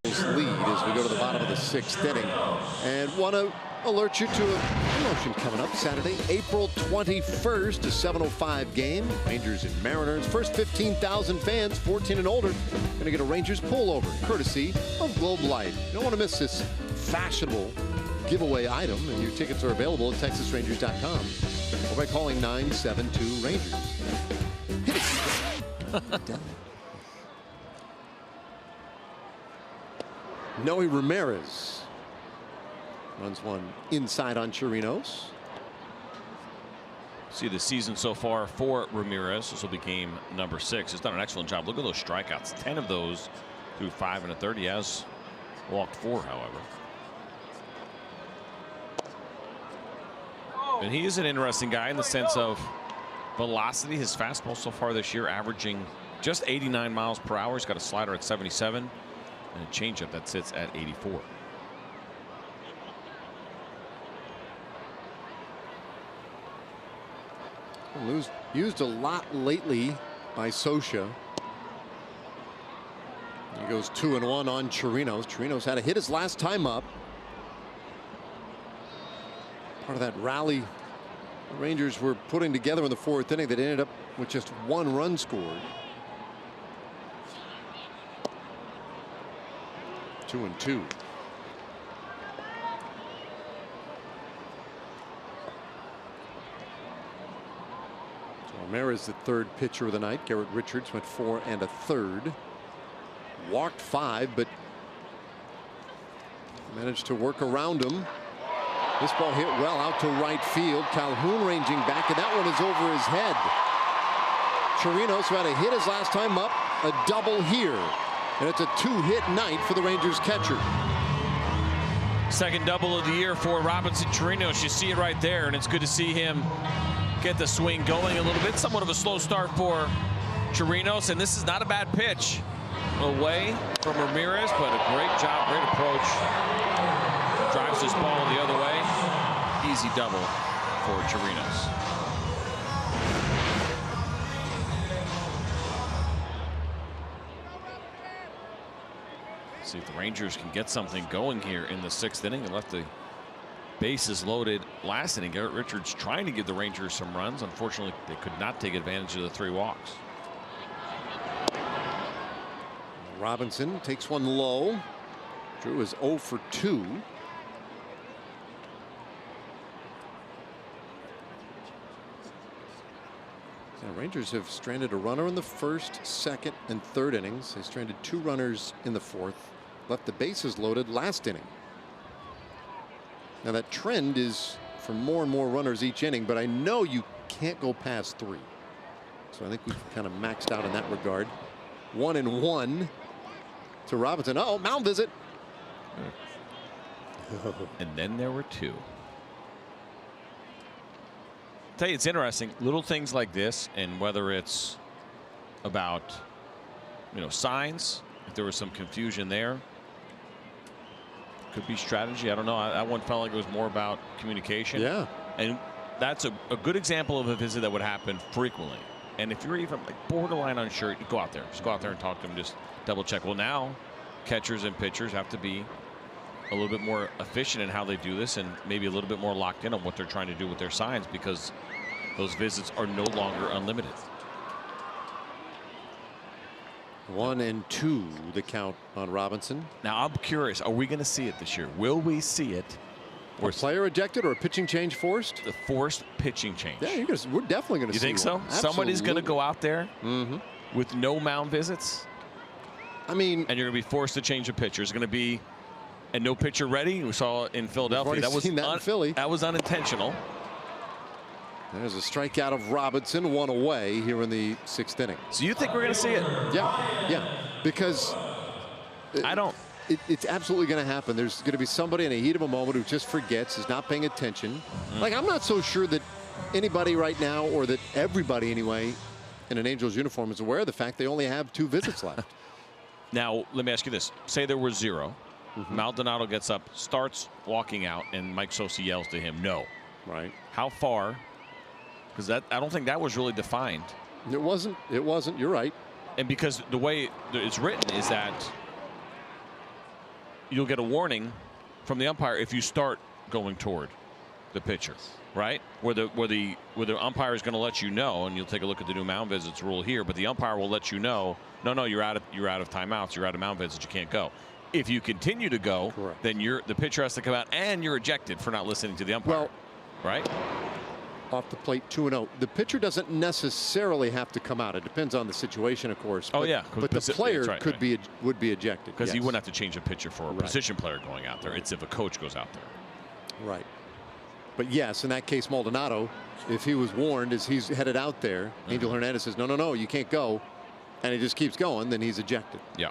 Lead as we go to the bottom of the 6th inning, and want to alert you to a promotion coming up Saturday, April 21st, a 7:05 game. Rangers and Mariners. First 15,000 fans, 14 and older, going to get a Rangers pullover, courtesy of Globe Life. You don't want to miss this fashionable giveaway item, and your tickets are available at TexasRangers.com or by calling 972-RANGERS. Hit it. Noe Ramirez runs one inside on Chirinos. See the season so far for Ramirez. This will be game number 6. He's done an excellent job. Look at those strikeouts. 10 of those through 5 1/3. He has walked 4, however. And he is an interesting guy in the sense of velocity. His fastball so far this year averaging just 89 miles per hour. He's got a slider at 77 and a changeup that sits at 84. Used a lot lately by Scioscia. He goes 2-1 on Chirinos. Chirinos had a hit his last time up. Part of that rally the Rangers were putting together in the 4th inning that ended up with just 1 run scored. 2-2. Ramirez, the 3rd pitcher of the night. Garrett Richards went 4 1/3. Walked 5, but managed to work around him. This ball hit well out to right field. Calhoun ranging back, and that one is over his head. Chirinos, who had a hit his last time up, a double here. And it's a 2-hit night for the Rangers catcher. Second double of the year for Robinson Chirinos. You see it right there, and it's good to see him get the swing going a little bit. Somewhat of a slow start for Chirinos, and this is not a bad pitch away from Ramirez, but a great job, great approach. Drives this ball the other way. Easy double for Chirinos. See if the Rangers can get something going here in the 6th inning. They left the bases loaded last inning. Garrett Richards trying to give the Rangers some runs. Unfortunately, they could not take advantage of the 3 walks. Robinson takes one low. Drew is 0 for 2. The Rangers have stranded a runner in the 1st, 2nd, and 3rd innings. They stranded 2 runners in the 4th. Left the bases loaded last inning. Now that trend is for more and more runners each inning, but I know you can't go past 3. So I think we've kind of maxed out in that regard. 1-1 to Robinson. Oh, mound visit. And then there were 2. Tell you, it's interesting, little things like this, and whether it's about, signs, if there was some confusion there, could be strategy. I don't know. That one felt like it was more about communication. Yeah. And that's a good example of a visit that would happen frequently. And if you're even like borderline unsure, you go out there. Just go out there and talk to them. Just double check. Well, now catchers and pitchers have to be a little bit more efficient in how they do this, and maybe a little bit more locked in on what they're trying to do with their signs, because those visits are no longer unlimited. 1-2 the count on Robinson. Now I'm curious, are we going to see it this year? Will we see it? Or a player ejected or a pitching change forced? The forced pitching change. Yeah, we're definitely going to see. You think so? One. Somebody's going to go out there with no mound visits? I mean, and you're going to be forced to change a pitcher. It's going to be and no pitcher ready. We saw it in Philadelphia. That was in Philly. That was unintentional. There's a strikeout of Robinson, 1 away here in the 6th inning. So you think we're going to see it? Yeah, because I don't. It's absolutely going to happen. There's going to be somebody in a heat of a moment who just forgets, is not paying attention. Like, I'm not so sure that anybody right now, or that everybody anyway, in an Angels uniform is aware of the fact they only have 2 visits left. Now, let me ask you this. Say there were 0. Maldonado gets up, starts walking out, and Mike Scioscia yells to him, no. Right. How far? Because I don't think that was really defined. It wasn't. It wasn't. You're right. And because the way it's written is that you'll get a warning from the umpire if you start going toward the pitcher, right? Where the umpire is going to let you know, and you'll take a look at the new mound visits rule here, but the umpire will let you know, no, you're out of timeouts, you're out of mound visits, you can't go. If you continue to go, correct, then the pitcher has to come out, and you're ejected for not listening to the umpire. Well, right? Off the plate, 2-0. The pitcher doesn't necessarily have to come out. It depends on the situation, of course. Oh, but, yeah. But the player would be ejected. Because yes. you wouldn't have to change a pitcher for a position player going out there. It's if a coach goes out there. Right. But yes, in that case, Maldonado, if he was warned as he's headed out there, Angel Hernandez says, no, you can't go, and he just keeps going, then he's ejected. Yeah.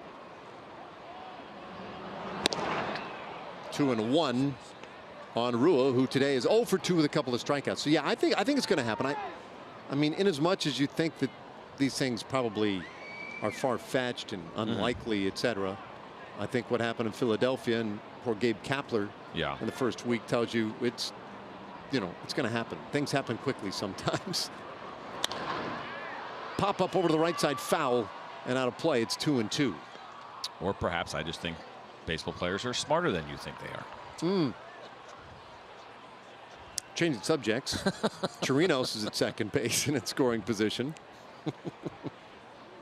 2-1 on Rua, who today is 0 for 2 with a couple of strikeouts. So yeah, I think it's going to happen. I mean, in as much as you think that these things probably are far-fetched and unlikely, etc., I think what happened in Philadelphia and poor Gabe Kapler in the first week tells you it's going to happen. Things happen quickly sometimes. Pop up over to the right side, foul, and out of play. It's 2-2. Or perhaps I just think baseball players are smarter than you think they are. Changing subjects. Chirinos is at second base in its scoring position.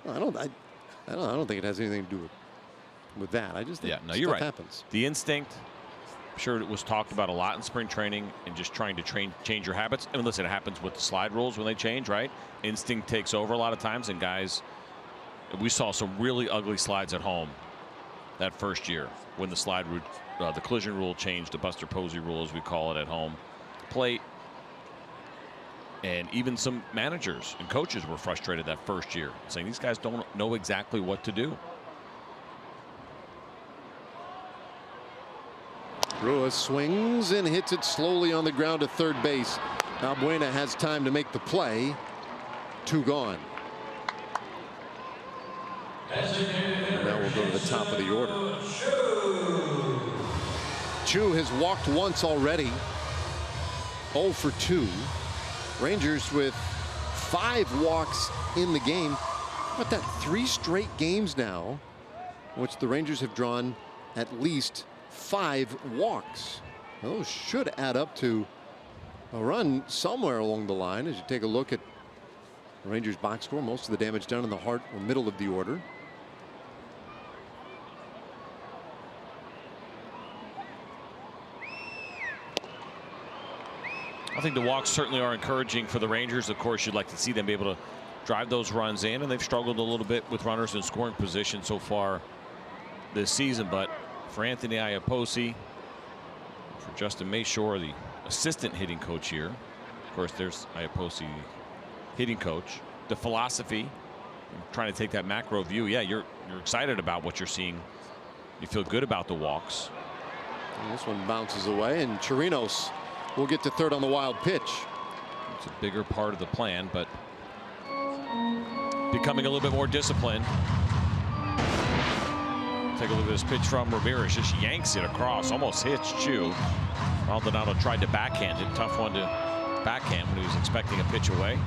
I don't think it has anything to do with that. I just think you're right. Happens. The instinct, I'm sure it was talked about a lot in spring training, and just trying to change your habits. And listen, it happens with the slide rules when they change, right? Instinct takes over a lot of times, and guys, we saw some really ugly slides at home that first year when the collision rule changed, the Buster Posey rule as we call it at home plate, and even some managers and coaches were frustrated that first year, saying these guys don't know exactly what to do. Rua swings and hits it slowly on the ground to third base. Albuena has time to make the play. 2 gone. And now we'll go to the top of the order. Chu has walked once already. 0 for 2. Rangers with 5 walks in the game. How about that? 3 straight games now, in which the Rangers have drawn at least 5 walks. Those should add up to a run somewhere along the line as you take a look at the Rangers box score. Most of the damage done in the heart or middle of the order. I think the walks certainly are encouraging for the Rangers. Of course, you'd like to see them be able to drive those runs in, and they've struggled a little bit with runners in scoring position so far this season. But for Anthony Iapoce, for Justin Mayshore, the assistant hitting coach here, of course, there's Iapoce, hitting coach. The philosophy, trying to take that macro view. Yeah, you're excited about what you're seeing. You feel good about the walks. And this one bounces away, and Chirinos will get to third on the wild pitch. It's a bigger part of the plan, but becoming a little bit more disciplined. Take a look at this pitch from Ramirez. Just yanks it across, almost hits Chu. Maldonado tried to backhand it. Tough one to backhand when he was expecting a pitch away.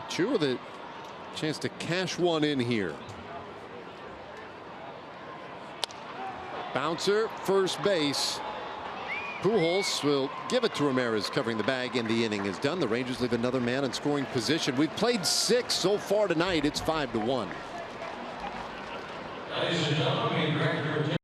Chu with a chance to cash one in here. Bouncer, first base. Pujols will give it to Ramirez, covering the bag, and the inning is done. The Rangers leave another man in scoring position. We've played 6 so far tonight. It's 5-1. Ladies and gentlemen,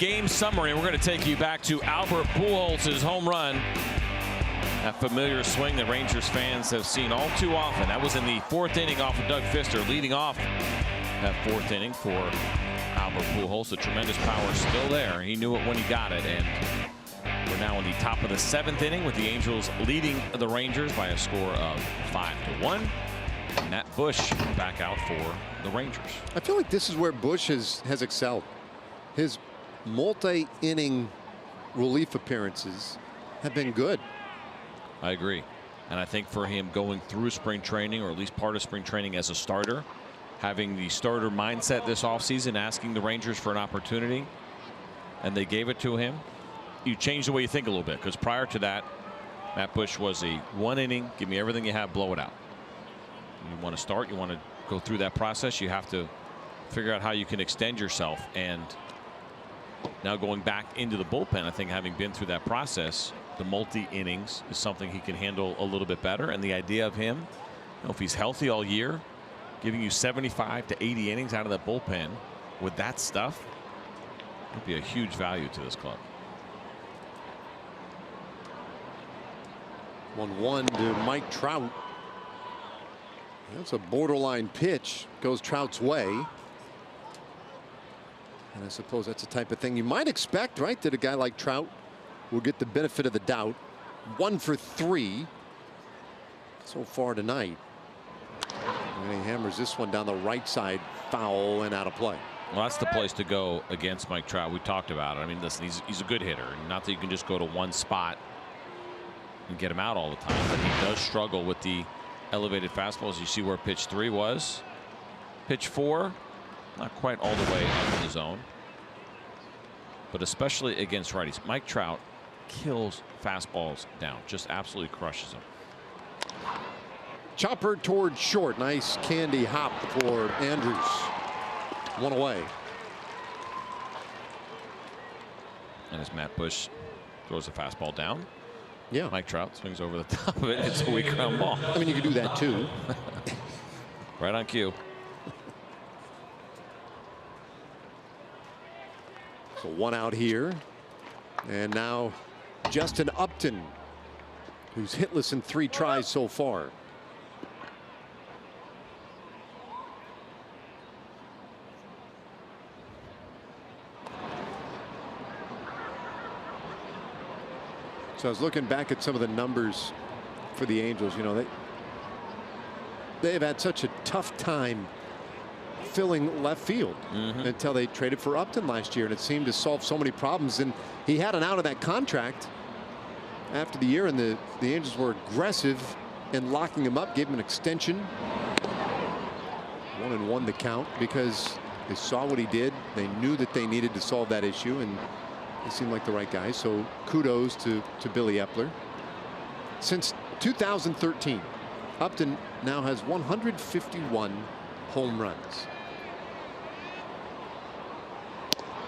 Game summary, and we're going to take you back to Albert Pujols' home run. That familiar swing that Rangers fans have seen all too often. That was in the 4th inning off of Doug Fister, leading off that 4th inning for Albert Pujols. The tremendous power still there. He knew it when he got it, and we're now in the top of the 7th inning with the Angels leading the Rangers by a score of 5-1. Matt Bush back out for the Rangers. I feel like this is where Bush has excelled. His multi-inning relief appearances have been good. I agree. And I think for him going through spring training, or at least part of spring training as a starter, having the starter mindset this offseason, asking the Rangers for an opportunity, and they gave it to him, you change the way you think a little bit, because prior to that, Matt Bush was a 1 inning, give me everything you have, blow it out. You want to start, you want to go through that process, you have to figure out how you can extend yourself. And now going back into the bullpen, I think having been through that process, the multi-innings is something he can handle a little bit better. And the idea of him, if he's healthy all year, giving you 75 to 80 innings out of that bullpen with that stuff would be a huge value to this club. 1-1 to Mike Trout. That's a borderline pitch, goes Trout's way. And I suppose that's the type of thing you might expect, right? That a guy like Trout will get the benefit of the doubt. 1 for 3 so far tonight. And he hammers this one down the right side, foul and out of play. Well, that's the place to go against Mike Trout. We talked about it. I mean, listen, he's a good hitter. Not that you can just go to one spot and get him out all the time, but he does struggle with the elevated fastballs. You see where pitch 3 was. Pitch 4, not quite all the way up in the zone, but especially against righties. Mike Trout kills fastballs down, just absolutely crushes them. Chopper toward short. Nice candy hop for Andrews. 1 away. And as Matt Bush throws a fastball down, yeah, Mike Trout swings over the top of it. It's a weak ground ball. I mean, you could do that too. Right on cue. So 1 out here. And now Justin Upton, who's hitless in 3 tries so far. So I was looking back at some of the numbers for the Angels. You know, they've had such a tough time filling left field until they traded for Upton last year, and it seemed to solve so many problems. And he had an out of that contract after the year, and the Angels were aggressive in locking him up, gave him an extension. 1-1 the count, because they saw what he did. They knew that they needed to solve that issue, and he seemed like the right guy. So kudos to Billy Epler. Since 2013, Upton now has 151 home runs.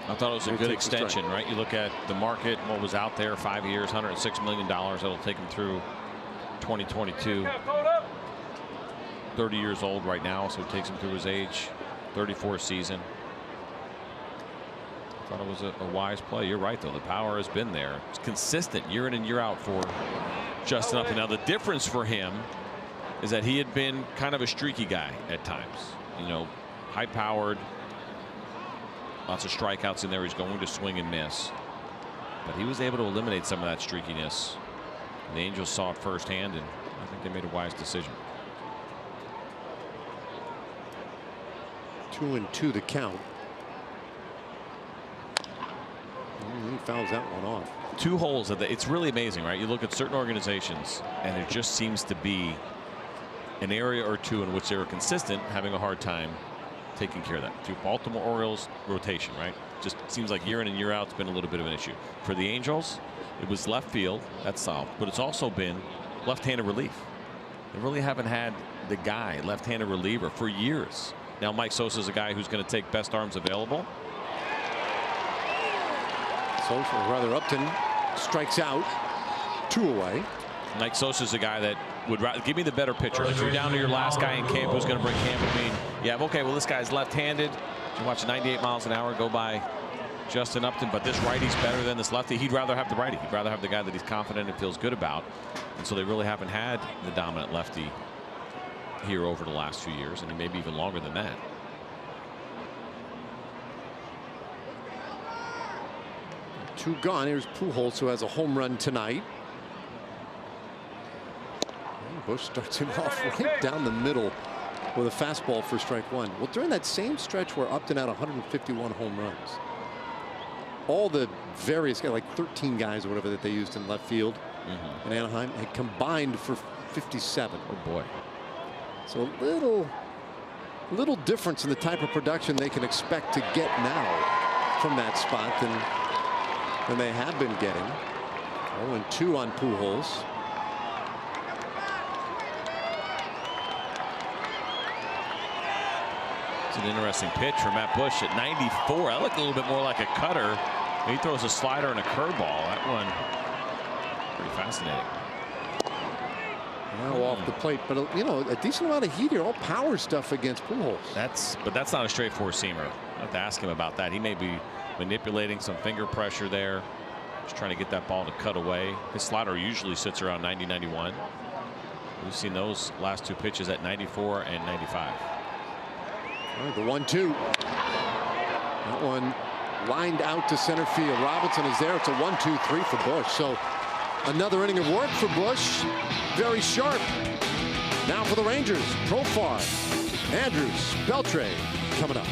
I thought it was a good extension, right? You look at the market, what was out there, 5 years, $106 million. That'll take him through 2022. 30 years old right now, so it takes him through his age 34 season. I thought it was a wise play. You're right, though. The power has been there. It's consistent year in and year out for Justin Upton. Now, the difference for him is that he had been kind of a streaky guy at times. You know, high-powered, lots of strikeouts in there. He's going to swing and miss. But he was able to eliminate some of that streakiness. And the Angels saw it firsthand, and I think they made a wise decision. 2-2 the count. He fouls that one off. 2 holes. It's really amazing, right? You look at certain organizations, and there just seems to be an area or two in which they were consistent, having a hard time taking care of that. Through Baltimore Orioles rotation, right? Just seems like year in and year out, it's been a little bit of an issue. For the Angels, it was left field, that's solved, but it's also been left-handed relief. They really haven't had the guy, left-handed reliever, for years. Now Mike Sosa is a guy who's going to take best arms available. Sosa, rather, Upton strikes out. 2 away. Mike Sosa is a guy that would give me the better pitcher. If you're down to your last guy in camp who's going to bring camp, I mean, yeah, okay, well, this guy's left-handed. You watch 98 miles an hour go by Justin Upton, but this righty's better than this lefty. He'd rather have the righty. He'd rather have the guy that he's confident and feels good about. And so they really haven't had the dominant lefty here over the last few years, and maybe even longer than that. Two gone. Here's Pujols, who has a home run tonight. And Busch starts him off right down the middle with a fastball for strike one. Well, during that same stretch where Upton had 151 home runs, all the various guys, like 13 guys or whatever that they used in left field in Anaheim, had combined for 57. Oh boy. So a little difference in the type of production they can expect to get now from that spot than they have been getting. 0-2 on Pujols. It's an interesting pitch from Matt Busch at 94. That looked a little bit more like a cutter. He throws a slider and a curveball. That one pretty fascinating. Now off the plate, but you know, a decent amount of heat here. All power stuff against Pujols. But that's not a straight four-seamer. I have to ask him about that. He may be manipulating some finger pressure there, just trying to get that ball to cut away. His slider usually sits around 90, 91. We've seen those last two pitches at 94 and 95. All right, the 1-2. That one lined out to center field. Robinson is there. It's a 1-2-3 for Busch. So another inning of work for Busch. Very sharp. Now for the Rangers, Profar, Andrews, Beltre coming up.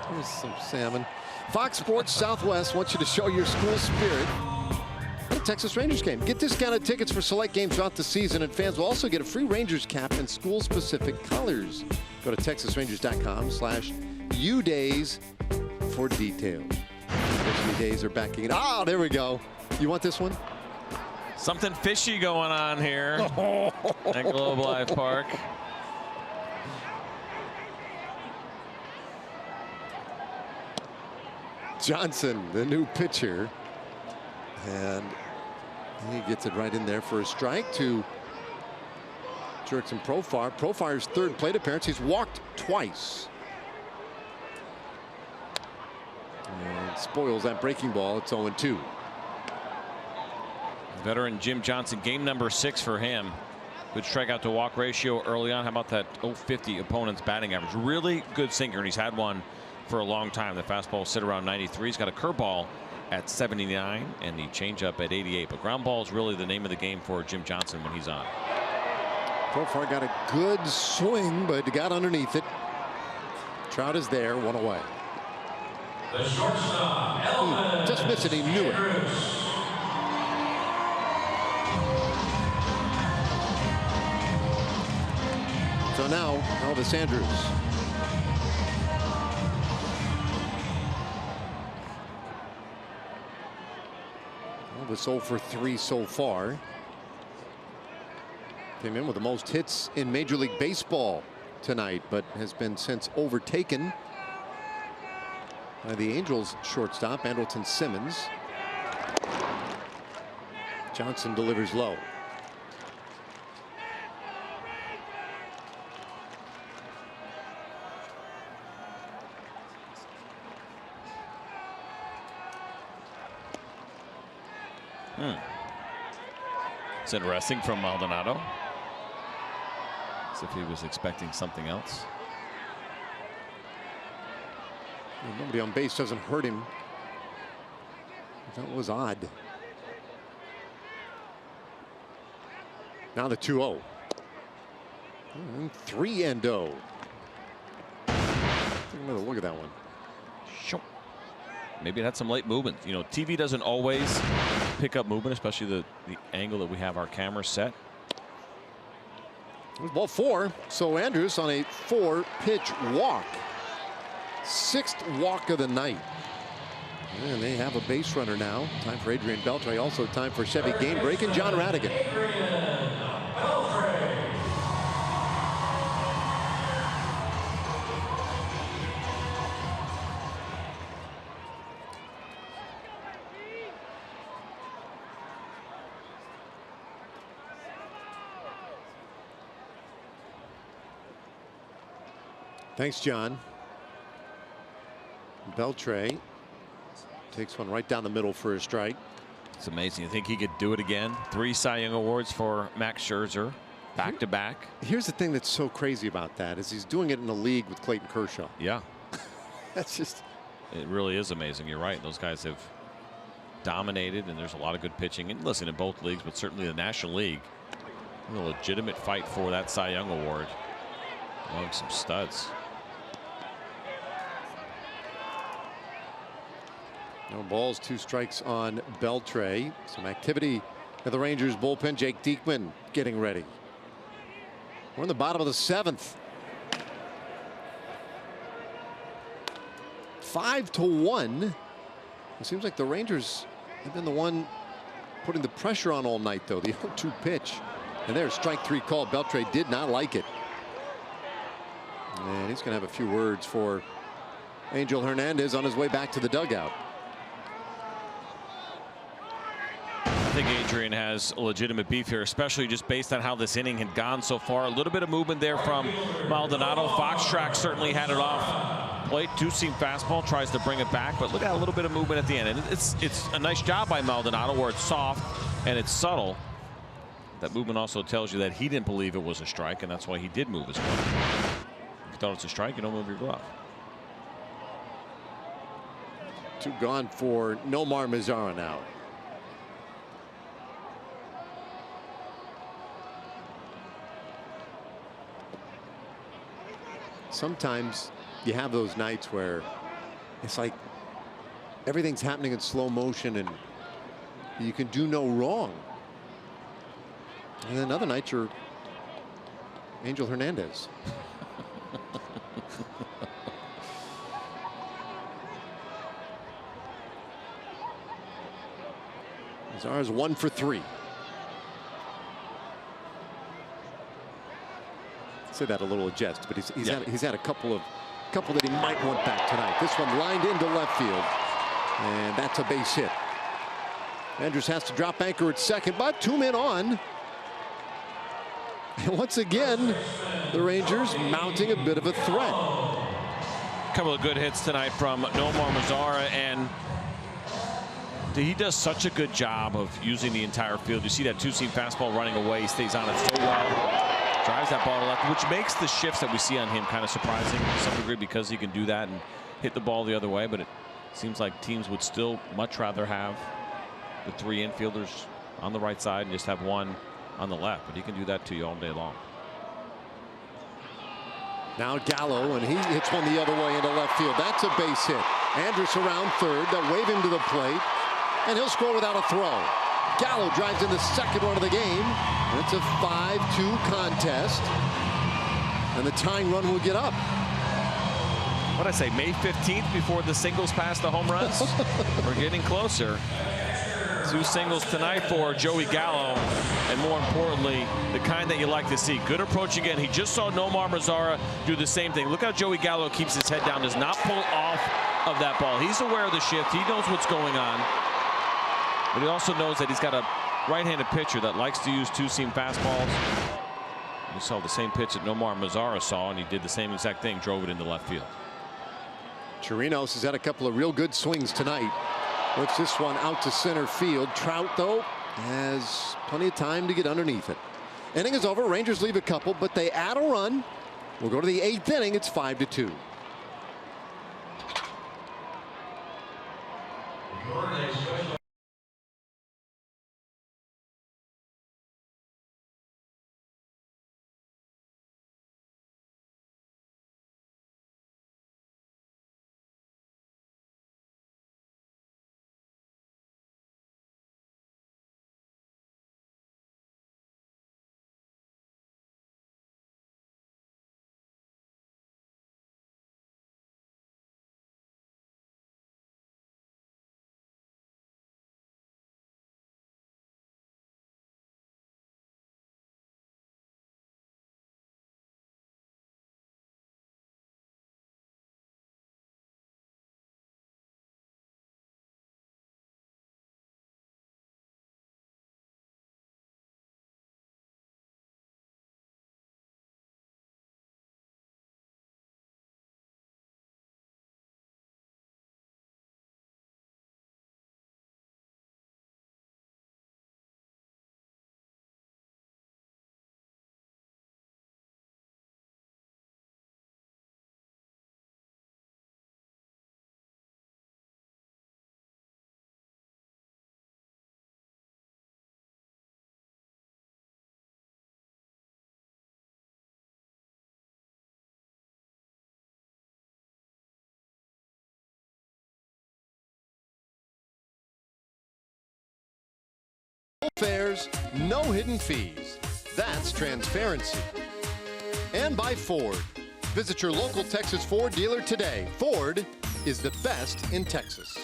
Here's some salmon. Fox Sports Southwest wants you to show your school spirit at a Texas Rangers game. Get discounted tickets for select games throughout the season, and fans will also get a free Rangers cap and school-specific colors. Go to TexasRangers.com/UDays for details. Days are backing it. Ah, there we go. You want this one? Something fishy going on here at Globe Life Park. Johnson, the new pitcher, and he gets it right in there for a strike to Jurickson Profar. Profar's third plate appearance. He's walked twice. And spoils that breaking ball. It's 0-2. Veteran Jim Johnson, game number 6 for him. Good strikeout to walk ratio early on. How about that 050 opponent's batting average? Really good sinker, and he's had one for a long time. The fastball sit around 93. He's got a curveball at 79 and the changeup at 88. But ground ball is really the name of the game for Jim Johnson when he's on. Profar got a good swing, but got underneath it. Trout is there, one away. The shortstop, Just missed it. He knew it. So now, Elvis Andrus. Elvis 0 for 3 so far. Came in with the most hits in Major League Baseball tonight, but has been since overtaken by the Angels shortstop, Andrelton Simmons. Johnson delivers low. It's interesting from Maldonado. As if he was expecting something else. Well, nobody on base doesn't hurt him. That was odd. Now the 2-0. 3-0. Take another look at that one. Maybe it had some late movement. You know, TV doesn't always pick up movement, especially the angle that we have our camera set. It was ball 4. So Andrus on a 4-pitch walk. 6th walk of the night. And they have a base runner now. Time for Adrian Beltre. Also time for Chevy Gainbreak and John Radigan. Thanks, John. Beltre takes one right down the middle for a strike. It's amazing. You think he could do it again? 3 Cy Young Awards for Max Scherzer, back to back. Here's the thing that's so crazy about that is he's doing it in a league with Clayton Kershaw. Yeah. That's just. It really is amazing. You're right. Those guys have dominated, and there's a lot of good pitching. And listen, in both leagues, but certainly the National League, a legitimate fight for that Cy Young Award among some studs. No balls, 2 strikes on Beltre. Some activity at the Rangers bullpen. Jake Diekman getting ready. We're in the bottom of the 7th. 5-1. It seems like the Rangers have been the one putting the pressure on all night, though. The 0-2 pitch. And there's strike 3 call. Beltre did not like it. And he's going to have a few words for Angel Hernandez on his way back to the dugout. I think Adrian has a legitimate beef here, especially just based on how this inning had gone so far. A little bit of movement there from Maldonado. Foxtrack certainly had it off plate. 2-seam fastball, tries to bring it back, but look at a little bit of movement at the end. And it's a nice job by Maldonado where it's soft and it's subtle. That movement also tells you that he didn't believe it was a strike, and that's why he did move his glove. If you thought it's a strike, you don't move your glove. 2 gone for Nomar Mazara now. Sometimes you have those nights where it's like everything's happening in slow motion and you can do no wrong. And then other nights you're Angel Hernandez. Mazara's 1 for 3. Say that a little jest, but he's had a couple that he might want back tonight. This one lined into left field, and that's a base hit. Andrus has to drop anchor at second, but 2 men on. And once again, the Rangers mounting a bit of a threat. A couple of good hits tonight from Nomar Mazara, and he does such a good job of using the entire field. You see that 2-seam fastball running away. He stays on it so well. Drives that ball to left, which makes the shifts that we see on him kind of surprising to some degree because he can do that and hit the ball the other way. But it seems like teams would still much rather have the 3 infielders on the right side and just have one on the left. But he can do that to you all day long. Now Gallo, and he hits one the other way into left field. That's a base hit. Andrus around third. They'll wave him to the plate, and he'll score without a throw. Gallo drives in the second run of the game. It's a 5-2 contest. And the tying run will get up. What did I say, May 15th before the singles pass the home runs? We're getting closer. 2 singles tonight for Joey Gallo, and more importantly, the kind that you like to see. Good approach again. He just saw Nomar Mazara do the same thing. Look how Joey Gallo keeps his head down, does not pull off of that ball. He's aware of the shift. He knows what's going on. But he also knows that he's got a right-handed pitcher that likes to use 2-seam fastballs. We saw the same pitch that Nomar Mazara saw, and he did the same exact thing, drove it into left field. Chirinos has had a couple of real good swings tonight. Puts this one out to center field. Trout, though, has plenty of time to get underneath it. Inning is over. Rangers leave a couple, but they add a run. We'll go to the 8th inning. It's 5-2. Fares, no hidden fees. That's transparency. And by Ford. Visit your local Texas Ford dealer today. Ford is the best in Texas.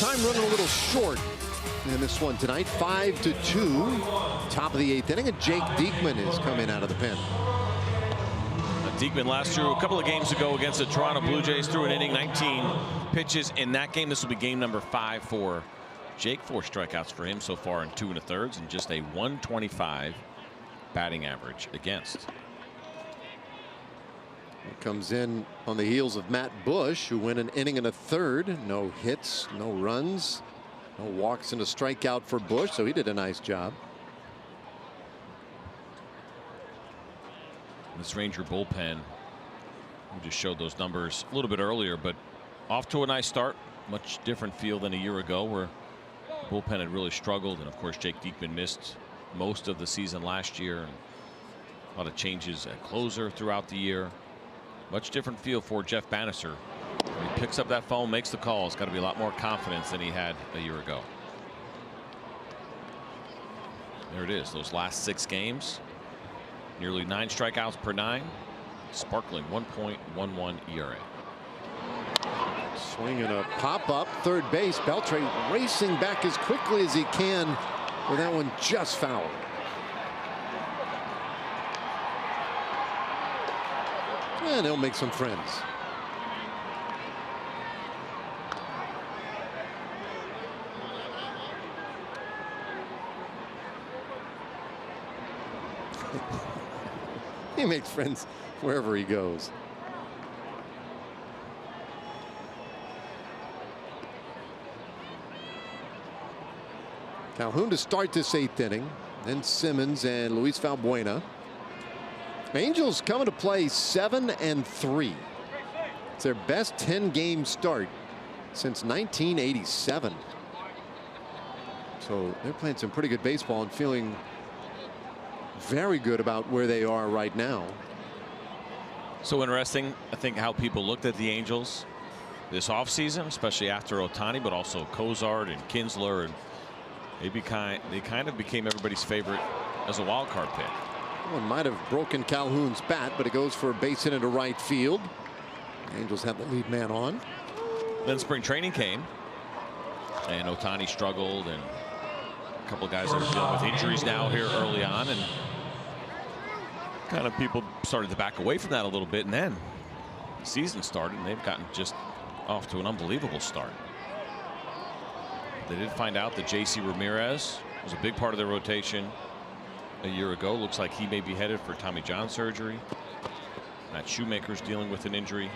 Time running a little short in this one tonight. 5-2. Top of the 8th inning, and Jake Diekman is coming out of the pen. Diekman last year, a couple of games ago against the Toronto Blue Jays, threw an inning, 19 pitches in that game. This will be game number 5 for Jake. 4 strikeouts for him so far in 2 1/3, and just a 125 batting average against. He comes in on the heels of Matt Bush, who went an inning and a third. No hits, no runs, no walks, and a strikeout for Bush, so he did a nice job. This Ranger bullpen, we just showed those numbers a little bit earlier, but off to a nice start. Much different feel than a year ago, where the bullpen had really struggled, and of course Jake Diekman missed most of the season last year. And a lot of changes at closer throughout the year. Much different feel for Jeff Bannister. When he picks up that phone, makes the call, it's got to be a lot more confidence than he had a year ago. There it is, those last 6 games. Nearly 9 strikeouts per 9. Sparkling 1.11 ERA. Swinging a pop-up, third base. Beltre racing back as quickly as he can, with that one just foul. And he'll make some friends. He makes friends wherever he goes. Calhoun to start this 8th inning. Then Simmons and Luis Valbuena. Angels coming to play 7-3. It's their best 10-game start since 1987. So they're playing some pretty good baseball and feeling very good about where they are right now. So interesting, I think, how people looked at the Angels. this offseason, especially after Ohtani, but also Cozart and Kinsler, and they kind of became everybody's favorite as a wild card pick. One might have broken Calhoun's bat, but it goes for a base hit into right field. Angels have the lead man on. Then spring training came, and Ohtani struggled, and a couple of guys are dealing with injuries now here early on, and kind of people started to back away from that a little bit, and then the season started, and they've gotten just off to an unbelievable start. They did find out that JC Ramirez was a big part of their rotation a year ago. Looks like he may be headed for Tommy John surgery. Matt Shoemaker's dealing with an injury.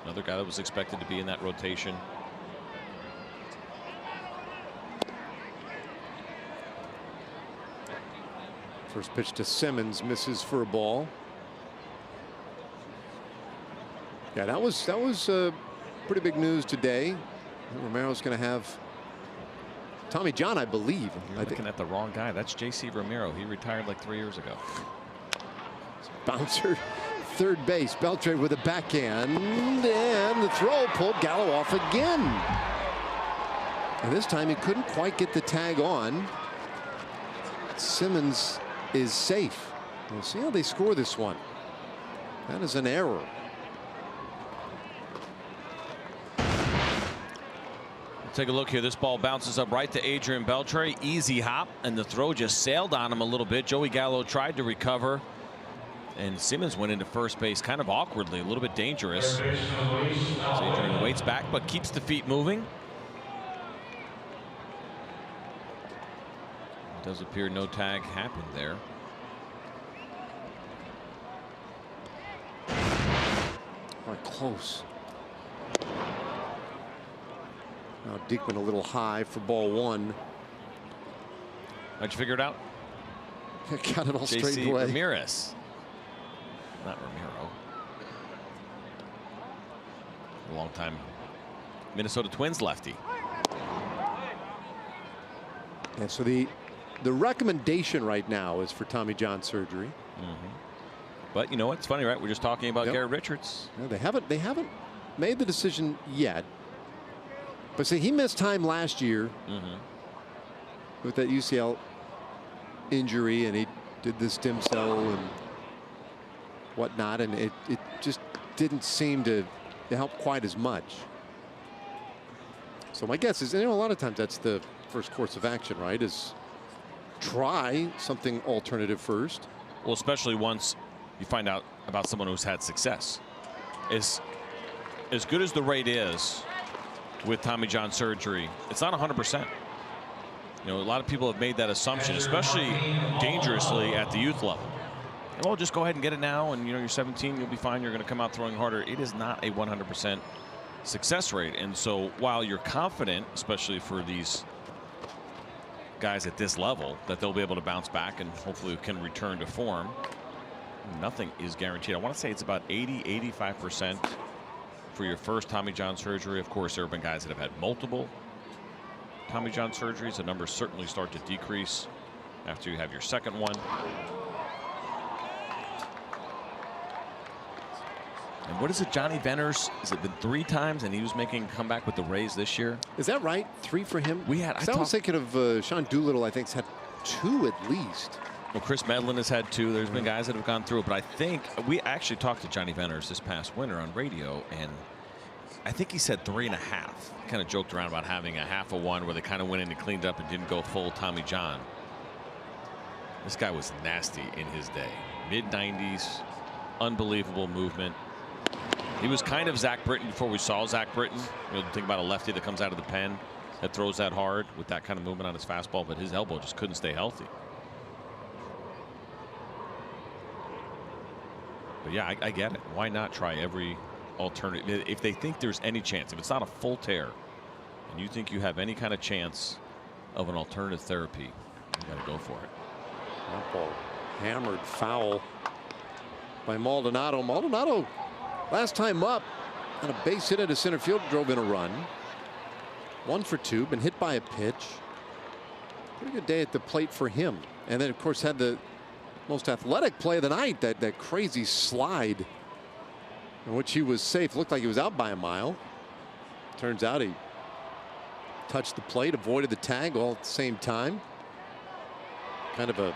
Another guy that was expected to be in that rotation. First pitch to Simmons, misses for a ball. Yeah, that was pretty big news today. Romero's going to have Tommy John, I believe. You're looking at the wrong guy. That's JC Romero. He retired like 3 years ago. Bouncer, third base. Beltre with a backhand, and the throw pulled Gallo off again. And this time he couldn't quite get the tag on. Simmons is safe. We'll see how they score this one. That is an error. Take a look here. This ball bounces up right to Adrian Beltre. Easy hop, and the throw just sailed on him a little bit. Joey Gallo tried to recover, and Simmons went into first base kind of awkwardly, a little bit dangerous. So Adrian waits back but keeps the feet moving. It does appear no tag happened there. Quite close. Now Diekman a little high for ball one. How'd you figure it out? Got it all straight JC away. Ramirez. Not Romero. A long time Minnesota Twins lefty. And so the recommendation right now is for Tommy John surgery. But you know what? It's funny, right? We're just talking about Garrett Richards. No, they haven't made the decision yet. But see, he missed time last year with that UCL injury, and he did the stem cell and whatnot, and it just didn't seem to help quite as much. So my guess is, a lot of times that's the first course of action, right? Is try something alternative first. Well, especially once you find out about someone who's had success. As good as the rate is with Tommy John surgery, it's not 100%. A lot of people have made that assumption, especially dangerously at the youth level. Well, just go ahead and get it now, and you're 17, you'll be fine. You're going to come out throwing harder. It is not a 100% success rate, and so while you're confident, especially for these guys at this level, that they'll be able to bounce back and hopefully can return to form, nothing is guaranteed. I want to say it's about 80–85% for your first Tommy John surgery. Of course, there have been guys that have had multiple Tommy John surgeries. The numbers certainly start to decrease after you have your second one. And what is it, Johnny Venners? Has it been 3 times, and he was making a comeback with the Rays this year? Is that right? 3 for him? I was thinking of Sean Doolittle. I think has had 2 at least. Well, Chris Medlin has had 2. There's been guys that have gone through it, but I think we actually talked to Johnny Venners this past winter on radio, and I think he said 3.5. Kind of joked around about having a half of one where they kind of went in and cleaned up and didn't go full Tommy John. This guy was nasty in his day. Mid-90s, unbelievable movement. He was kind of Zach Britton before we saw Zach Britton. Think about a lefty that comes out of the pen that throws that hard with that kind of movement on his fastball, but his elbow just couldn't stay healthy. But yeah, I get it. Why not try every alternative? If they think there's any chance, if it's not a full tear, and you think you have any kind of chance of an alternative therapy, you got to go for it. That ball hammered foul by Maldonado. Maldonado, last time up, on a base hit into center field, drove in a run. 1 for 2, been hit by a pitch. Pretty good day at the plate for him. And then, of course, had the most athletic play of the night, that crazy slide in which he was safe. Looked like he was out by a mile. Turns out he touched the plate, avoided the tag all at the same time. Kind of a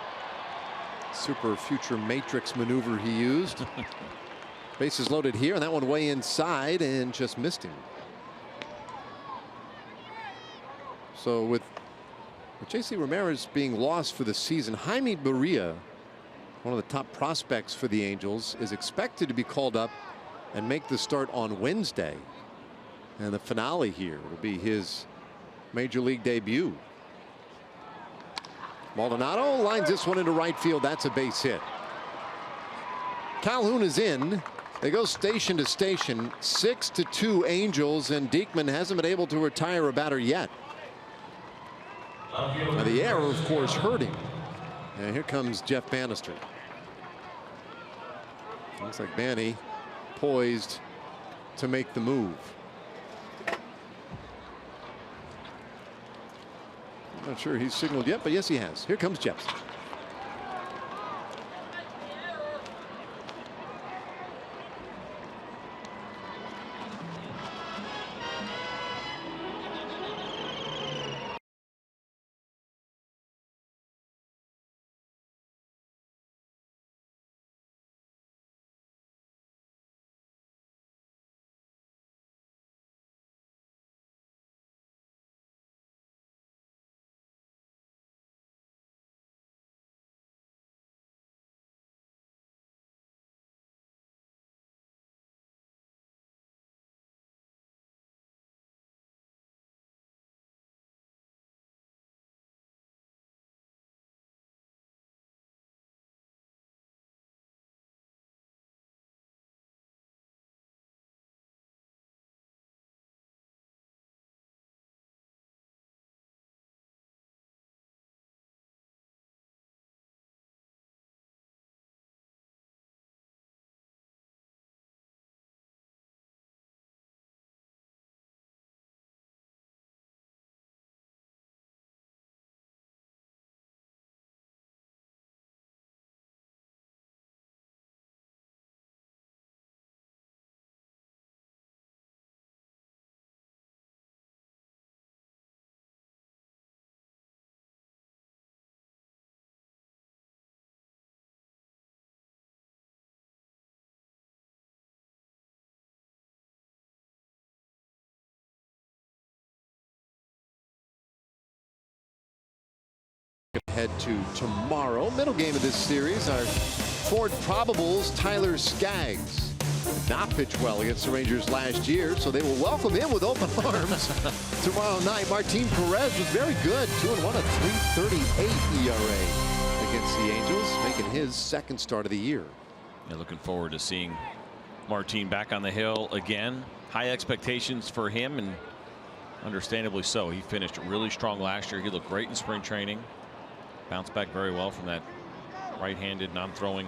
super future matrix maneuver he used. Bases loaded here, and that one way inside and just missed him. So with J.C. Ramirez being lost for the season, Jaime Barria, one of the top prospects for the Angels, is expected to be called up and make the start on Wednesday. And the finale here will be his major league debut. Maldonado lines this one into right field. That's a base hit. Calhoun is in. They go station to station. 6-2 Angels, and Diekman hasn't been able to retire a batter yet. Now the error, of course, hurt him. And here comes Jeff Bannister. Looks like Banny poised to make the move. I'm not sure he's signaled yet, but yes, he has. Here comes Jepsen. Head to tomorrow. Middle game of this series, our Ford Probables, Tyler Skaggs. Did not pitch well against the Rangers last year, so they will welcome him with open arms tomorrow night. Martin Perez was very good, 2-1, a 3.38 ERA against the Angels, making his second start of the year. Yeah, looking forward to seeing Martin back on the hill again. High expectations for him, and understandably so. He finished really strong last year. He looked great in spring training. Bounced back very well from that right-handed non-throwing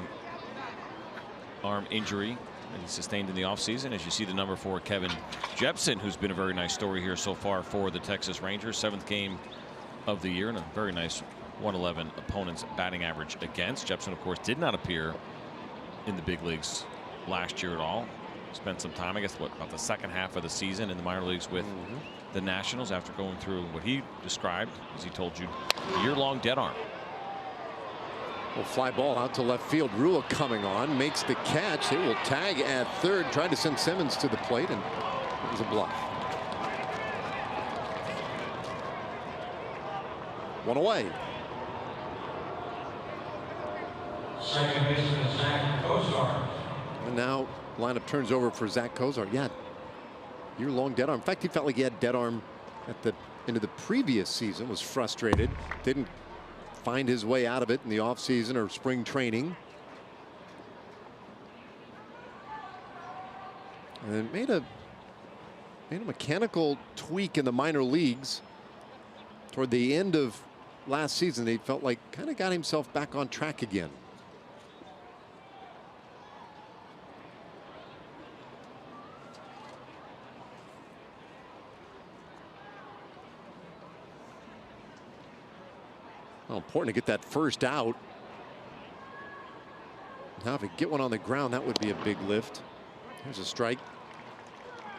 arm injury that he sustained in the offseason. As you see the number 4 Kevin Jepsen, who's been a very nice story here so far for the Texas Rangers. 7th game of the year and a very nice 111 opponent's batting average against. Jepsen, of course, did not appear in the big leagues last year at all. Spent some time, I guess, about the second half of the season in the minor leagues with the Nationals after going through what he described, as he told you, year-long dead arm. Well, fly ball out to left field. Rua coming on, makes the catch. They will tag at third, trying to send Simmons to the plate, and it was a bluff. One away. Second baseman Zach Kozar. And now lineup turns over for Zach Kozar. Yeah, year-long dead arm. In fact, he felt like he had dead arm at the end of the previous season. Was frustrated. Didn't find his way out of it in the offseason or spring training. And made a mechanical tweak in the minor leagues toward the end of last season. He felt like kind of got himself back on track again. Well, important to get that first out. Now if we get one on the ground, that would be a big lift. Here's a strike.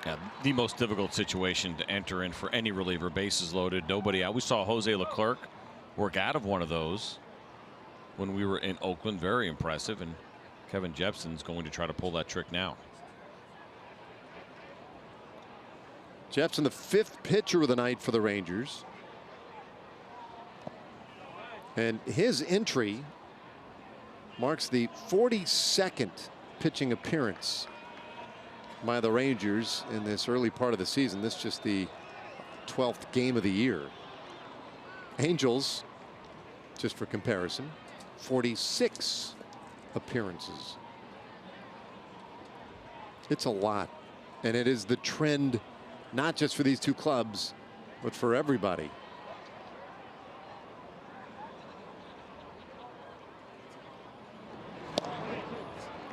Yeah, the most difficult situation to enter in for any reliever. Bases loaded, nobody out. We saw Jose Leclerc work out of one of those when we were in Oakland. Very impressive. And Kevin Jepsen's going to try to pull that trick now. Jepsen, the 5th pitcher of the night for the Rangers. And his entry marks the 42nd pitching appearance by the Rangers in this early part of the season. This is just the 12th game of the year. Angels, just for comparison, 46 appearances. It's a lot, and it is the trend not just for these two clubs but for everybody.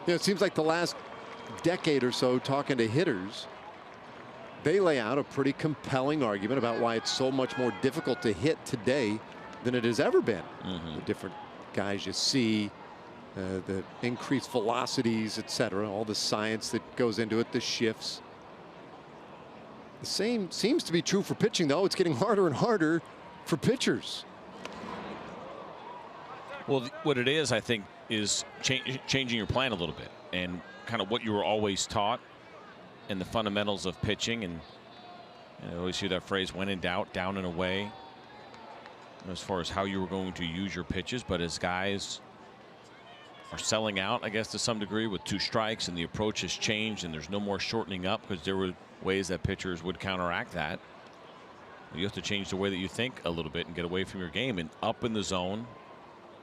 It seems like the last decade or so, talking to hitters, they lay out a pretty compelling argument about why it's so much more difficult to hit today than it has ever been. The different guys you see, the increased velocities, etc., all the science that goes into it, the shifts. The same seems to be true for pitching, though. It's getting harder and harder for pitchers. Well, what it is, I think, is changing your plan a little bit and kind of what you were always taught and the fundamentals of pitching. And I always hear that phrase, when in doubt, down and away, as far as how you were going to use your pitches. But as guys are selling out, I guess, to some degree with 2 strikes, and the approach has changed and there's no more shortening up because there were ways that pitchers would counteract that. You have to change the way that you think a little bit and get away from your game. And up in the zone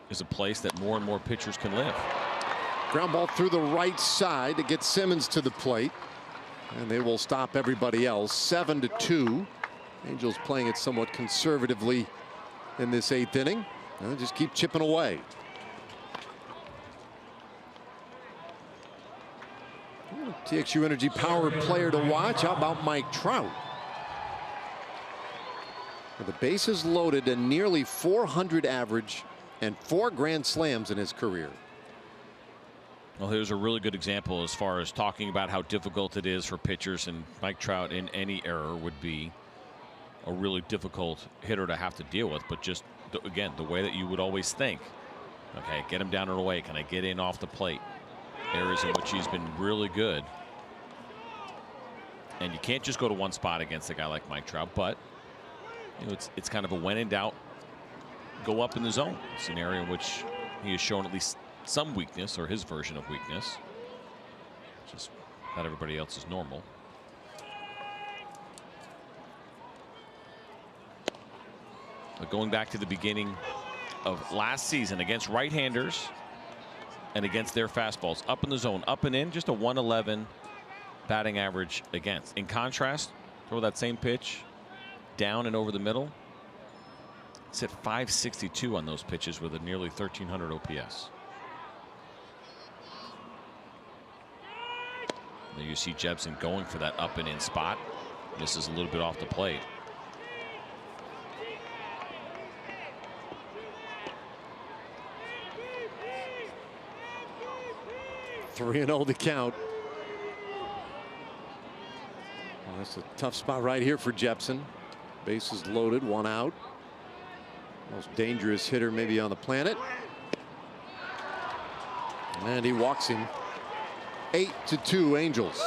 is a place that more and more pitchers can live. Ground ball through the right side to get Simmons to the plate, and they will stop everybody else. 7-2. Angels playing it somewhat conservatively in this 8th inning. They'll just keep chipping away. TXU Energy Power player to watch. How about Mike Trout? With the bases loaded, and nearly 400 average and 4 grand slams in his career. Well, here's a really good example as far as talking about how difficult it is for pitchers, and Mike Trout in any era would be a really difficult hitter to have to deal with. But just again, the way that you would always think, okay, get him down and away. Can I get in off the plate? Areas in which he's been really good. And you can't just go to one spot against a guy like Mike Trout, but you know, it's kind of a when in doubt, go up in the zone scenario in which he has shown at least some weakness, or his version of weakness. Just not everybody else is normal. But going back to the beginning of last season against right-handers and against their fastballs, up in the zone, up and in, just a 111 batting average against. In contrast, throw that same pitch down and over the middle. It's at 562 on those pitches with a nearly 1300 OPS. There you see Jepsen going for that up and in spot. Misses a little bit off the plate. Three and 0 the count. Well, that's a tough spot right here for Jepsen. Bases loaded, 1 out. Most dangerous hitter maybe on the planet. And he walks him. 8-2 Angels.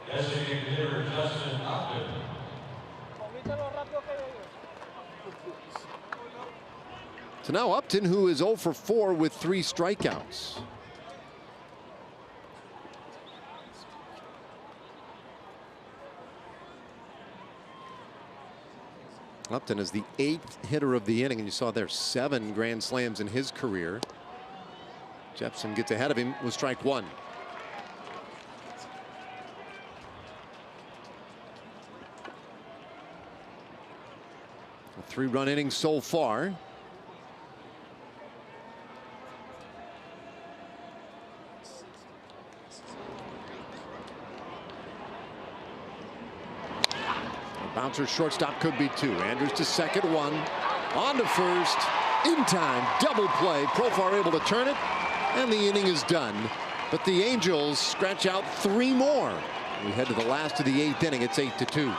Designated hitter Justin Upton. So now Upton, who is 0 for 4 with 3 strikeouts. Upton is the 8th hitter of the inning, and you saw there 7 grand slams in his career. Jepsen gets ahead of him with strike 1. A 3-run inning so far. Bouncer shortstop could be 2. Andrews to second, 1. On to first. In time. Double play. Profar able to turn it. And the inning is done. But the Angels scratch out 3 more. We head to the last of the 8th inning. It's 8-2.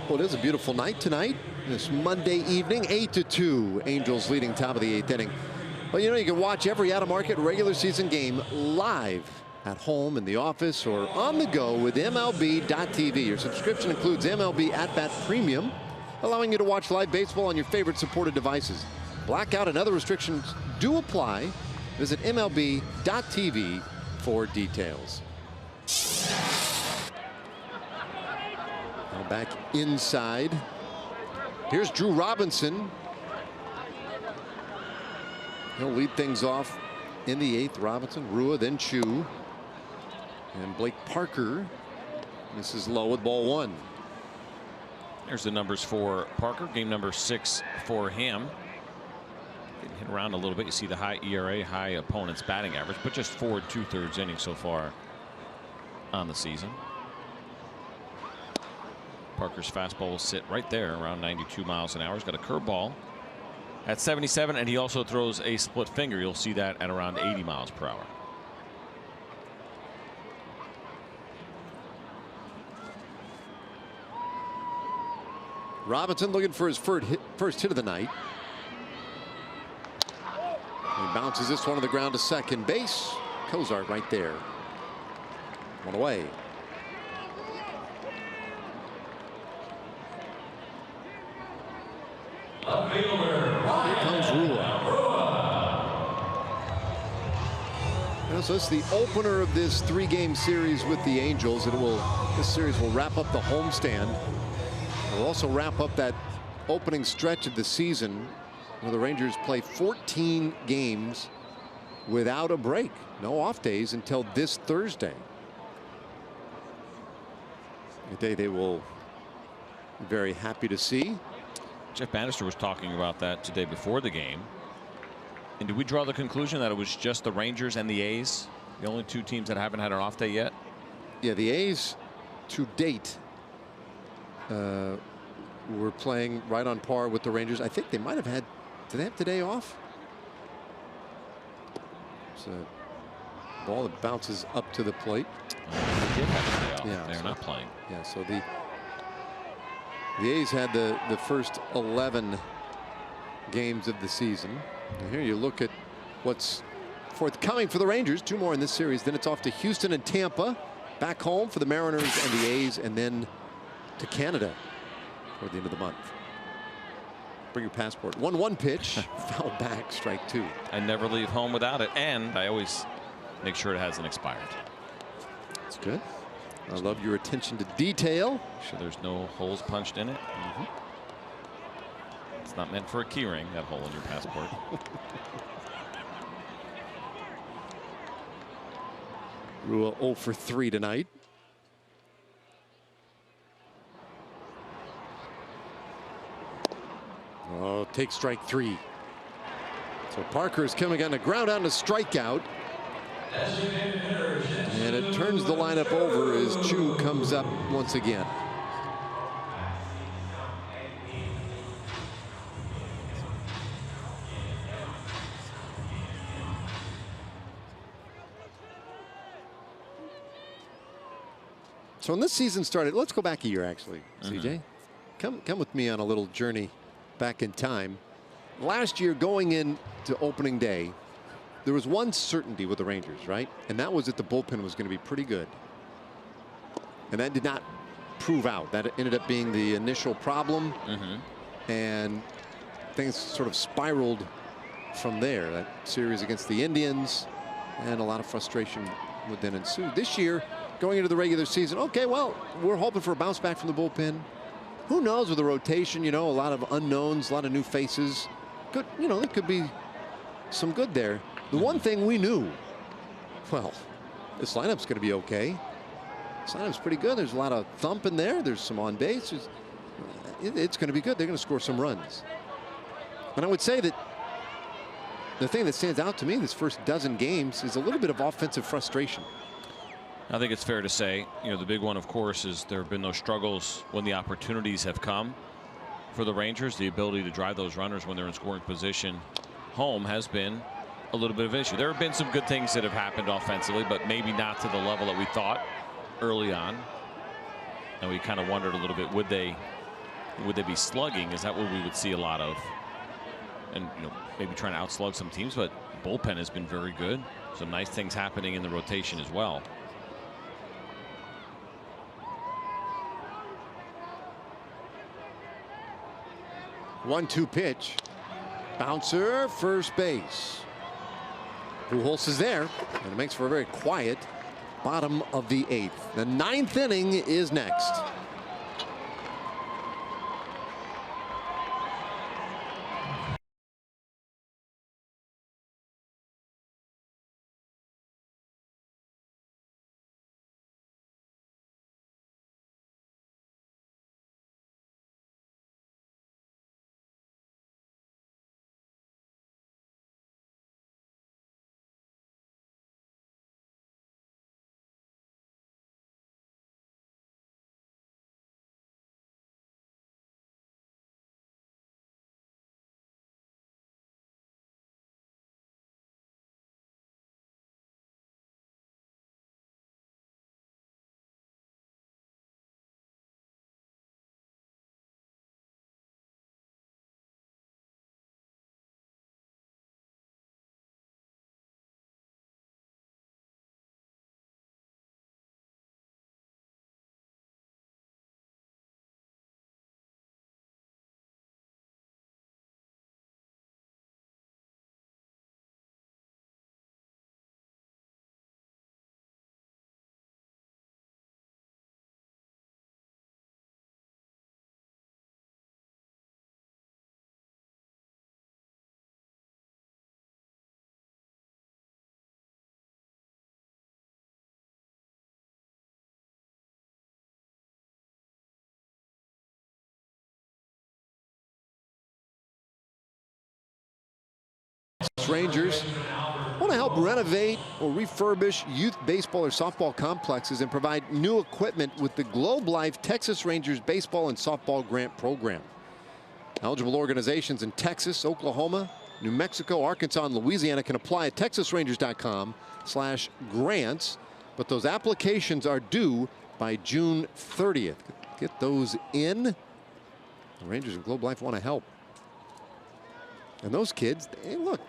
Well, it is a beautiful night tonight. This Monday evening, 8-2. Angels leading top of the 8th inning. Well, you know, you can watch every out-of-market regular season game live at home, in the office, or on the go with MLB.tv. Your subscription includes MLB At-Bat Premium, allowing you to watch live baseball on your favorite supported devices. Blackout and other restrictions do apply. Visit MLB.tv for details. Now back inside. Here's Drew Robinson. He'll lead things off in the 8th. Robinson, Rua, then Chu. And Blake Parker. This is low with ball 1. There's the numbers for Parker. Game number 6 for him. Getting hit around a little bit. You see the high ERA, high opponent's batting average, but just 4 2/3 innings so far on the season. Parker's fastball will sit right there around 92 miles an hour. He's got a curveball at 77, and he also throws a split finger. You'll see that at around 80 miles per hour. Robinson looking for his first hit of the night. He bounces this one to the ground to second base. Cozart right there. One away. Here comes Rua. So this is the opener of this 3-game series with the Angels. This series will wrap up the homestand. It will also wrap up that opening stretch of the season where the Rangers play 14 games without a break. No off days until this Thursday. A day they will be very happy to see. Jeff Bannister was talking about that today before the game. And did we draw the conclusion that it was just the Rangers and the A's, the only 2 teams that haven't had an off day yet? Yeah, the A's to date were playing right on par with the Rangers. I think they might have had, did they have today off? It's a ball that bounces up to the plate. They did have today off. Yeah, They're not playing. Yeah, so the A's had the first 11 games of the season. And here you look at what's forthcoming for the Rangers. 2 more in this series. Then it's off to Houston and Tampa. Back home for the Mariners and the A's, and then to Canada toward the end of the month. Bring your passport. 1-1 pitch. Foul back, strike 2. I never leave home without it, and I always make sure it hasn't expired. That's good. I love your attention to detail. Sure there's no holes punched in it. It's not meant for a key ring, that hole in your passport. Rua 0 for 3 tonight. Oh, take strike 3. So Parker is coming on the ground on a strikeout. And it turns the lineup over as Chu comes up once again. So when this season started, let's go back a year actually, CJ. Come with me on a little journey back in time. Last year, going into opening day, there was one certainty with the Rangers, right? And that was that the bullpen was going to be pretty good. And that did not prove out. That ended up being the initial problem. And things sort of spiraled from there. That series against the Indians, and a lot of frustration would then ensue. This year, going into the regular season, okay, well, we're hoping for a bounce back from the bullpen. Who knows with the rotation, you know, a lot of unknowns, a lot of new faces. Good, you know, there could be some good there. The one thing we knew, well, this lineup's going to be okay. This lineup's pretty good. There's a lot of thump in there. There's some on base. It's going to be good. They're going to score some runs. And I would say that the thing that stands out to me this first dozen games is a little bit of offensive frustration. I think it's fair to say, you know, the big one, of course, is there have been those struggles when the opportunities have come for the Rangers. The ability to drive those runners when they're in scoring position home has been a little bit of an issue. There have been some good things that have happened offensively, but maybe not to the level that we thought early on. And we kind of wondered a little bit, would they be slugging? Is that what we would see a lot of? And, you know, maybe trying to outslug some teams, but bullpen has been very good. Some nice things happening in the rotation as well. 1-2 pitch. Bouncer, first base. Pujols is there, and it makes for a very quiet bottom of the 8th. The 9th inning is next. Rangers want to help renovate or refurbish youth baseball or softball complexes and provide new equipment with the Globe Life Texas Rangers baseball and softball grant program. Eligible organizations in Texas, Oklahoma, New Mexico, Arkansas, and Louisiana can apply at texasrangers.com/grants, but those applications are due by June 30th. Get those in. The Rangers and Globe Life want to help. And those kids, hey, look,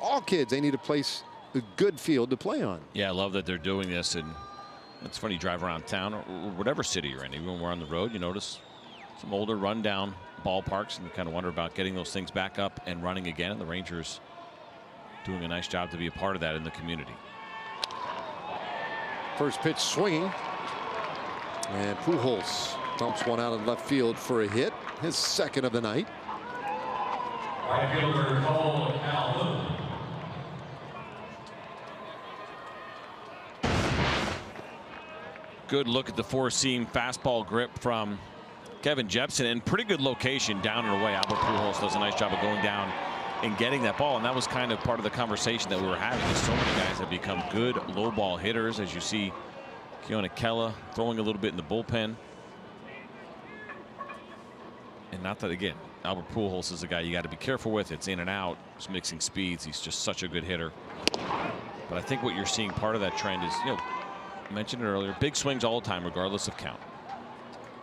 all kids, they need a place, a good field to play on. Yeah, I love that they're doing this. And it's funny, you drive around town or whatever city you're in, even when we're on the road, you notice some older rundown ballparks and you kind of wonder about getting those things back up and running again. And the Rangers doing a nice job to be a part of that in the community. First pitch swinging. And Pujols dumps one out in left field for a hit, his second of the night. Right fielder Cole Calhoun. Good look at the four-seam fastball grip from Kevin Jepsen, and pretty good location down and away. Albert Pujols does a nice job of going down and getting that ball, and that was kind of part of the conversation that we were having. So many guys have become good low ball hitters, as you see Keone Kela throwing a little bit in the bullpen. And not that, again, Albert Pujols is a guy you got to be careful with. It's in and out. He's mixing speeds. He's just such a good hitter. But I think what you're seeing, part of that trend is, you know, I mentioned it earlier, big swings all the time, regardless of count.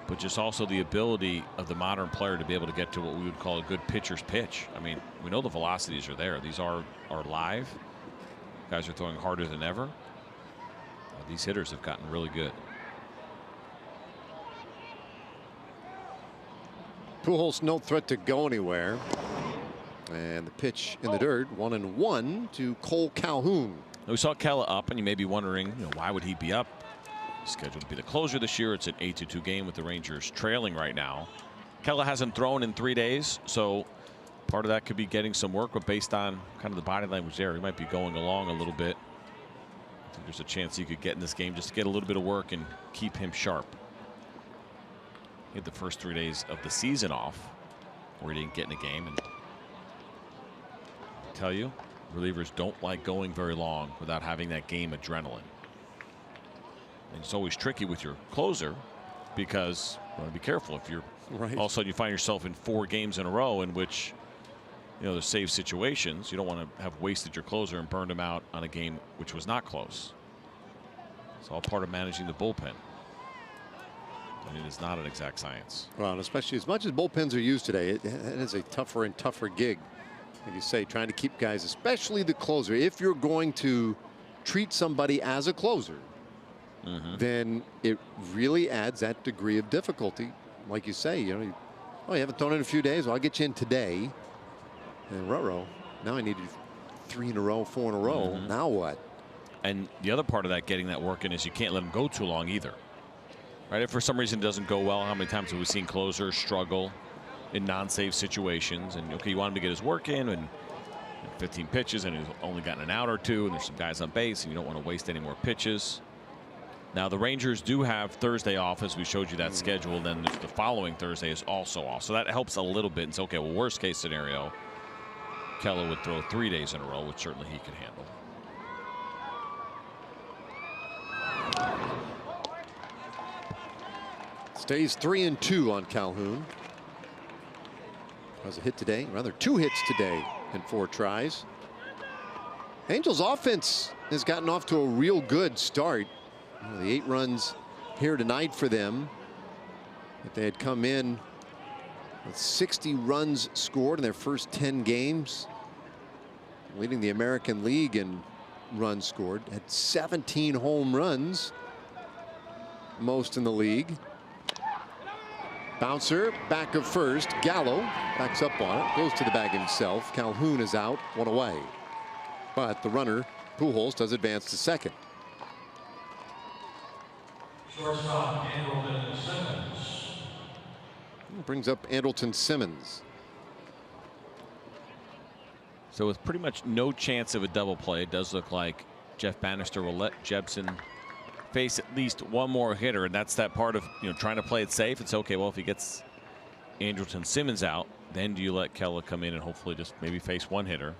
But just also the ability of the modern player to be able to get to what we would call a good pitcher's pitch. I mean, we know the velocities are there. These are live. Guys are throwing harder than ever. These hitters have gotten really good. Pujols no threat to go anywhere. And the pitch in the dirt, 1-1 to Cole Calhoun. We saw Kela up, and you may be wondering, you know, why would he be up? Scheduled to be the closer this year. It's an 8-2 game with the Rangers trailing right now. Kela hasn't thrown in 3 days, so part of that could be getting some work, but based on kind of the body language there, he might be going along a little bit. I think there's a chance he could get in this game just to get a little bit of work and keep him sharp. He had the first 3 days of the season off where he didn't get in a game, and I tell you, relievers don't like going very long without having that game adrenaline. And it's always tricky with your closer because you want to be careful if you're all of a sudden you find yourself in 4 games in a row in which, you know, there's save situations. You don't want to have wasted your closer and burned him out on a game which was not close. It's all part of managing the bullpen. And it is not an exact science. Well, and especially as much as bullpens are used today, it is a tougher and tougher gig. Like you say, trying to keep guys, especially the closer. If you're going to treat somebody as a closer, then it really adds that degree of difficulty. Like you say, you know, you haven't thrown in a few days. Well, I'll get you in today. And ruh-roh. Now I need 3 in a row, 4 in a row. Now what? And the other part of that, getting that work in, is you can't let them go too long either. Right? If for some reason it doesn't go well, how many times have we seen closers struggle in non-save situations? And okay, you want him to get his work in, and 15 pitches, and he's only gotten an out or 2, and there's some guys on base, and you don't want to waste any more pitches. Now the Rangers do have Thursday off, as we showed you that schedule. Then the following Thursday is also off, so that helps a little bit. And so, okay, well, worst case scenario, Kela would throw 3 days in a row, which certainly he could handle. Stays 3-2 on Calhoun. Has a hit today, rather 2 hits today in 4 tries. Angels offense has gotten off to a real good start. The 8 runs here tonight for them. If they had come in with 60 runs scored in their first 10 games, leading the American League in runs scored, had 17 home runs, most in the league. Bouncer back of first. Gallo backs up on it, goes to the bag himself. Calhoun is out, 1 away. But the runner, Pujols, does advance to second. Shortstop Andrelton Simmons. Brings up Andrelton Simmons. So with pretty much no chance of a double play, it does look like Jeff Bannister will let Jepsen face at least one more hitter, and that's that part of, you know, trying to play it safe. It's okay, well, if he gets Andrelton Simmons out, then do you let Kela come in and hopefully just maybe face one hitter?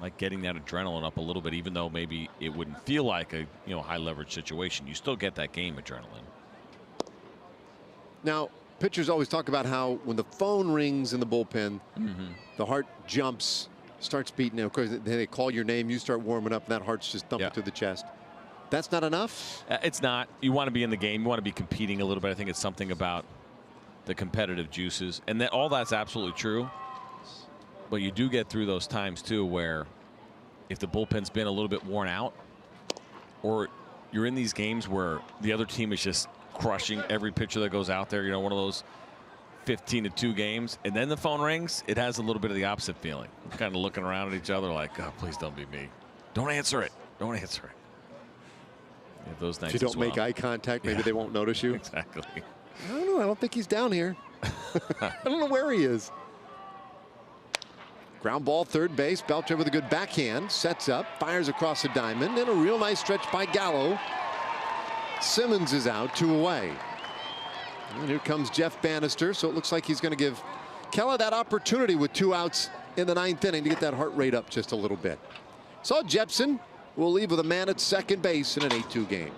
Like getting that adrenaline up a little bit, even though maybe it wouldn't feel like a, you know, high leverage situation. You still get that game adrenaline. Now, pitchers always talk about how when the phone rings in the bullpen, the heart jumps, starts beating. Of course, then they call your name, you start warming up, and that heart's just thumping through the chest. That's not enough? It's not. You want to be in the game. You want to be competing a little bit. I think it's something about the competitive juices. And that all that's absolutely true. But you do get through those times, too, where if the bullpen's been a little bit worn out, or you're in these games where the other team is just crushing every pitcher that goes out there, you know, one of those 15-2 games, and then the phone rings, it has a little bit of the opposite feeling. Kind of looking around at each other like, oh, please don't be me. Don't answer it. Don't answer it. Yeah, those nights if you don't as well. make eye contact, maybe they won't notice you. Exactly. I don't know. I don't think he's down here. I don't know where he is. Ground ball, third base. Belcher with a good backhand. Sets up, fires across the diamond, and a real nice stretch by Gallo. Simmons is out, 2 away. And here comes Jeff Bannister, so it looks like he's going to give Keller that opportunity with 2 outs in the 9th inning to get that heart rate up just a little bit. So Jepson will leave with a man at second base in an 8-2 game.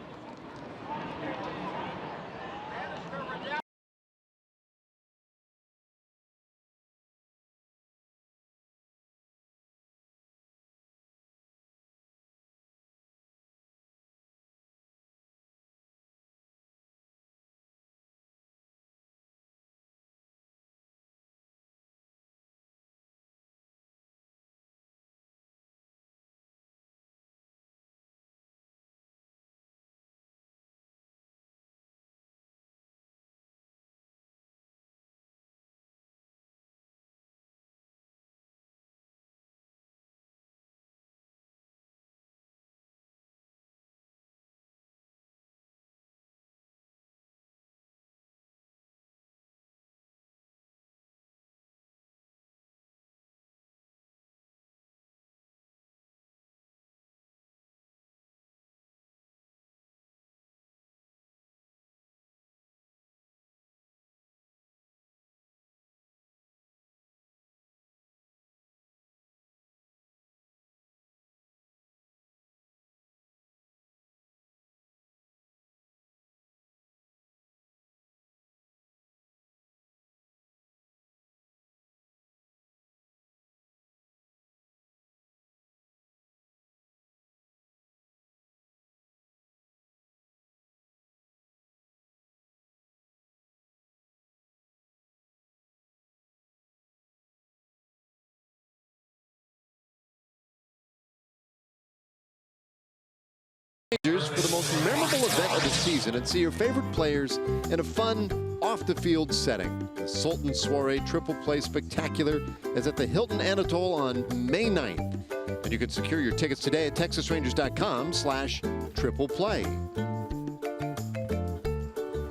For the most memorable event of the season and see your favorite players in a fun off-the-field setting. The Sultan Soiree Triple Play Spectacular is at the Hilton Anatole on May 9th. And you can secure your tickets today at texasrangers.com/triple play.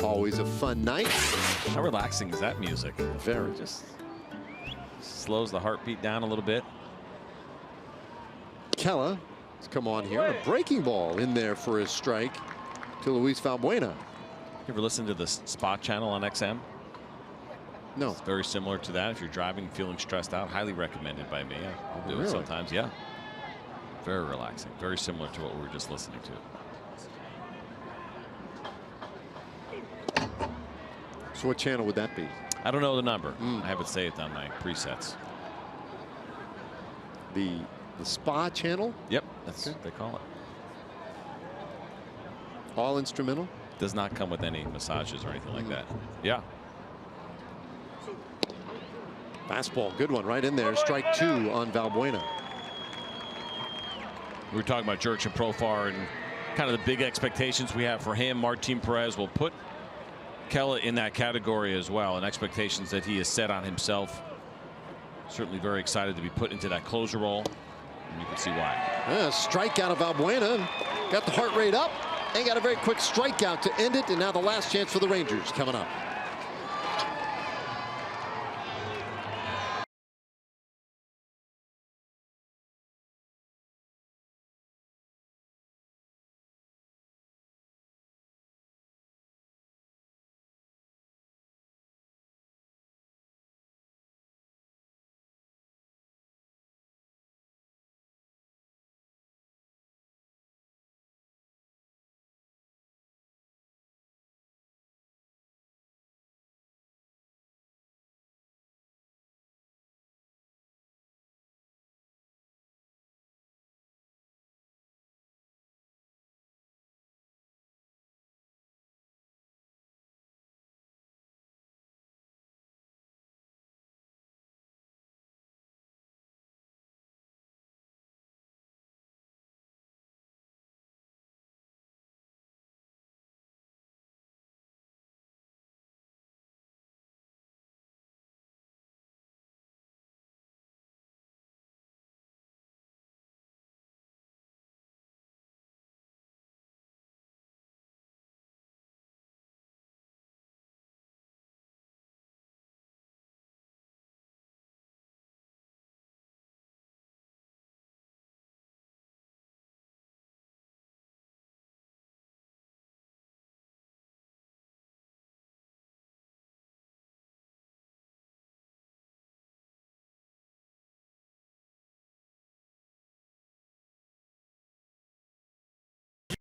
Always a fun night. How relaxing is that music? Very. Just slows the heartbeat down a little bit. Keller has come on here. A breaking ball in there for his strike to Luis Valbuena. You ever listen to the Spot channel on XM? No. It's very similar to that. If you're driving, feeling stressed out, highly recommended by me. I'll do it sometimes. Yeah. Very relaxing. Very similar to what we were just listening to. So what channel would that be? I don't know the number. I have it saved on my presets. The Spa channel? Yep, that's what they call it. All instrumental? Does not come with any massages or anything like that. Yeah. Fastball, good one right in there. Strike 2 on Valbuena. We were talking about Jurickson Profar and kind of the big expectations we have for him. Martin Perez will put Keller in that category as well, and expectations that he has set on himself. Certainly very excited to be put into that closer role, and you can see why. Strikeout of Valbuena. Got the heart rate up and got a very quick strikeout to end it, and now the last chance for the Rangers coming up.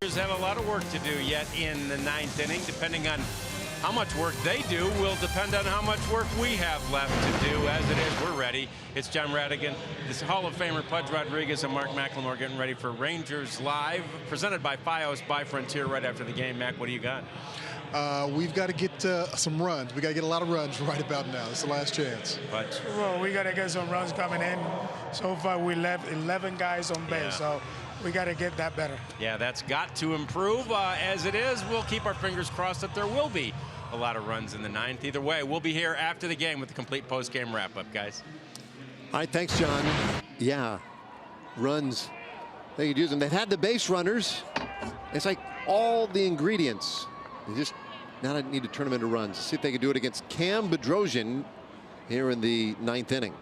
Have a lot of work to do yet in the 9th inning. Depending on how much work they do will depend on how much work we have left to do. As it is, we're ready. It's John Radigan, this Hall of Famer Pudge Rodriguez, and Mark McLemore getting ready for Rangers Live, presented by Fios by Frontier right after the game. Mac, what do you got? We've got to get some runs. We got to get a lot of runs right about now. It's the last chance. But well, we got to get some runs coming in. So far, we left 11 guys on base. So we got to get that better. Yeah, that's got to improve. As it is, we'll keep our fingers crossed that there will be a lot of runs in the 9th. Either way, we'll be here after the game with the complete post-game wrap-up, guys. All right, thanks, John. Yeah, runs. They could use them. They've had the base runners. It's like all the ingredients. They just now need to turn them into runs. See if they can do it against Cam Bedrosian here in the 9th inning.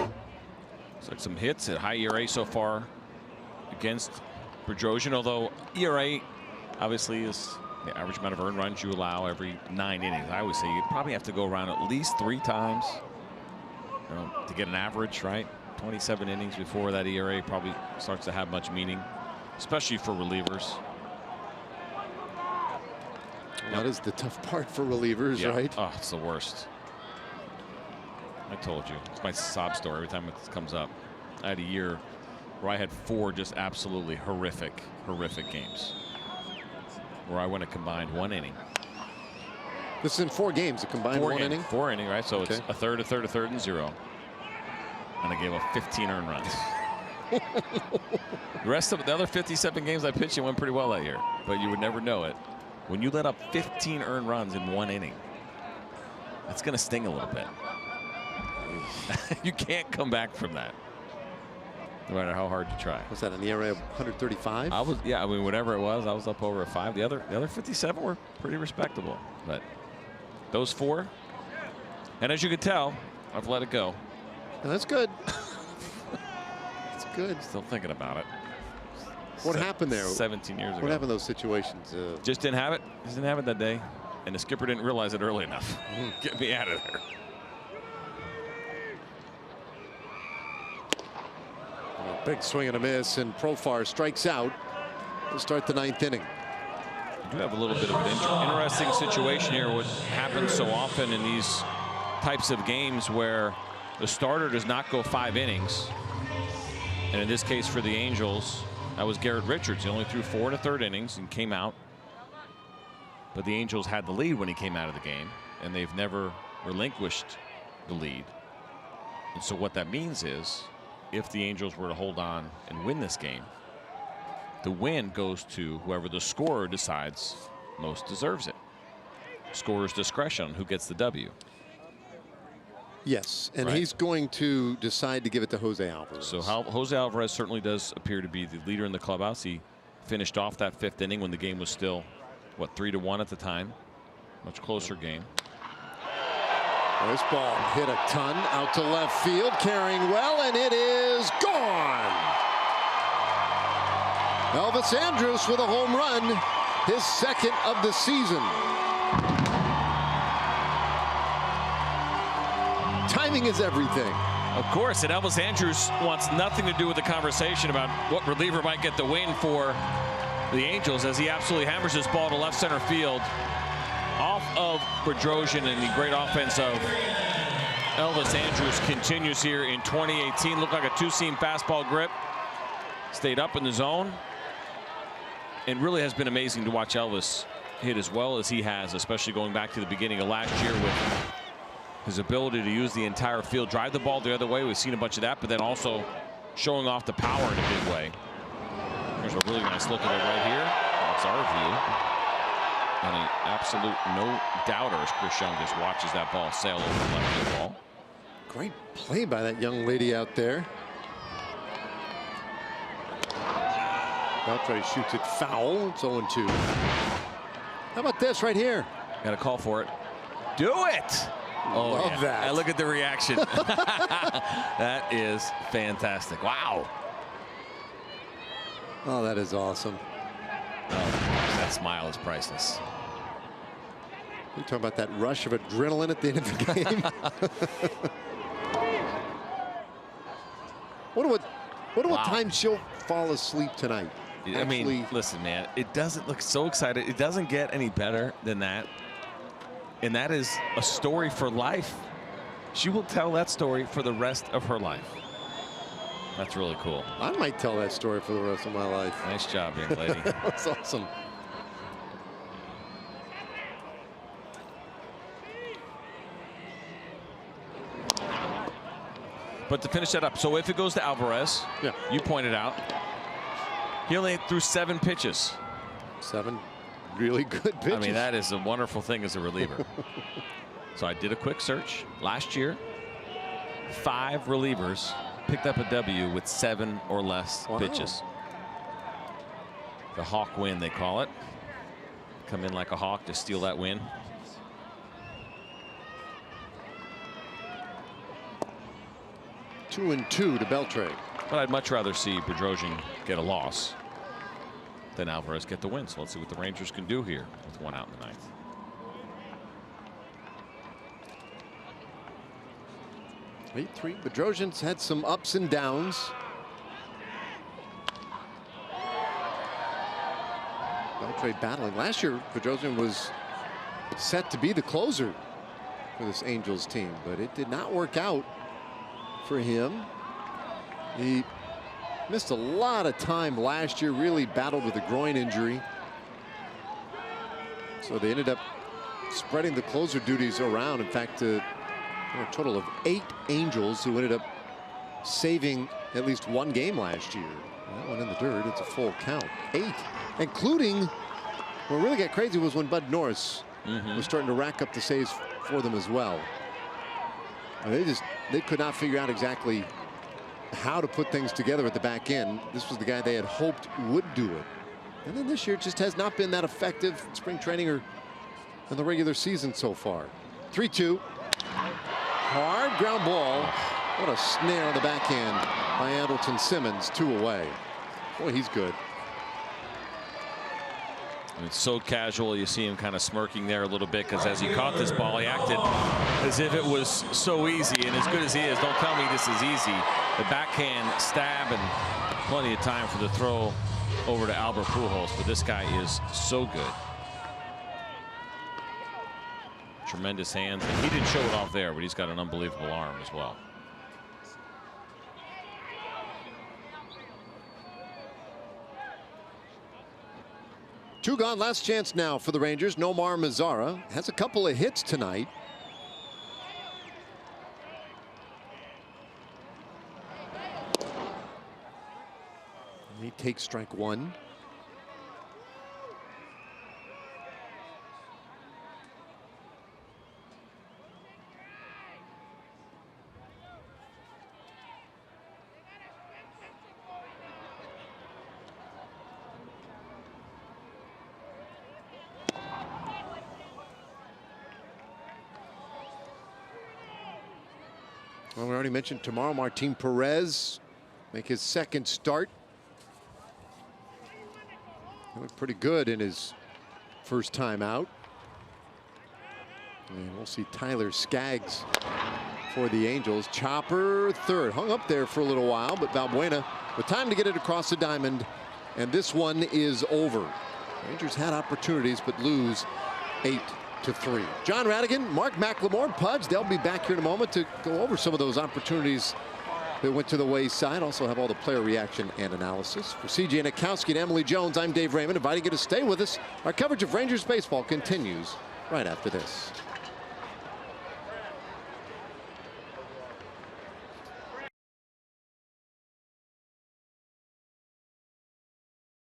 Looks like some hits at high ERA so far against Bedrosian, although ERA obviously is the average amount of earned runs you allow every 9 innings. I always say you probably have to go around at least 3 times, you know, to get an average, right? 27 innings before that ERA probably starts to have much meaning, especially for relievers. That is the tough part for relievers, right? Oh, it's the worst. I told you. It's my sob story every time it comes up. I had a year where I had 4 just absolutely horrific games where I went a combined 1 inning. This is in 4 games, a combined 1 inning? 4 inning, right? So it's a third, and 0. And I gave up 15 earned runs. The rest of the other 57 games I pitched, it went pretty well that year. But you would never know it. When you let up 15 earned runs in 1 inning, that's going to sting a little bit. You can't come back from that, no matter how hard you try. Was that an ERA of 135? I mean, whatever it was, I was up over a 5. The other 57 were pretty respectable, but those 4, and as you can tell, I've let it go. And that's good. It's good. Still thinking about it. What happened there? 17 years ago. What happened in those situations? Just didn't have it. Just didn't have it that day, and the skipper didn't realize it early enough. Get me out of there. A big swing and a miss, and Profar strikes out to start the 9th inning. We do have a little bit of an interesting situation here. What happens so often in these types of games where the starter does not go 5 innings, and in this case for the Angels, that was Garrett Richards. He only threw 4 1/3 innings and came out. But the Angels had the lead when he came out of the game, and they've never relinquished the lead. And so what that means is, if the Angels were to hold on and win this game, the win goes to whoever the scorer decides most deserves it. Scorer's discretion on who gets the W. Yes, and he's going to decide to give it to Jose Alvarez. So Jose Alvarez certainly does appear to be the leader in the clubhouse. He finished off that 5th inning when the game was still, what, 3-1 at the time. Much closer game. This ball hit a ton out to left field, carrying well, and it is gone. Elvis Andrus with a home run, his 2nd of the season. Timing is everything. Of course, and Elvis Andrus wants nothing to do with the conversation about what reliever might get the win for the Angels, as he absolutely hammers this ball to left center field off of Bedrosian, and the great offense of Elvis Andrus continues here in 2018. Looked like a 2-seam fastball grip. Stayed up in the zone. And really has been amazing to watch Elvis hit as well as he has, especially going back to the beginning of last year with his ability to use the entire field, drive the ball the other way. We've seen a bunch of that, but then also showing off the power in a big way. Here's a really nice look at it right here. That's our view. And an absolute no doubter as Chris Young just watches that ball sail over the left field wall. Great play by that young lady out there. Beltre shoots it foul. It's 0-2. How about this right here? Got a call for it. Do it! Oh, love that. And look at the reaction. That is fantastic. Wow. Oh, that is awesome. Oh, that smile is priceless. You're talking about that rush of adrenaline at the end of the game. Wonder what time she'll fall asleep tonight. I mean, listen, man, it doesn't look so excited. It doesn't get any better than that. And that is a story for life. She will tell that story for the rest of her life. That's really cool. I might tell that story for the rest of my life. Nice job, young lady. That's awesome. But to finish that up, so if it goes to Alvarez, you pointed out, he only threw 7 pitches. 7 really good pitches. I mean, that is a wonderful thing as a reliever. So I did a quick search. Last year, 5 relievers picked up a W with 7 or less pitches. The hawk win, they call it. Come in like a hawk to steal that win. Two and 2 to Beltre. But I'd much rather see Bedrosian get a loss than Alvarez get the win. So let's see what the Rangers can do here with 1 out in the 9th. Bedrosian's had some ups and downs. Beltre battling. Last year, Bedrosian was set to be the closer for this Angels team, but it did not work out for him. He missed a lot of time last year, really battled with a groin injury. So they ended up spreading the closer duties around. In fact, a total of 8 Angels who ended up saving at least 1 game last year. That one in the dirt, it's a full count. 8, including, what really got crazy was when Bud Norris was starting to rack up the saves for them as well. They could not figure out exactly how to put things together at the back end. This was the guy they had hoped would do it. And then this year just has not been that effective in spring training or in the regular season so far. 3-2. Hard ground ball. What a snare on the backhand by Andrelton Simmons. 2 away. Boy, he's good. And it's so casual. You see him kind of smirking there a little bit because as he caught this ball, he acted as if it was so easy. And as good as he is, don't tell me this is easy. The backhand stab and plenty of time for the throw over to Albert Pujols. But this guy is so good. Tremendous hands. And he didn't show it off there, but he's got an unbelievable arm as well. Two gone, last chance now for the Rangers. Nomar Mazara has a couple of hits tonight. He takes strike 1. Well, we already mentioned tomorrow Martin Perez make his 2nd start. He looked pretty good in his first time out. And we'll see Tyler Skaggs for the Angels. Chopper 3rd, hung up there for a little while, but Valbuena with time to get it across the diamond, and this one is over. Rangers had opportunities but lose 8-3. John Radigan, Mark McLemore, Pudge, they'll be back here in a moment to go over some of those opportunities that went to the wayside. Also have all the player reaction and analysis. For CJ Nikowski and Emily Jones, I'm Dave Raymond, inviting you to stay with us. Our coverage of Rangers baseball continues right after this.